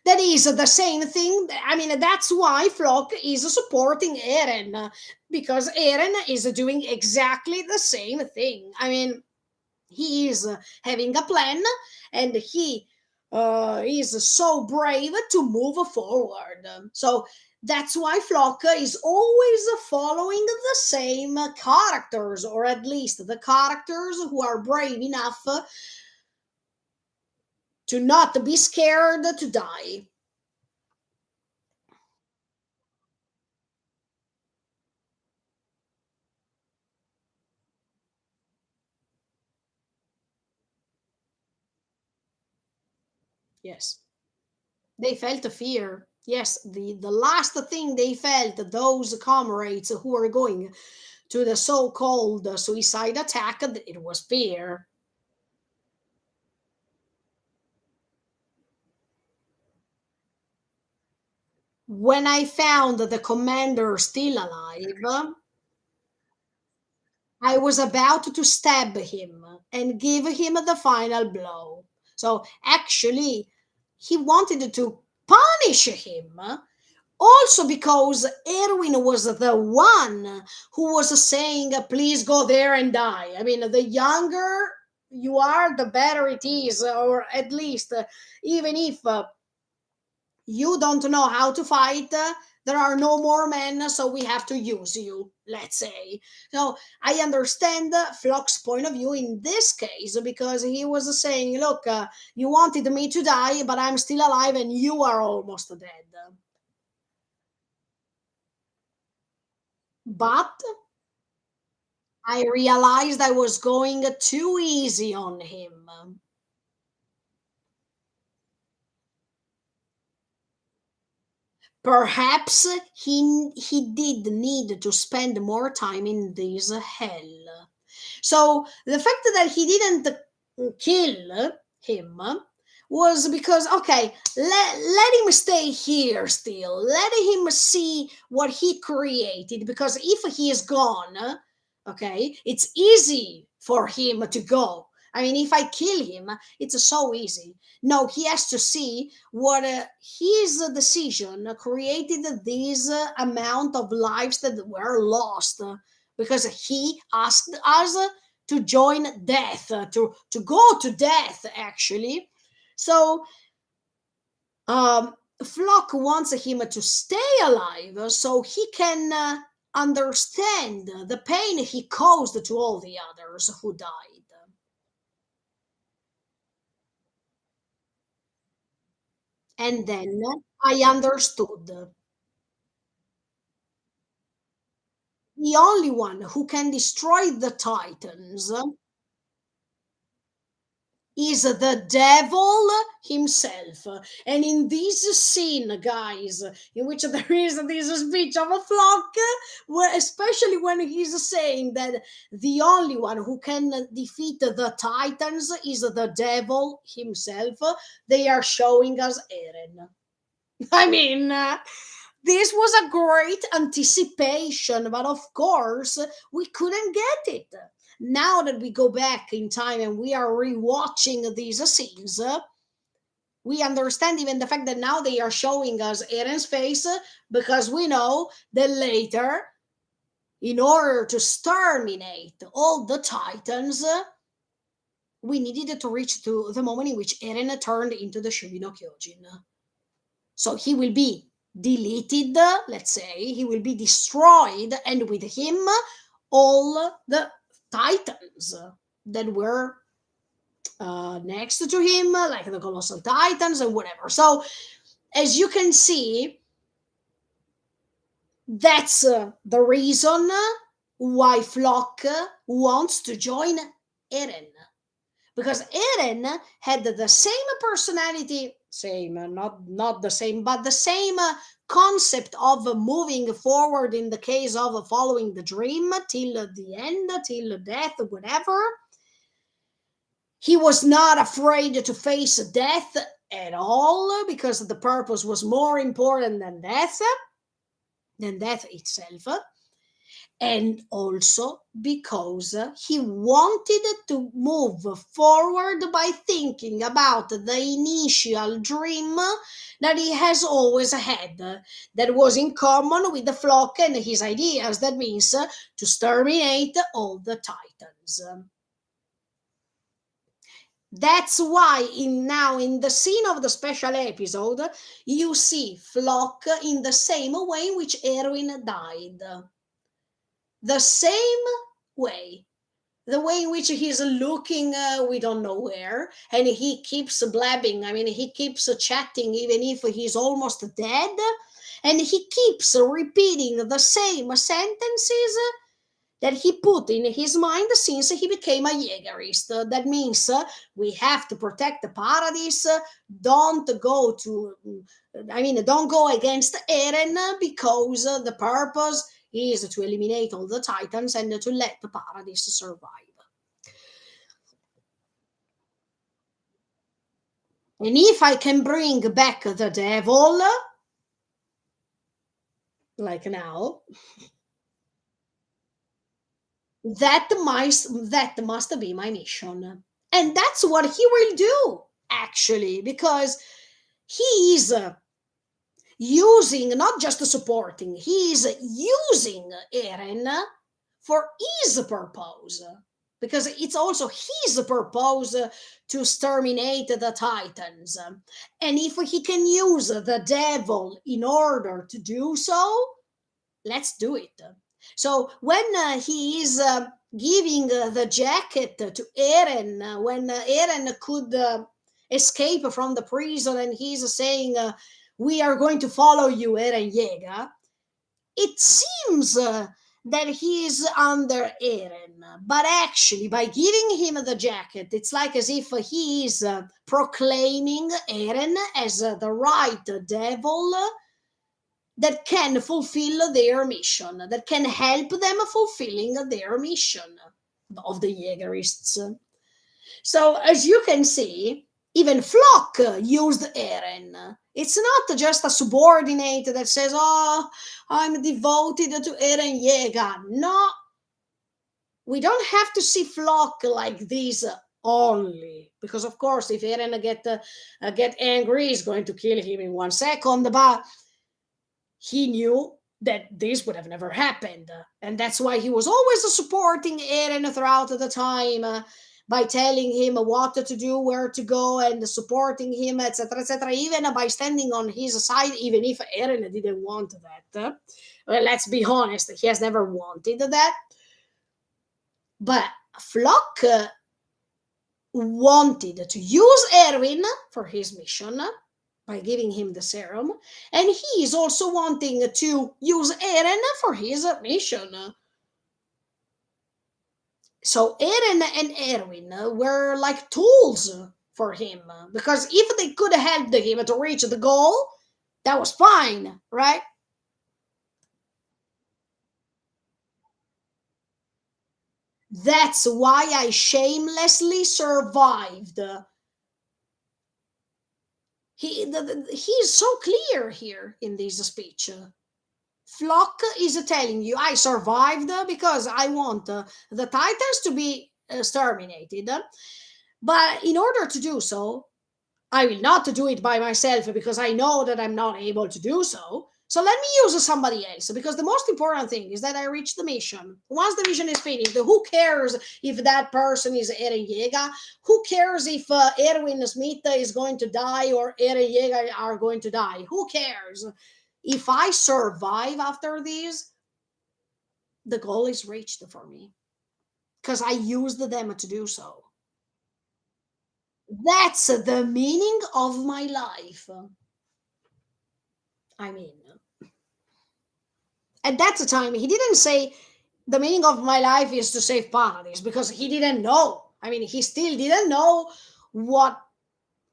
That is the same thing. I mean, that's why Flock is supporting Eren, because Eren is doing exactly the same thing. I mean, he is having a plan, and he is so brave to move forward. So that's why Flock is always following the same characters, or at least the characters who are brave enough to not be scared to die. Yes, they felt fear. Yes, the last thing they felt, those comrades who were going to the so-called suicide attack, it was fear. When I found the commander still alive, I was about to stab him and give him the final blow. So actually, he wanted to punish him, Also because Erwin was the one who was saying, please go there and die. I mean, the younger you are, the better it is, or at least, even if you don't know how to fight, there are no more men, so we have to use you, let's say. So I understand Flock's point of view in this case, because he was saying, look, you wanted me to die, but I'm still alive and you are almost dead. But I realized I was going too easy on him. Perhaps he did need to spend more time in this hell. So the fact that he didn't kill him was because, okay, let him stay here still. Let him see what he created, because if he is gone, okay, it's easy for him to go. I mean, if I kill him, it's so easy. No, he has to see what his decision created this amount of lives that were lost, because he asked us to join death, to go to death, actually. So Flock wants him to stay alive so he can understand the pain he caused to all the others who died. And then I understood. The only one who can destroy the Titans is the devil himself. And in this scene, guys, in which there is this speech of a flock, where, especially when he's saying that the only one who can defeat the Titans is the devil himself, they are showing us Eren. I mean, this was a great anticipation, but of course, we couldn't get it. Now that we go back in time and we are rewatching these scenes, we understand even the fact that now they are showing us Eren's face, because we know that later, in order to exterminate all the Titans, we needed to reach to the moment in which Eren turned into the Shuri no Kyojin. So he will be deleted, let's say, he will be destroyed, and with him, all the Titans that were next to him, like the Colossal Titans and whatever. So, as you can see, that's the reason why Flock wants to join Eren, because Eren had the same personality, same, not the same, but the same concept of moving forward in the case of following the dream till the end, till death, whatever. He was not afraid to face death at all, because the purpose was more important than death itself, and also because he wanted to move forward by thinking about the initial dream that he has always had, that was in common with the flock and his ideas. That means to exterminate all the Titans. That's why in the scene of the special episode, you see Flock in the same way in which Erwin died. The same way, the way in which he's looking, we don't know where, and he keeps blabbing. I mean, he keeps chatting even if he's almost dead, and he keeps repeating the same sentences that he put in his mind since he became a Jägerist. That means we have to protect the paradise. Don't go to, I mean, don't go against Eren, because the purpose is to eliminate all the Titans and to let the paradise survive. And if I can bring back the devil, like now, that must be my mission. And that's what he will do, actually, because he is using, not just supporting, he's using Eren for his purpose, because it's also his purpose to exterminate the Titans. And if he can use the devil in order to do so, let's do it. So when he is giving the jacket to Eren, when Eren could escape from the prison, and he's saying, "We are going to follow you, Eren Yeager," it seems that he is under Eren, but actually, by giving him the jacket, it's like as if he is proclaiming Eren as the right devil that can fulfill their mission, that can help them fulfilling their mission of the Jaegerists. So, as you can see, even Flock used Eren. It's not just a subordinate that says, "Oh, I'm devoted to Eren Yeager." No, we don't have to see Flock like this only, because of course, if Eren get angry, he's going to kill him in 1 second. But he knew that this would have never happened. And that's why he was always supporting Eren throughout the time, by telling him what to do, where to go, and supporting him, etc., etc., even by standing on his side, even if Eren didn't want that. Well, let's be honest, he has never wanted that. But Flock wanted to use Erwin for his mission by giving him the serum, and he is also wanting to use Eren for his mission. So Eren and Erwin were like tools for him, because if they could help him to reach the goal, that was fine, right? That's why I shamelessly survived. He's so clear here in this speech. Flock is telling you, I survived because I want the Titans to be exterminated. But in order to do so, I will not do it by myself because I know that I'm not able to do so. So let me use somebody else, because the most important thing is that I reach the mission. Once the mission is finished, who cares if that person is Eren Yeager? Who cares if Erwin Smith is going to die or Eren Yeager are going to die? Who cares? If I survive after this, the goal is reached for me because I used them to do so. That's the meaning of my life. I mean, at that time, he didn't say the meaning of my life is to save Paradise, because he didn't know. I mean, he still didn't know what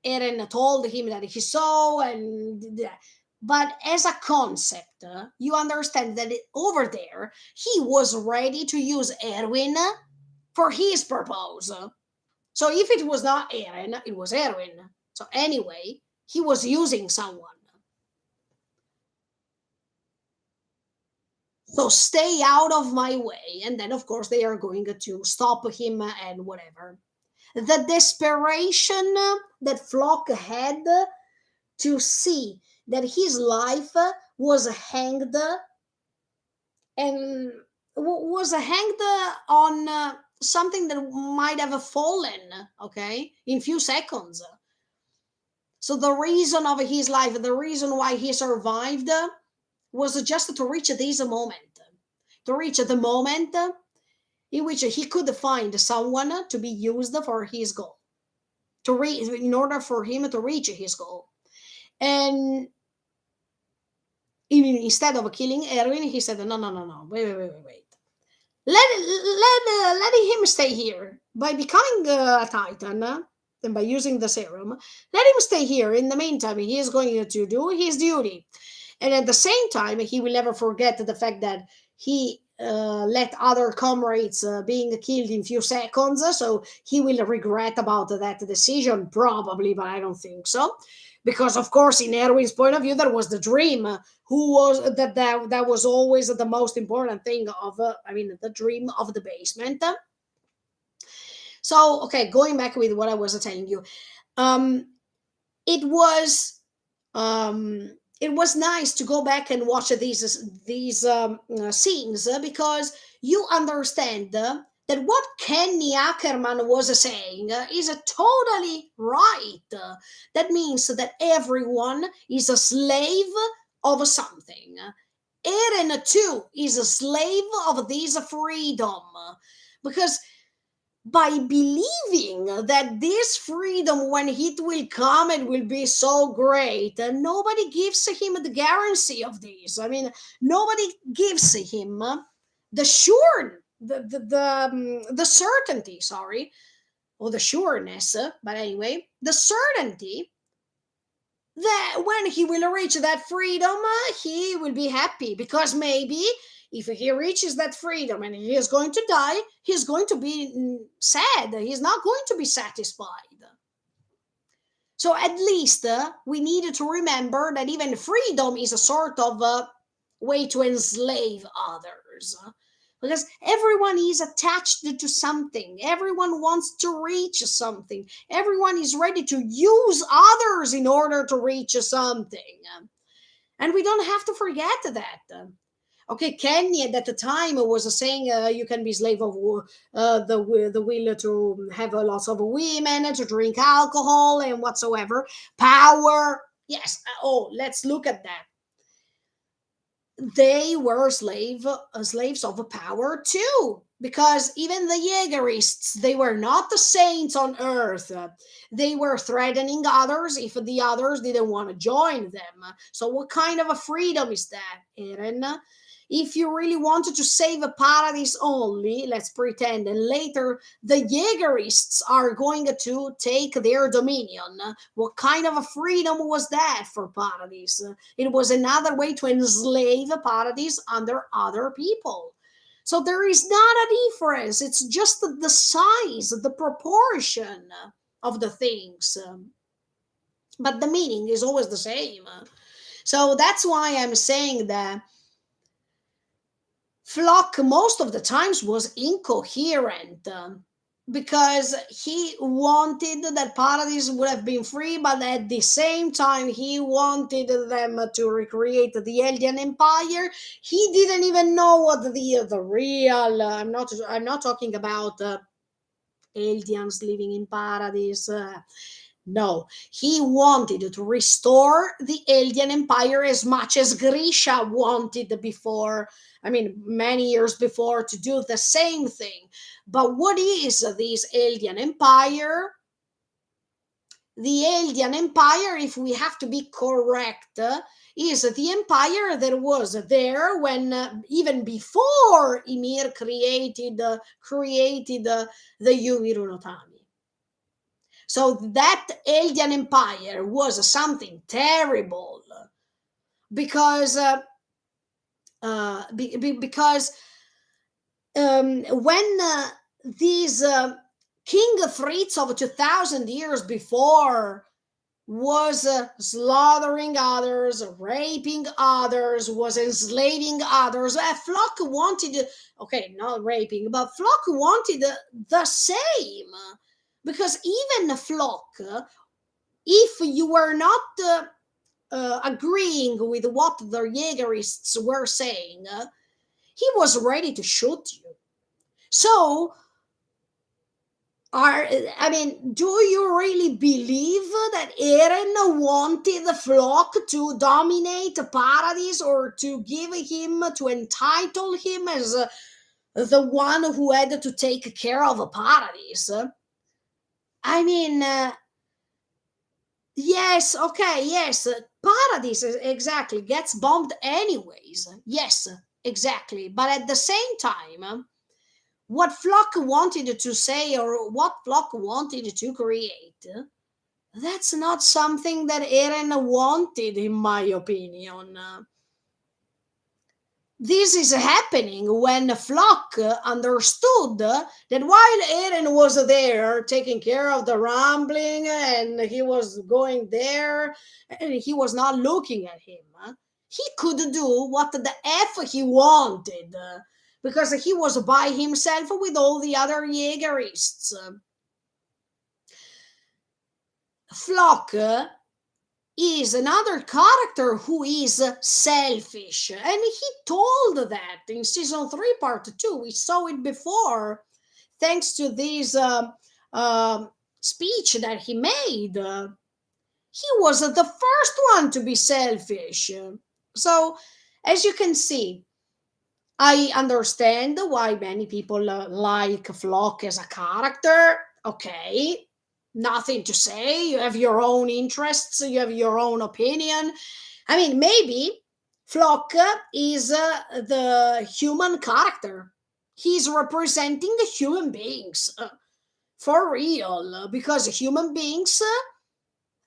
Eren told him that he saw, but as a concept, you understand that over there he was ready to use Erwin for his purpose. So if it was not Eren, it was Erwin. So anyway, he was using someone. So stay out of my way. And then, of course, they are going to stop him and whatever. The desperation that Flock had to see that his life was hanged, and was hanged on something that might have fallen, okay, in few seconds. So the reason of his life, the reason why he survived, was just to reach this moment, to reach the moment in which he could find someone to be used for his goal, in order for him to reach his goal. And instead of killing Erwin, he said, "No, no, no, no, wait. Let him stay here by becoming a Titan." And by using the serum, let him stay here. In the meantime, he is going to do his duty. And at the same time, he will never forget the fact that he let other comrades being killed in few seconds. So he will regret about that decision, probably, but I don't think so. Because of course, in Erwin's point of view, that was the dream. Who was that was always the most important thing of the dream of the basement. So okay, going back with what I was telling you, um, it was um it was nice to go back and watch these scenes, because you understand that what Kenny Ackerman was saying is totally right. That means that everyone is a slave of something. Eren too is a slave of this freedom, because by believing that this freedom, when it will come, it will be so great, and nobody gives him the guarantee of this. I mean, nobody gives him the sure the certainty, sorry, or the sureness, but anyway, the certainty that when he will reach that freedom, he will be happy, because maybe if he reaches that freedom and he is going to die, he's going to be sad. He's not going to be satisfied. So at least we needed to remember that even freedom is a sort of way to enslave others. Because everyone is attached to something, everyone wants to reach something, everyone is ready to use others in order to reach something. And we don't have to forget that. Okay, Kenny at that time was saying you can be slave of the will to have a lot of women, to drink alcohol and whatsoever. Power, yes. Oh, let's look at that. They were slaves of power too, because even the Jaegerists, they were not the saints on earth. They were threatening others if the others didn't want to join them. So what kind of a freedom is that, Eren? If you really wanted to save a paradise only, let's pretend, and later the Jaegerists are going to take their dominion, what kind of a freedom was that for paradise? It was another way to enslave paradise under other people. So there is not a difference. It's just the size, the proportion of the things. But the meaning is always the same. So that's why I'm saying that Flock most of the times was incoherent, because he wanted that paradise would have been free, but at the same time he wanted them to recreate the Eldian Empire. He didn't even know what the real. I'm not talking about Eldians living in paradise. No, he wanted to restore the Eldian Empire as much as Grisha wanted before. I mean, many years before, to do the same thing. But what is this Eldian Empire? The Eldian Empire, if we have to be correct, is the empire that was there when even before Ymir created the Yumiru no Tami. So that Eldian Empire was something terrible, because because when these King Fritz of 2000 years before was slaughtering others, raping others, was enslaving others, Flock wanted, okay, not raping, but Flock wanted the same. Because even Flock, if you were not agreeing with what the Jaegerists were saying, he was ready to shoot you. So, do you really believe that Eren wanted the Flock to dominate Paradise, or to give him, to entitle him as the one who had to take care of Paradise? I mean, yes, okay, yes. Paradise exactly gets bombed anyways. Yes, exactly. But at the same time, what Flock wanted to say, or what Flock wanted to create, that's not something that Eren wanted, in my opinion. This is happening when Flock understood that while Eren was there taking care of the rambling, and he was going there and he was not looking at him, he could do what the F he wanted, because he was by himself with all the other Jaegerists. Flock is another character who is selfish. And he told that in season 3, part 2. We saw it before, thanks to this speech that he made. He was the first one to be selfish. So, as you can see, I understand why many people like Flock as a character. Okay, nothing to say. You have your own interests, you have your own opinion. I mean, maybe Flock is the human character. He's representing the human beings for real, because human beings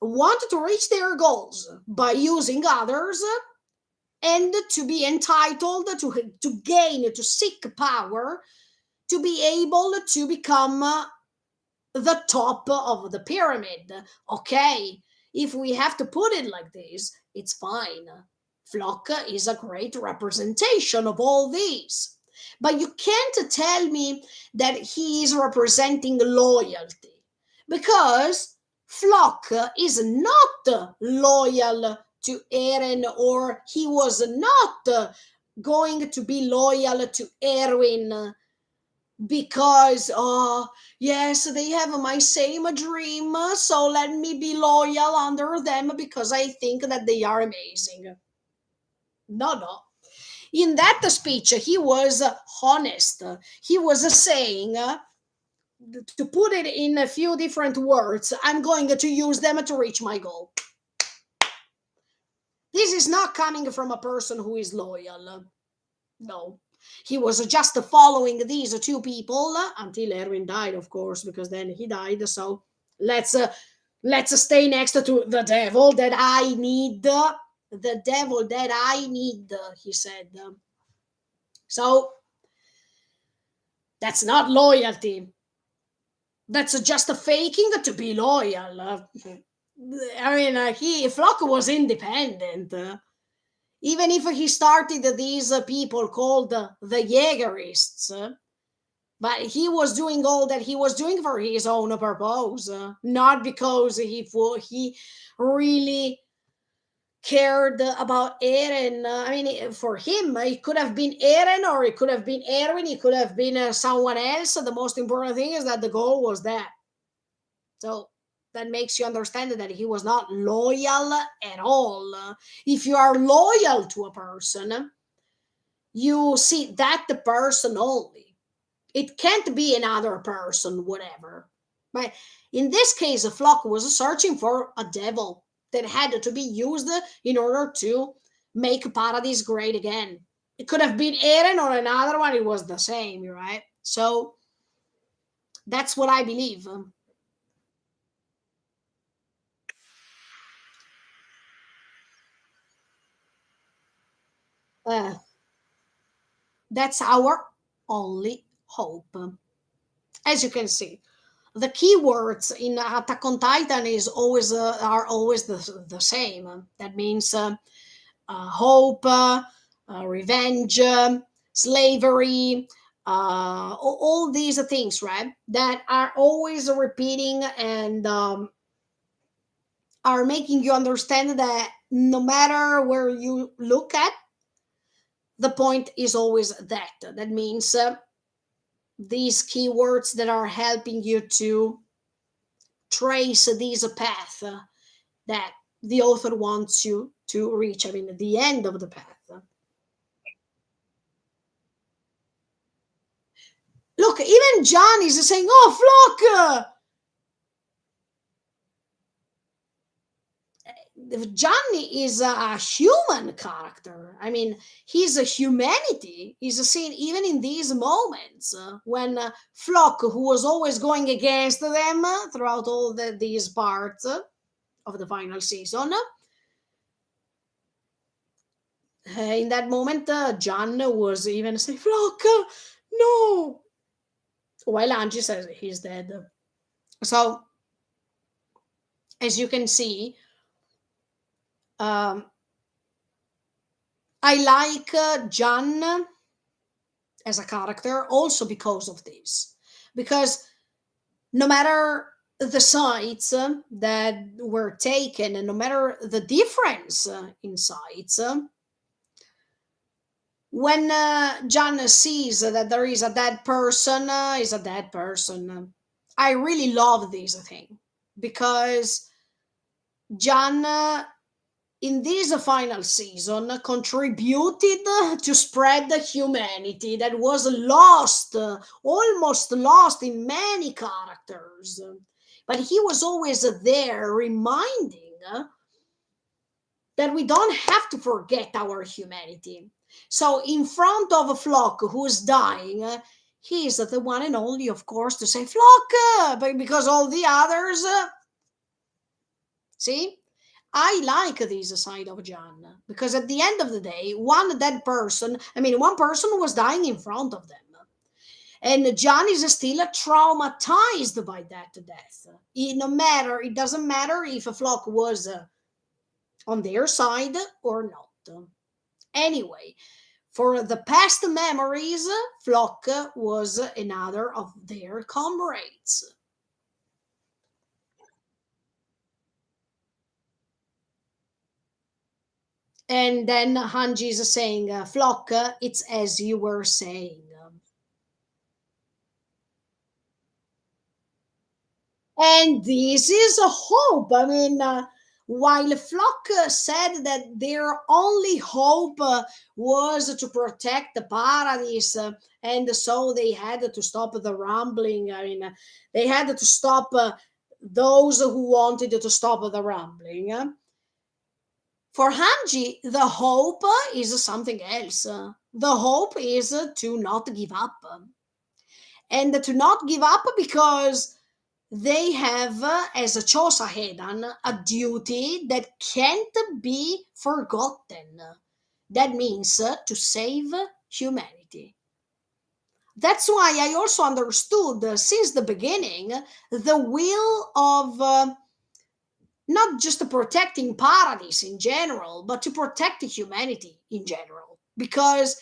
want to reach their goals by using others and to be entitled to gain, to seek power, to be able to become the top of the pyramid. Okay, if we have to put it like this, it's fine. Flock is a great representation of all these. But you can't tell me that he is representing loyalty, because Flock is not loyal to Eren, or he was not going to be loyal to Erwin because, oh, yes, they have my same dream, so let me be loyal under them because I think that they are amazing. No, no. In that speech, he was honest. He was saying, to put it in a few different words, I'm going to use them to reach my goal. This is not coming from a person who is loyal. No. He was just following these two people until Erwin died, of course, because then he died. So let's uh, let's stay next to the devil that I need. The devil that I need, he said. So that's not loyalty. That's just a faking to be loyal. I mean, he Flock was independent. Even if he started these people called the Jaegerists, but he was doing all that he was doing for his own purpose, not because he really cared about Eren. I mean, for him, it could have been Eren, or it could have been Erwin, it could have been someone else. The most important thing is that the goal was that. So that makes you understand that he was not loyal at all. If you are loyal to a person, you see that the person only. It can't be another person, whatever. But in this case, Flock was searching for a devil that had to be used in order to make Paradise great again. It could have been Eren or another one, it was the same, right? So that's what I believe. Uh, that's our only hope. As you can see, the keywords in Attack on Titan is always are always the same. That means hope, revenge, slavery, all these things, right? That are always repeating and are making you understand that no matter where you look at, the point is always that. That means these keywords that are helping you to trace this path that the author wants you to reach. I mean, the end of the path. Look, even John is saying, "Oh, Flock, Johnny is a human character. I mean, his humanity is seen even in these moments when Flock, who was always going against them throughout all these parts of the final season, in that moment, John was even saying, Flock, no, while Angie says he's dead. So, as you can see, um, I like John as a character also because of this. Because no matter the sides that were taken, and no matter the difference in sides, when John sees that there is a dead person, is a dead person. I really love this thing because John, in this final season, contributed to spread the humanity that was lost, almost lost in many characters. But he was always there reminding that we don't have to forget our humanity. So, in front of a flock who is dying, he is the one and only, of course, to say, Flock, because all the others, see? I like this side of John because at the end of the day, one dead person, I mean, one person was dying in front of them. And John is still traumatized by that death. No matter, it doesn't matter if a flock was on their side or not. Anyway, for the past memories, Flock was another of their comrades. And then Hanji is saying, Flock, it's as you were saying. And this is a hope. I mean, while Flock said that their only hope was to protect the paradise, and so they had to stop the rumbling. I mean, they had to stop those who wanted to stop the rumbling. For Hanji, the hope is something else. The hope is to not give up. And to not give up because they have, as a Chosa Hedan, a duty that can't be forgotten. That means to save humanity. That's why I also understood since the beginning the will of not just protecting paradise in general, but to protect humanity in general. Because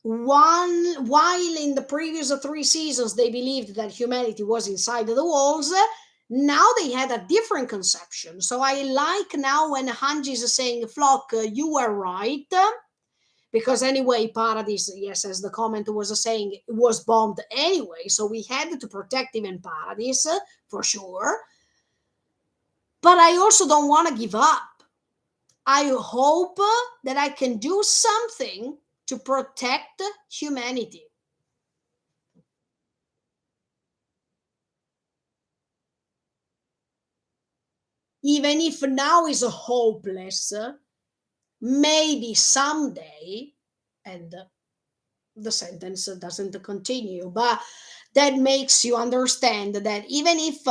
while in the previous three seasons they believed that humanity was inside the walls, now they had a different conception. So I like now when Hanji is saying, Flock, you were right. Because anyway, Paradise, yes, as the comment was saying, it was bombed anyway. So we had to protect even Paradise for sure. But I also don't want to give up. I hope that I can do something to protect humanity. Even if now is hopeless, maybe someday, and the sentence doesn't continue, but that makes you understand that even if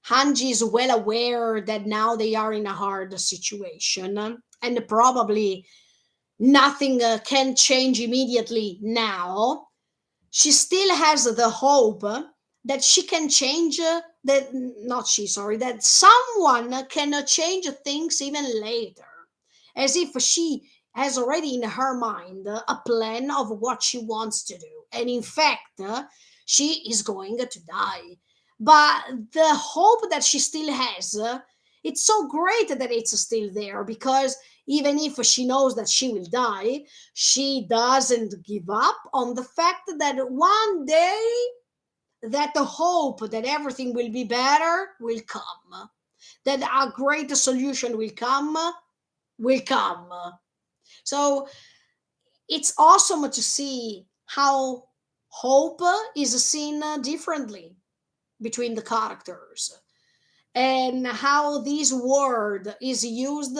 Hanji is well aware that now they are in a hard situation, and probably nothing can change immediately now, she still has the hope that she can change that not she sorry that someone can change things even later, as if she has already in her mind a plan of what she wants to do, and in fact she is going to die, but the hope that she still has, it's so great that it's still there, because even if she knows that she will die, she doesn't give up on the fact that one day that the hope that everything will be better will come, that a great solution will come. So it's awesome to see how hope is seen differently between the characters, and how this word is used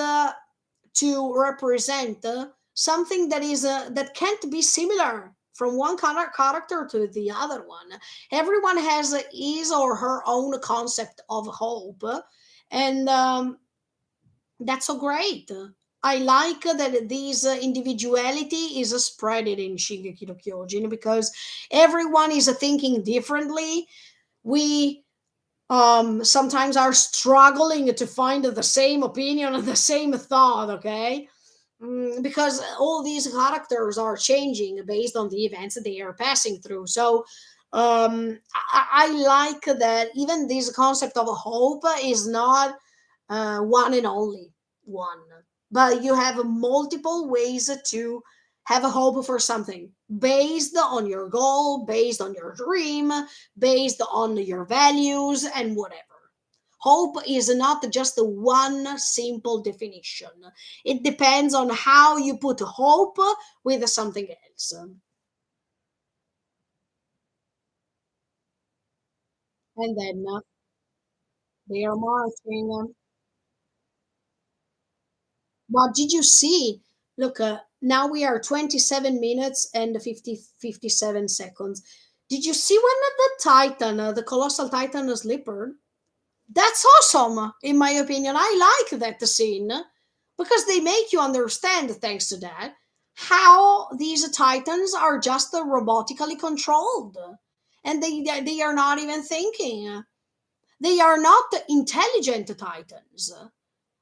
to represent something that is that can't be similar from one character to the other one. Everyone has his or her own concept of hope, and that's so great. I like that this individuality is spread in Shingeki no Kyojin, because everyone is thinking differently. We sometimes are struggling to find the same opinion and the same thought, okay? Because all these characters are changing based on the events they are passing through. So I like that even this concept of hope is not one and only one, but you have multiple ways to have a hope for something based on your goal, based on your dream, based on your values, and whatever. Hope is not just one simple definition. It depends on how you put hope with something else. And then they are marching. But did you see? Look, now we are 27 minutes and 57 seconds. Did you see when the Titan, the colossal Titan, slippered? That's awesome, in my opinion. I like that scene because they make you understand, thanks to that, how these Titans are just robotically controlled. And they are not even thinking. They are not intelligent Titans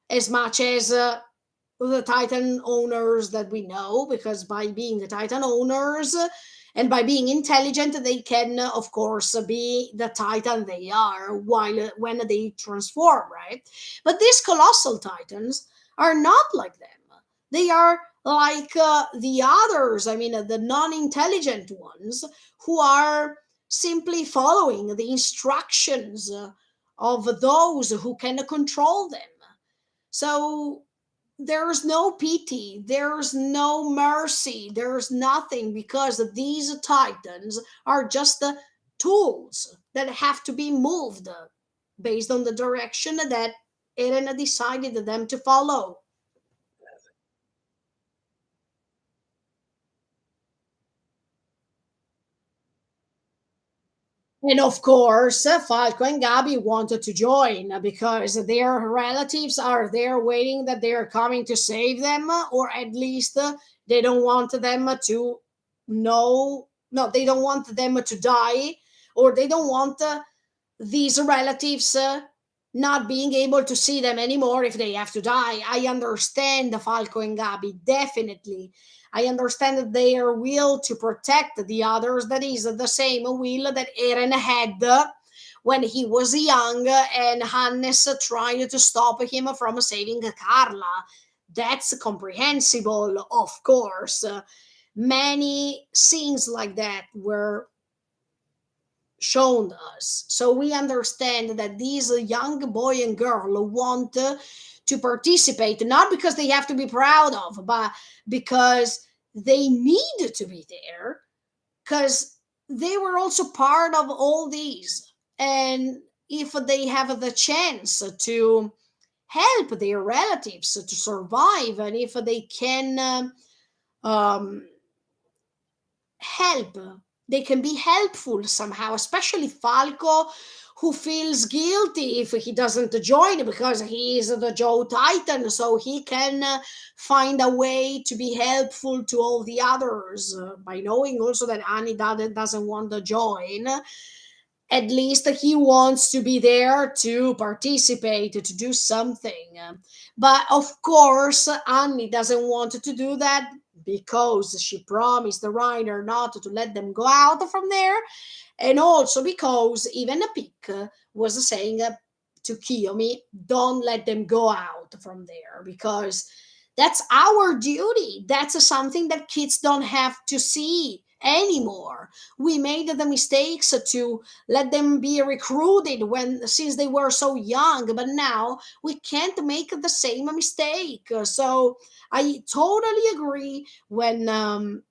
as much as the Titan owners that we know, because by being the Titan owners and by being intelligent, they can, of course, be the Titan they are while when they transform, right? But these colossal Titans are not like them. They are like the others, I mean, the non intelligent ones who are simply following the instructions of those who can control them. So there's no pity, there's no mercy, there's nothing, because these titans are just the tools that have to be moved based on the direction that Eren decided them to follow. And of course, Falco and Gabi wanted to join because their relatives are there waiting that they are coming to save them, or at least they don't want them to know. No, they don't want them to die, or they don't want these relatives not being able to see them anymore if they have to die. I understand the Falco and Gabi, definitely. I understand that their will to protect the others, that is the same will that Eren had when he was young and Hannes tried to stop him from saving Carla. That's comprehensible, of course. Many scenes like that were shown us. So we understand that these young boy and girl want to participate, not because they have to be proud of, but because they need to be there, because they were also part of all these. And if they have the chance to help their relatives to survive, and if they can um, help, they can be helpful somehow, especially Falco, who feels guilty if he doesn't join because he is the Joe Titan, so he can find a way to be helpful to all the others by knowing also that Annie doesn't want to join. At least he wants to be there to participate, to do something. But of course, Annie doesn't want to do that because she promised the Reiner not to let them go out from there, and also because even a Pick was saying to Kiyomi, don't let them go out from there because that's our duty. That's something that kids don't have to see anymore. We made the mistakes to let them be recruited when since they were so young, but now we can't make the same mistake. So I totally agree when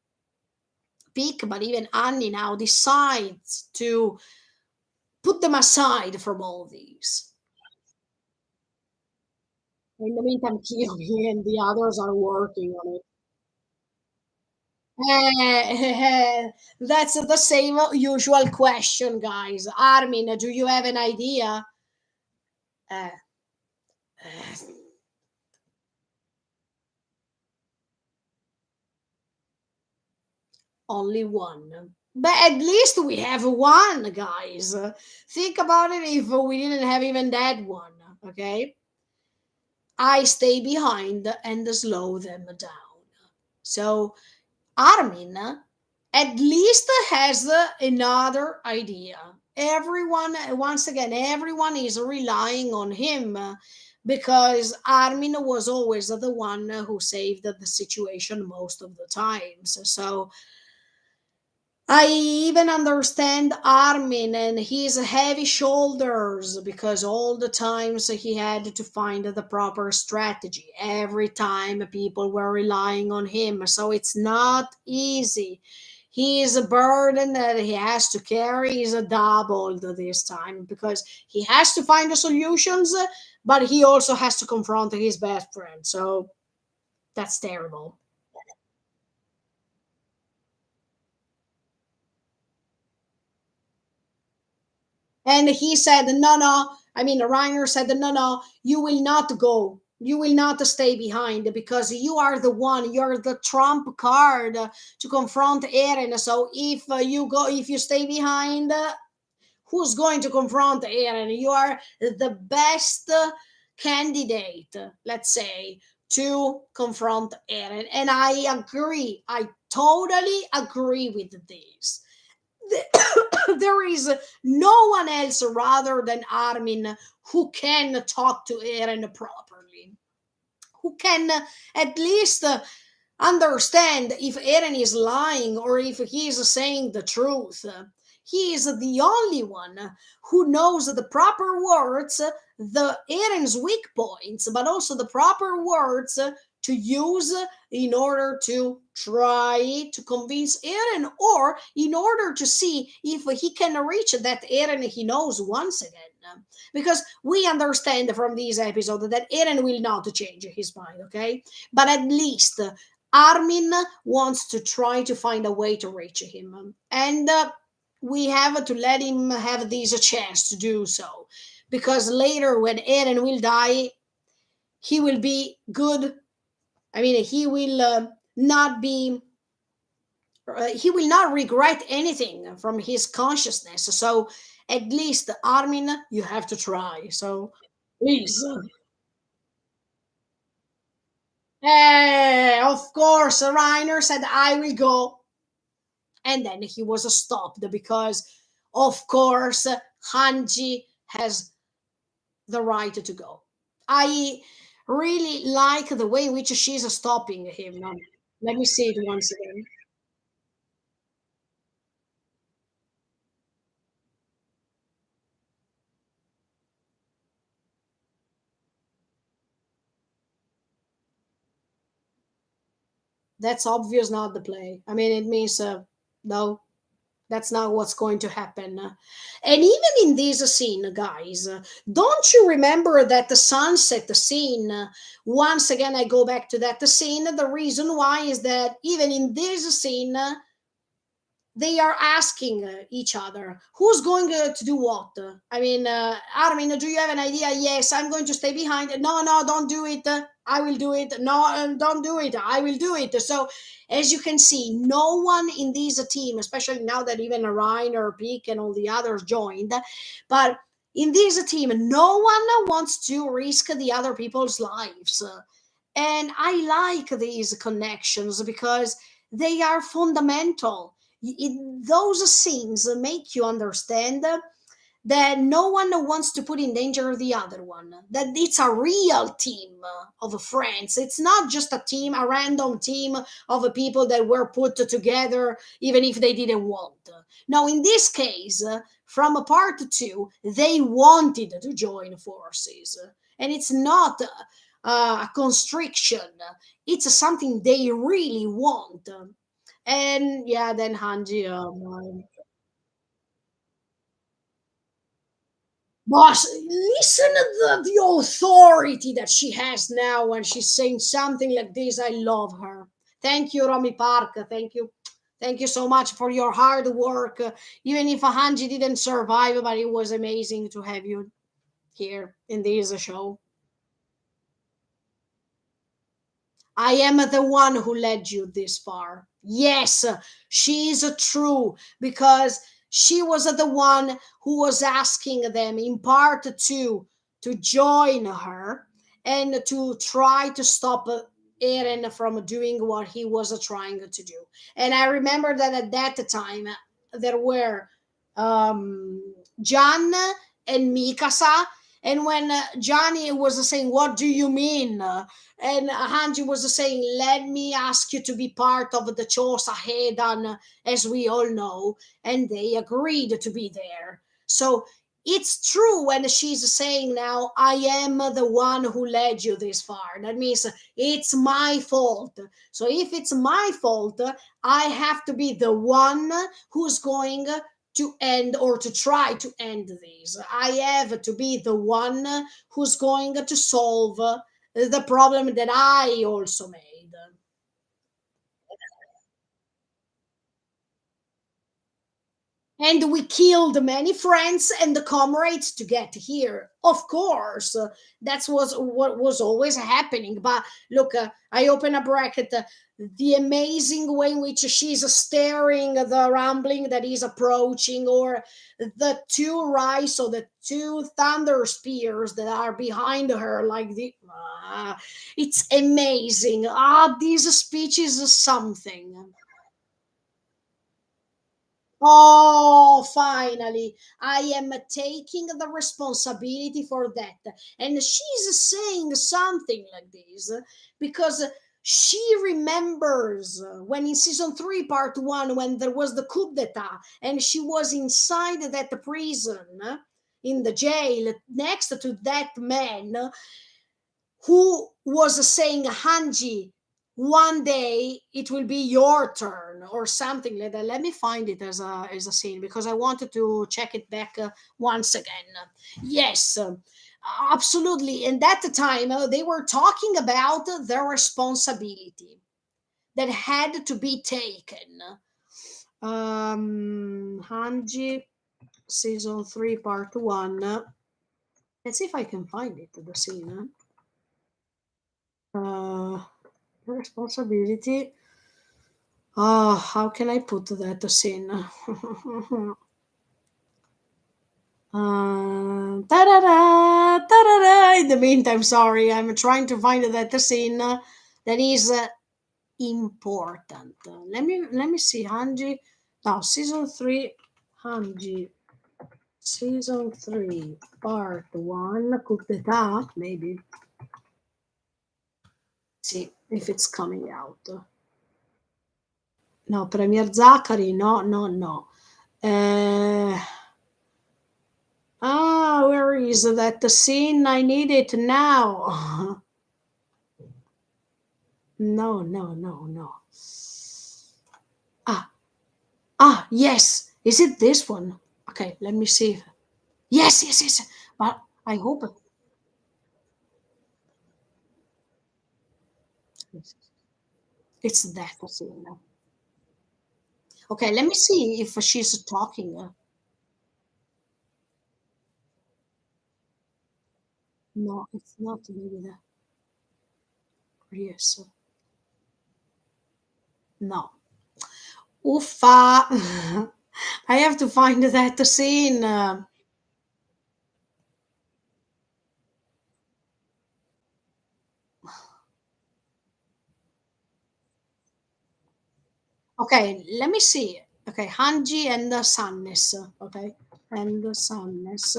Peak, but even Annie now decides to put them aside from all these. In the meantime, Kiyomi and the others are working on it. That's the same usual question, guys. Armin, do you have an idea? Uh, uh, Only one. But at least we have one, guys. Think about it if we didn't have even that one, okay? I stay behind and slow them down. So Armin at least has another idea. Everyone, once again, everyone is relying on him, because Armin was always the one who saved the situation most of the times. So I even understand Armin and his heavy shoulders, because all the times he had to find the proper strategy. Every time people were relying on him. So it's not easy. His burden that he has to carry is doubled this time, because he has to find the solutions, but he also has to confront his best friend. So that's terrible. And he said, no, no. I mean, Reiner said, no, no, you will not go. You will not stay behind, because you are the one, you're the trump card to confront Eren. So if you stay behind, who's going to confront Eren? You are the best candidate, let's say, to confront Eren. And I agree. I totally agree with this. There is no one else rather than Armin who can talk to Eren properly, who can at least understand if Eren is lying or if he is saying the truth. He is the only one who knows the proper words, the Eren's weak points, but also the proper words to use in order to try to convince Eren, or in order to see if he can reach that Eren he knows once again. Because we understand from this episode that Eren will not change his mind, okay? But at least Armin wants to try to find a way to reach him. And we have to let him have this chance to do so. Because later, when Eren will die, he will be good. I mean, he will not be. He will not regret anything from his consciousness. So, at least, Armin, you have to try. So, please. Of course, Reiner said, I will go. And then he was stopped because, of course, Hanji has the right to go. I really like the way in which she's stopping him. Let me see it once again. That's obvious not the play. I mean, it means no, that's not what's going to happen. And even in this scene, guys, don't you remember that the sunset scene? Once again, I go back to that scene. The reason why is that even in this scene, they are asking each other who's going to do what. I mean, Armin, do you have an idea? Yes, I'm going to stay behind. No, no, don't do it. I will do it. No, don't do it. I will do it. So as you can see, no one in this team, especially now that even Reiner, Peak, and all the others joined, but in this team, no one wants to risk the other people's lives. And I like these connections because they are fundamental. Those scenes make you understand that no one wants to put in danger the other one, that it's a real team of friends. It's not just a team, a random team of people that were put together even if they didn't want. Now in this case, from part two, they wanted to join forces, and it's not a constriction, it's something they really want. And yeah, then Hanji, boss, listen to the authority that she has now when she's saying something like this. I love her. Thank you, Romy Park. Thank you. Thank you so much for your hard work. Even if Hanji didn't survive, but it was amazing to have you here in this show. I am the one who led you this far. Yes, she is true, because she was the one who was asking them in part two to join her and to try to stop Eren from doing what he was trying to do. And I remember that at that time there were John and Mikasa. And when Johnny was saying, "What do you mean?" And Hanji was saying, "Let me ask you to be part of the Chosa Heidan, as we all know." And they agreed to be there. So it's true when she's saying now, "I am the one who led you this far." That means it's my fault. So if it's my fault, I have to be the one who's going to end or to try to end these. I have to be the one who's going to solve the problem that I also made. And we killed many friends and the comrades to get here. Of course, that's was what was always happening. But look, I open a bracket. The amazing way in which she's staring the rumbling that is approaching, or the two rise, or the two thunder spears that are behind her, like the. It's amazing. This speech is something. Oh, finally, I am taking the responsibility for that. And she's saying something like this because she remembers when in season 3, part 1, when there was the coup d'etat and she was inside that prison in the jail next to that man who was saying, "Hanji, one day it will be your turn," or something like that. Let me find it as a scene because I wanted to check it back once again. Yes, absolutely. And at the time, they were talking about the responsibility that had to be taken. Hanji, season 3, part 1. Let's see if I can find it, the scene. Responsibility. Oh, how can I put that scene? Ta-da-da, ta-da-da. In the meantime, sorry, I'm trying to find that scene that is important. Let me see. Hanji. Now, season 3. Hanji. Season 3, part 1. Coup d'etat, maybe. See if it's coming out. No, Premier Zachary, no, no, no. Uh, where is that scene? I need it now. No, no, no, no. Ah, yes. Is it this one? Okay, let me see. Yes, yes, yes. But I hope it's that scene. Okay, let me see if she's talking. No, it's not maybe that. Yes. No. Uffa. I have to find that scene. Okay, let me see. Okay, Hanji and the Sadness. Okay, and the Sadness.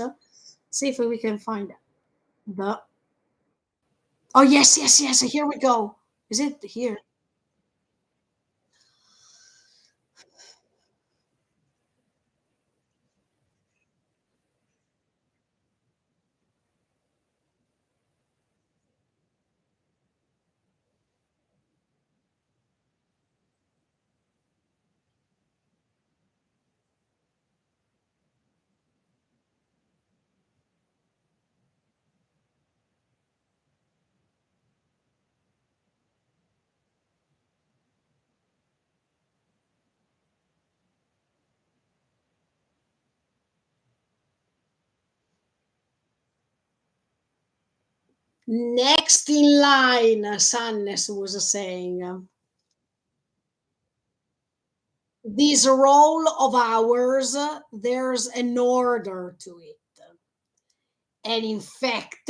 See if we can find the. Oh yes, yes, yes. Here we go. Is it here? Next in line, Sadness was saying. This role of ours, there's an order to it. And in fact,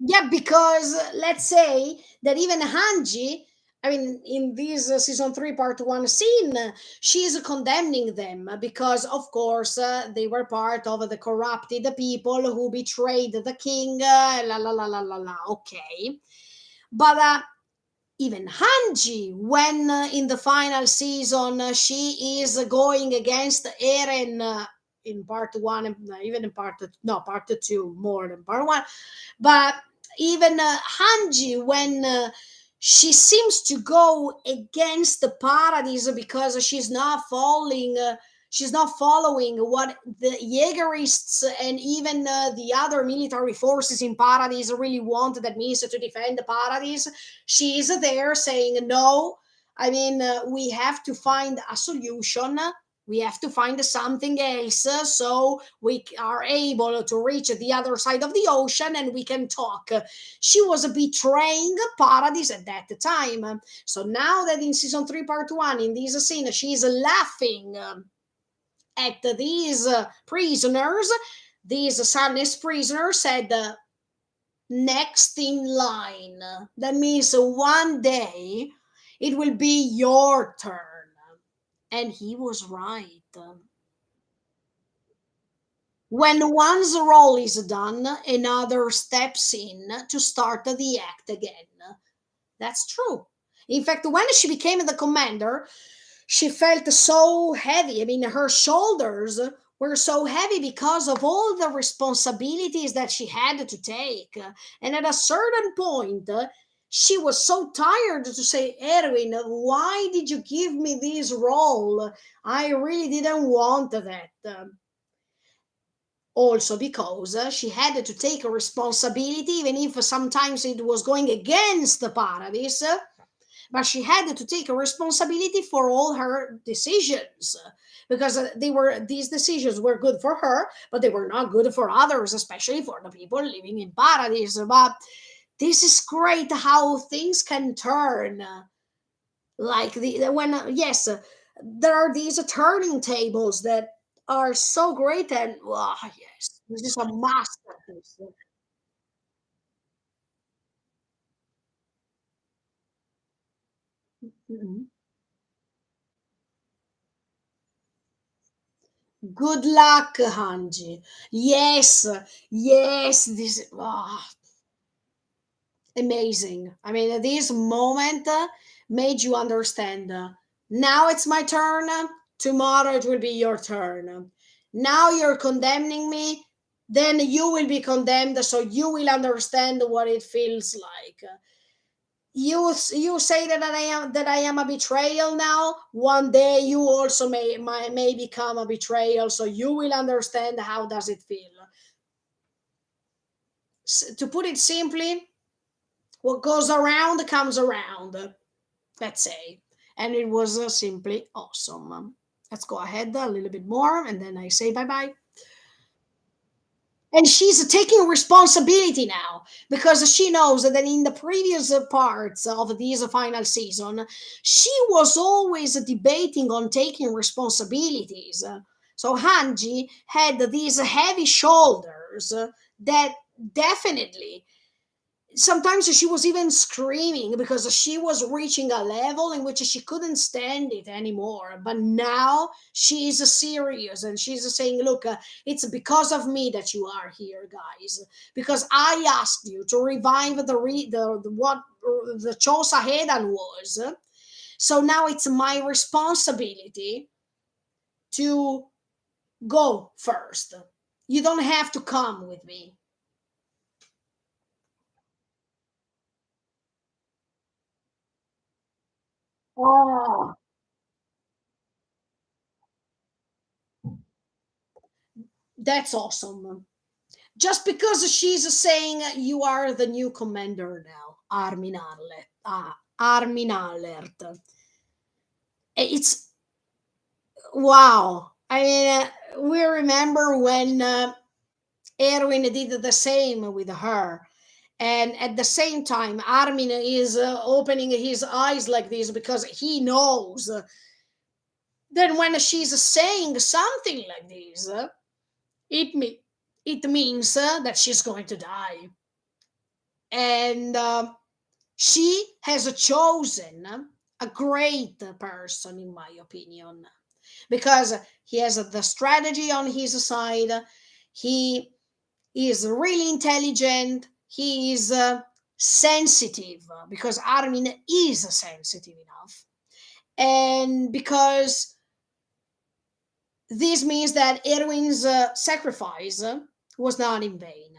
Yeah, because let's say that even Hanji, I mean, in this season 3, part 1 scene, she's condemning them because, of course, they were part of the corrupted people who betrayed the king. La la la la la la. Okay. But even Hanji, when in the final season she is going against Eren in part 1, and even in part no part 2 more than part 1, but even Hanji, when she seems to go against the Paradise because she's not following what the Jaegerists and even the other military forces in Paradise really want. That means to defend the Paradise. She is there saying no. I mean, we have to find a solution. We have to find something else so we are able to reach the other side of the ocean and we can talk. She was betraying Paradise at that time. So now that in season 3, part 1, in this scene, she's laughing at these prisoners, these Sadness prisoners said, next in line. That means one day it will be your turn. And he was right. When one's role is done, another steps in to start the act again. That's true. In fact, when she became the commander, she felt so heavy. I mean, her shoulders were so heavy because of all the responsibilities that she had to take. And at a certain point, she was so tired to say, Erwin, why did you give me this role? I really didn't want that. Also because she had to take a responsibility, even if sometimes it was going against the Paradise, but she had to take a responsibility for all her decisions because these decisions were good for her, but they were not good for others, especially for the people living in Paradise. But this is great how things can turn, like when yes, there are these turning tables that are so great, and yes, this is a masterpiece. Mhm. Good luck, Hanji. Yes, yes, this amazing. I mean, this moment made you understand. Now it's my turn. Tomorrow it will be your turn. Now you're condemning me. Then you will be condemned, so you will understand what it feels like. You say that I am a betrayal now. One day you also may become a betrayal, so you will understand how does it feel. To put it simply, what goes around comes around, let's say. And it was simply awesome. Let's go ahead a little bit more and then I say bye bye. And she's taking responsibility now because she knows that in the previous parts of this final season, she was always debating on taking responsibilities. So Hanji had these heavy shoulders that definitely sometimes she was even screaming because she was reaching a level in which she couldn't stand it anymore. But now she is serious and she's saying, look, it's because of me that you are here, guys, because I asked you to revive the what the Chosa Hedan was. So now it's my responsibility to go first. You don't have to come with me. Oh, that's awesome. Just because she's saying you are the new commander now, Armin Alert. Armin Alert. It's wow. I mean, we remember when Erwin did the same with her. And at the same time, Armin is opening his eyes like this because he knows. Then when she's saying something like this, it, me- it means that she's going to die. and she has chosen a great person, in my opinion, because he has the strategy on his side. He is really intelligent. He is sensitive, because Armin is sensitive enough, and because this means that Erwin's sacrifice was not in vain.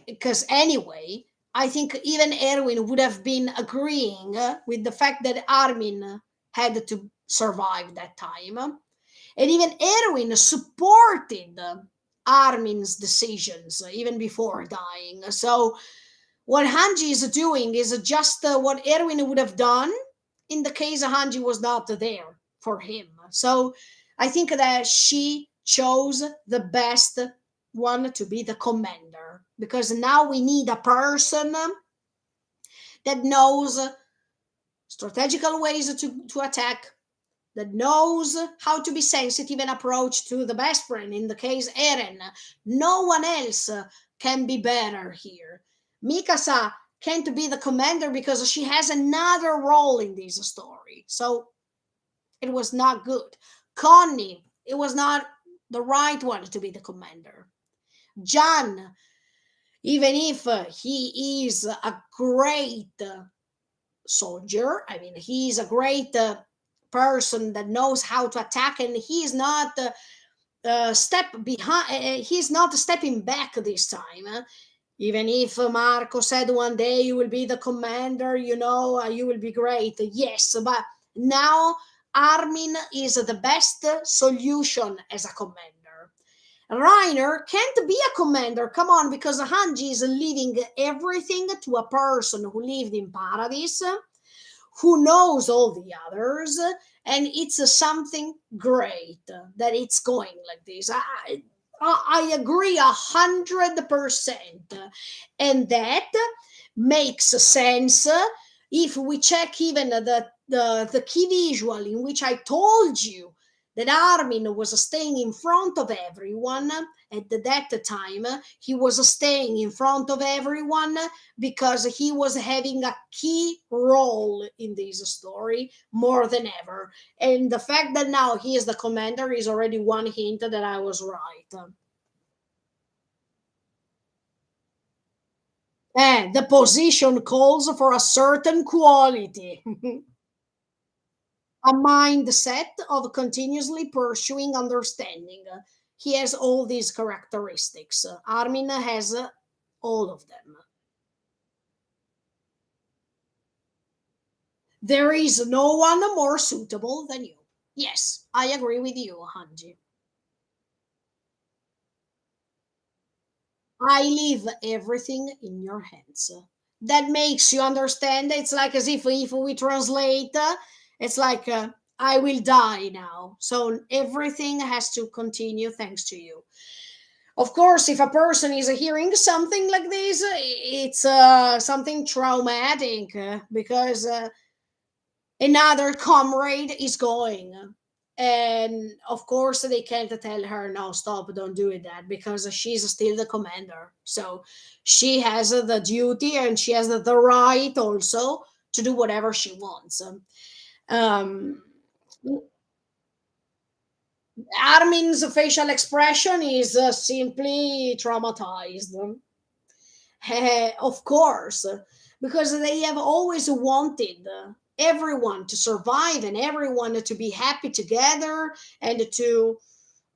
Because anyway, I think even Erwin would have been agreeing with the fact that Armin had to survive that time. And even Erwin supported Armin's decisions even before dying. So what Hanji is doing is just what Erwin would have done in the case Hanji was not there for him. So I think that she chose the best one to be the commander, because now we need a person that knows strategical ways to attack, that knows how to be sensitive and approach to the best friend, in the case Eren. No one else can be better here. Mikasa can't be the commander because she has another role in this story, so it was not good. Connie, it was not the right one to be the commander. Jan, even if he is a great soldier, I mean, he's a great person that knows how to attack, and he's not step behind. He's not stepping back this time. Even if Marco said one day you will be the commander, you will be great. Yes, but now Armin is the best solution as a commander. Reiner can't be a commander, come on, because Hanji is leaving everything to a person who lived in paradise, who knows all the others, and it's something great that it's going like this. I agree 100%, and that makes sense if we check even the key visual in which I told you that Armin was staying in front of everyone. At that time, he was staying in front of everyone because he was having a key role in this story more than ever. And the fact that now he is the commander is already one hint that I was right. The position calls for a certain quality. A mindset of continuously pursuing understanding. He has all these characteristics. Armin has all of them. There is no one more suitable than you. Yes, I agree with you, Hanji. I leave everything in your hands. That makes you understand. It's like as if we translate, it's like I will die now. So everything has to continue thanks to you. Of course, if a person is hearing something like this, it's something traumatic, because another comrade is going. And of course, they can't tell her, no, stop, don't do it, that, because she's still the commander. So she has the duty and she has the right also to do whatever she wants. Um, Armin's facial expression is simply traumatized. Of course, because they have always wanted everyone to survive and everyone to be happy together and to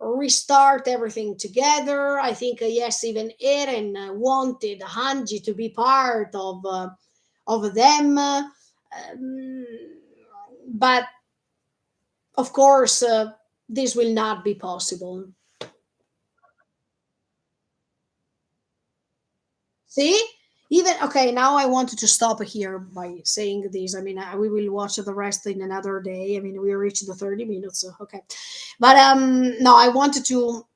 restart everything together. I think, yes, even Eren wanted Hanji to be part of them, but of course, this will not be possible. See? Even okay, now I wanted to stop here by saying this. I mean, we will watch the rest in another day. I mean, we reached the 30 minutes, so okay. But no, I wanted to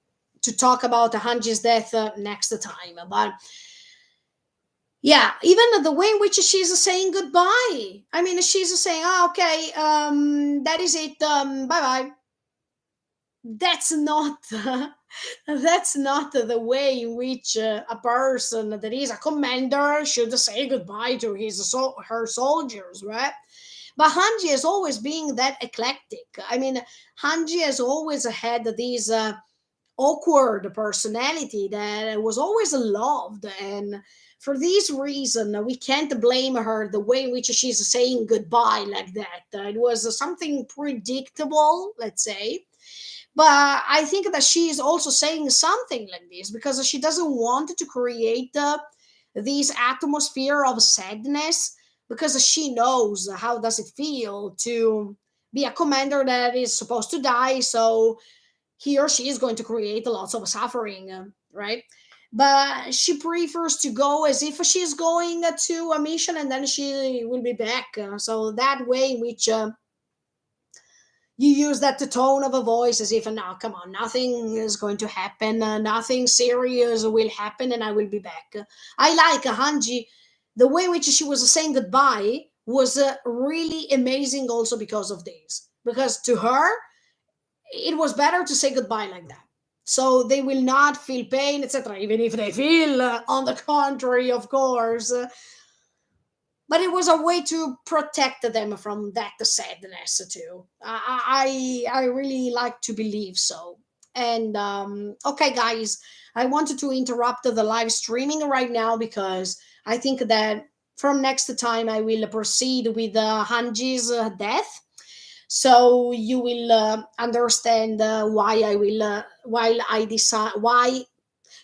talk about Hanji's death next time. But yeah, even the way in which she's saying goodbye. I mean, she's saying, "Oh, okay, that is it. Bye bye." that's not that's not the way in which a person that is a commander should say goodbye to her soldiers, right? But Hanji has always been that eclectic. I mean, Hanji has always had these awkward personality that was always loved, and for this reason we can't blame her the way in which she's saying goodbye like that. It was something predictable, let's say, but I think that she is also saying something like this because she doesn't want to create this atmosphere of sadness, because she knows how does it feel to be a commander that is supposed to die. So he or she is going to create lots of suffering, right? But she prefers to go as if she's going to a mission and then she will be back. So that way in which you use that tone of a voice as if, no, come on, nothing is going to happen, nothing serious will happen, and I will be back. I like Hanji. The way in which she was saying goodbye was really amazing, also because of this. Because to her, it was better to say goodbye like that. So they will not feel pain, etc. Even if they feel, on the contrary, of course. But it was a way to protect them from that sadness too. I really like to believe so. And okay, guys, I wanted to interrupt the live streaming right now because I think that from next time I will proceed with Hanji's death, so you will understand why I will while I decide why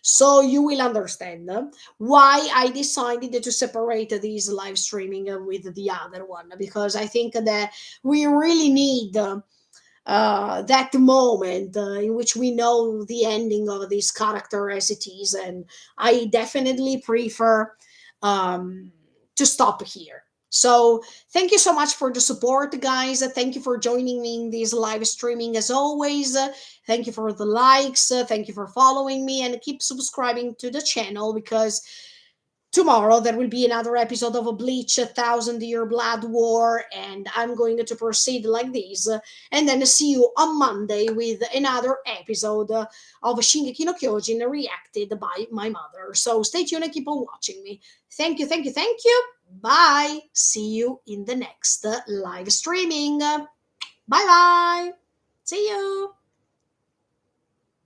so you will understand why I decided to separate these live streaming with the other one, because I think that we really need that moment in which we know the ending of this character as it is, and I definitely prefer um, to stop here. So thank you so much for the support, guys. Thank you for joining me in this live streaming as always. Thank you for the likes. Thank you for following me, and keep subscribing to the channel, because tomorrow there will be another episode of a Bleach, a Thousand Year Blood War, and I'm going to proceed like this, and then see you on Monday with another episode of Shingeki no Kyojin reacted by my mother. So stay tuned and keep on watching me. Thank you, thank you, thank you. Bye. See you in the next live streaming. Bye bye. See you.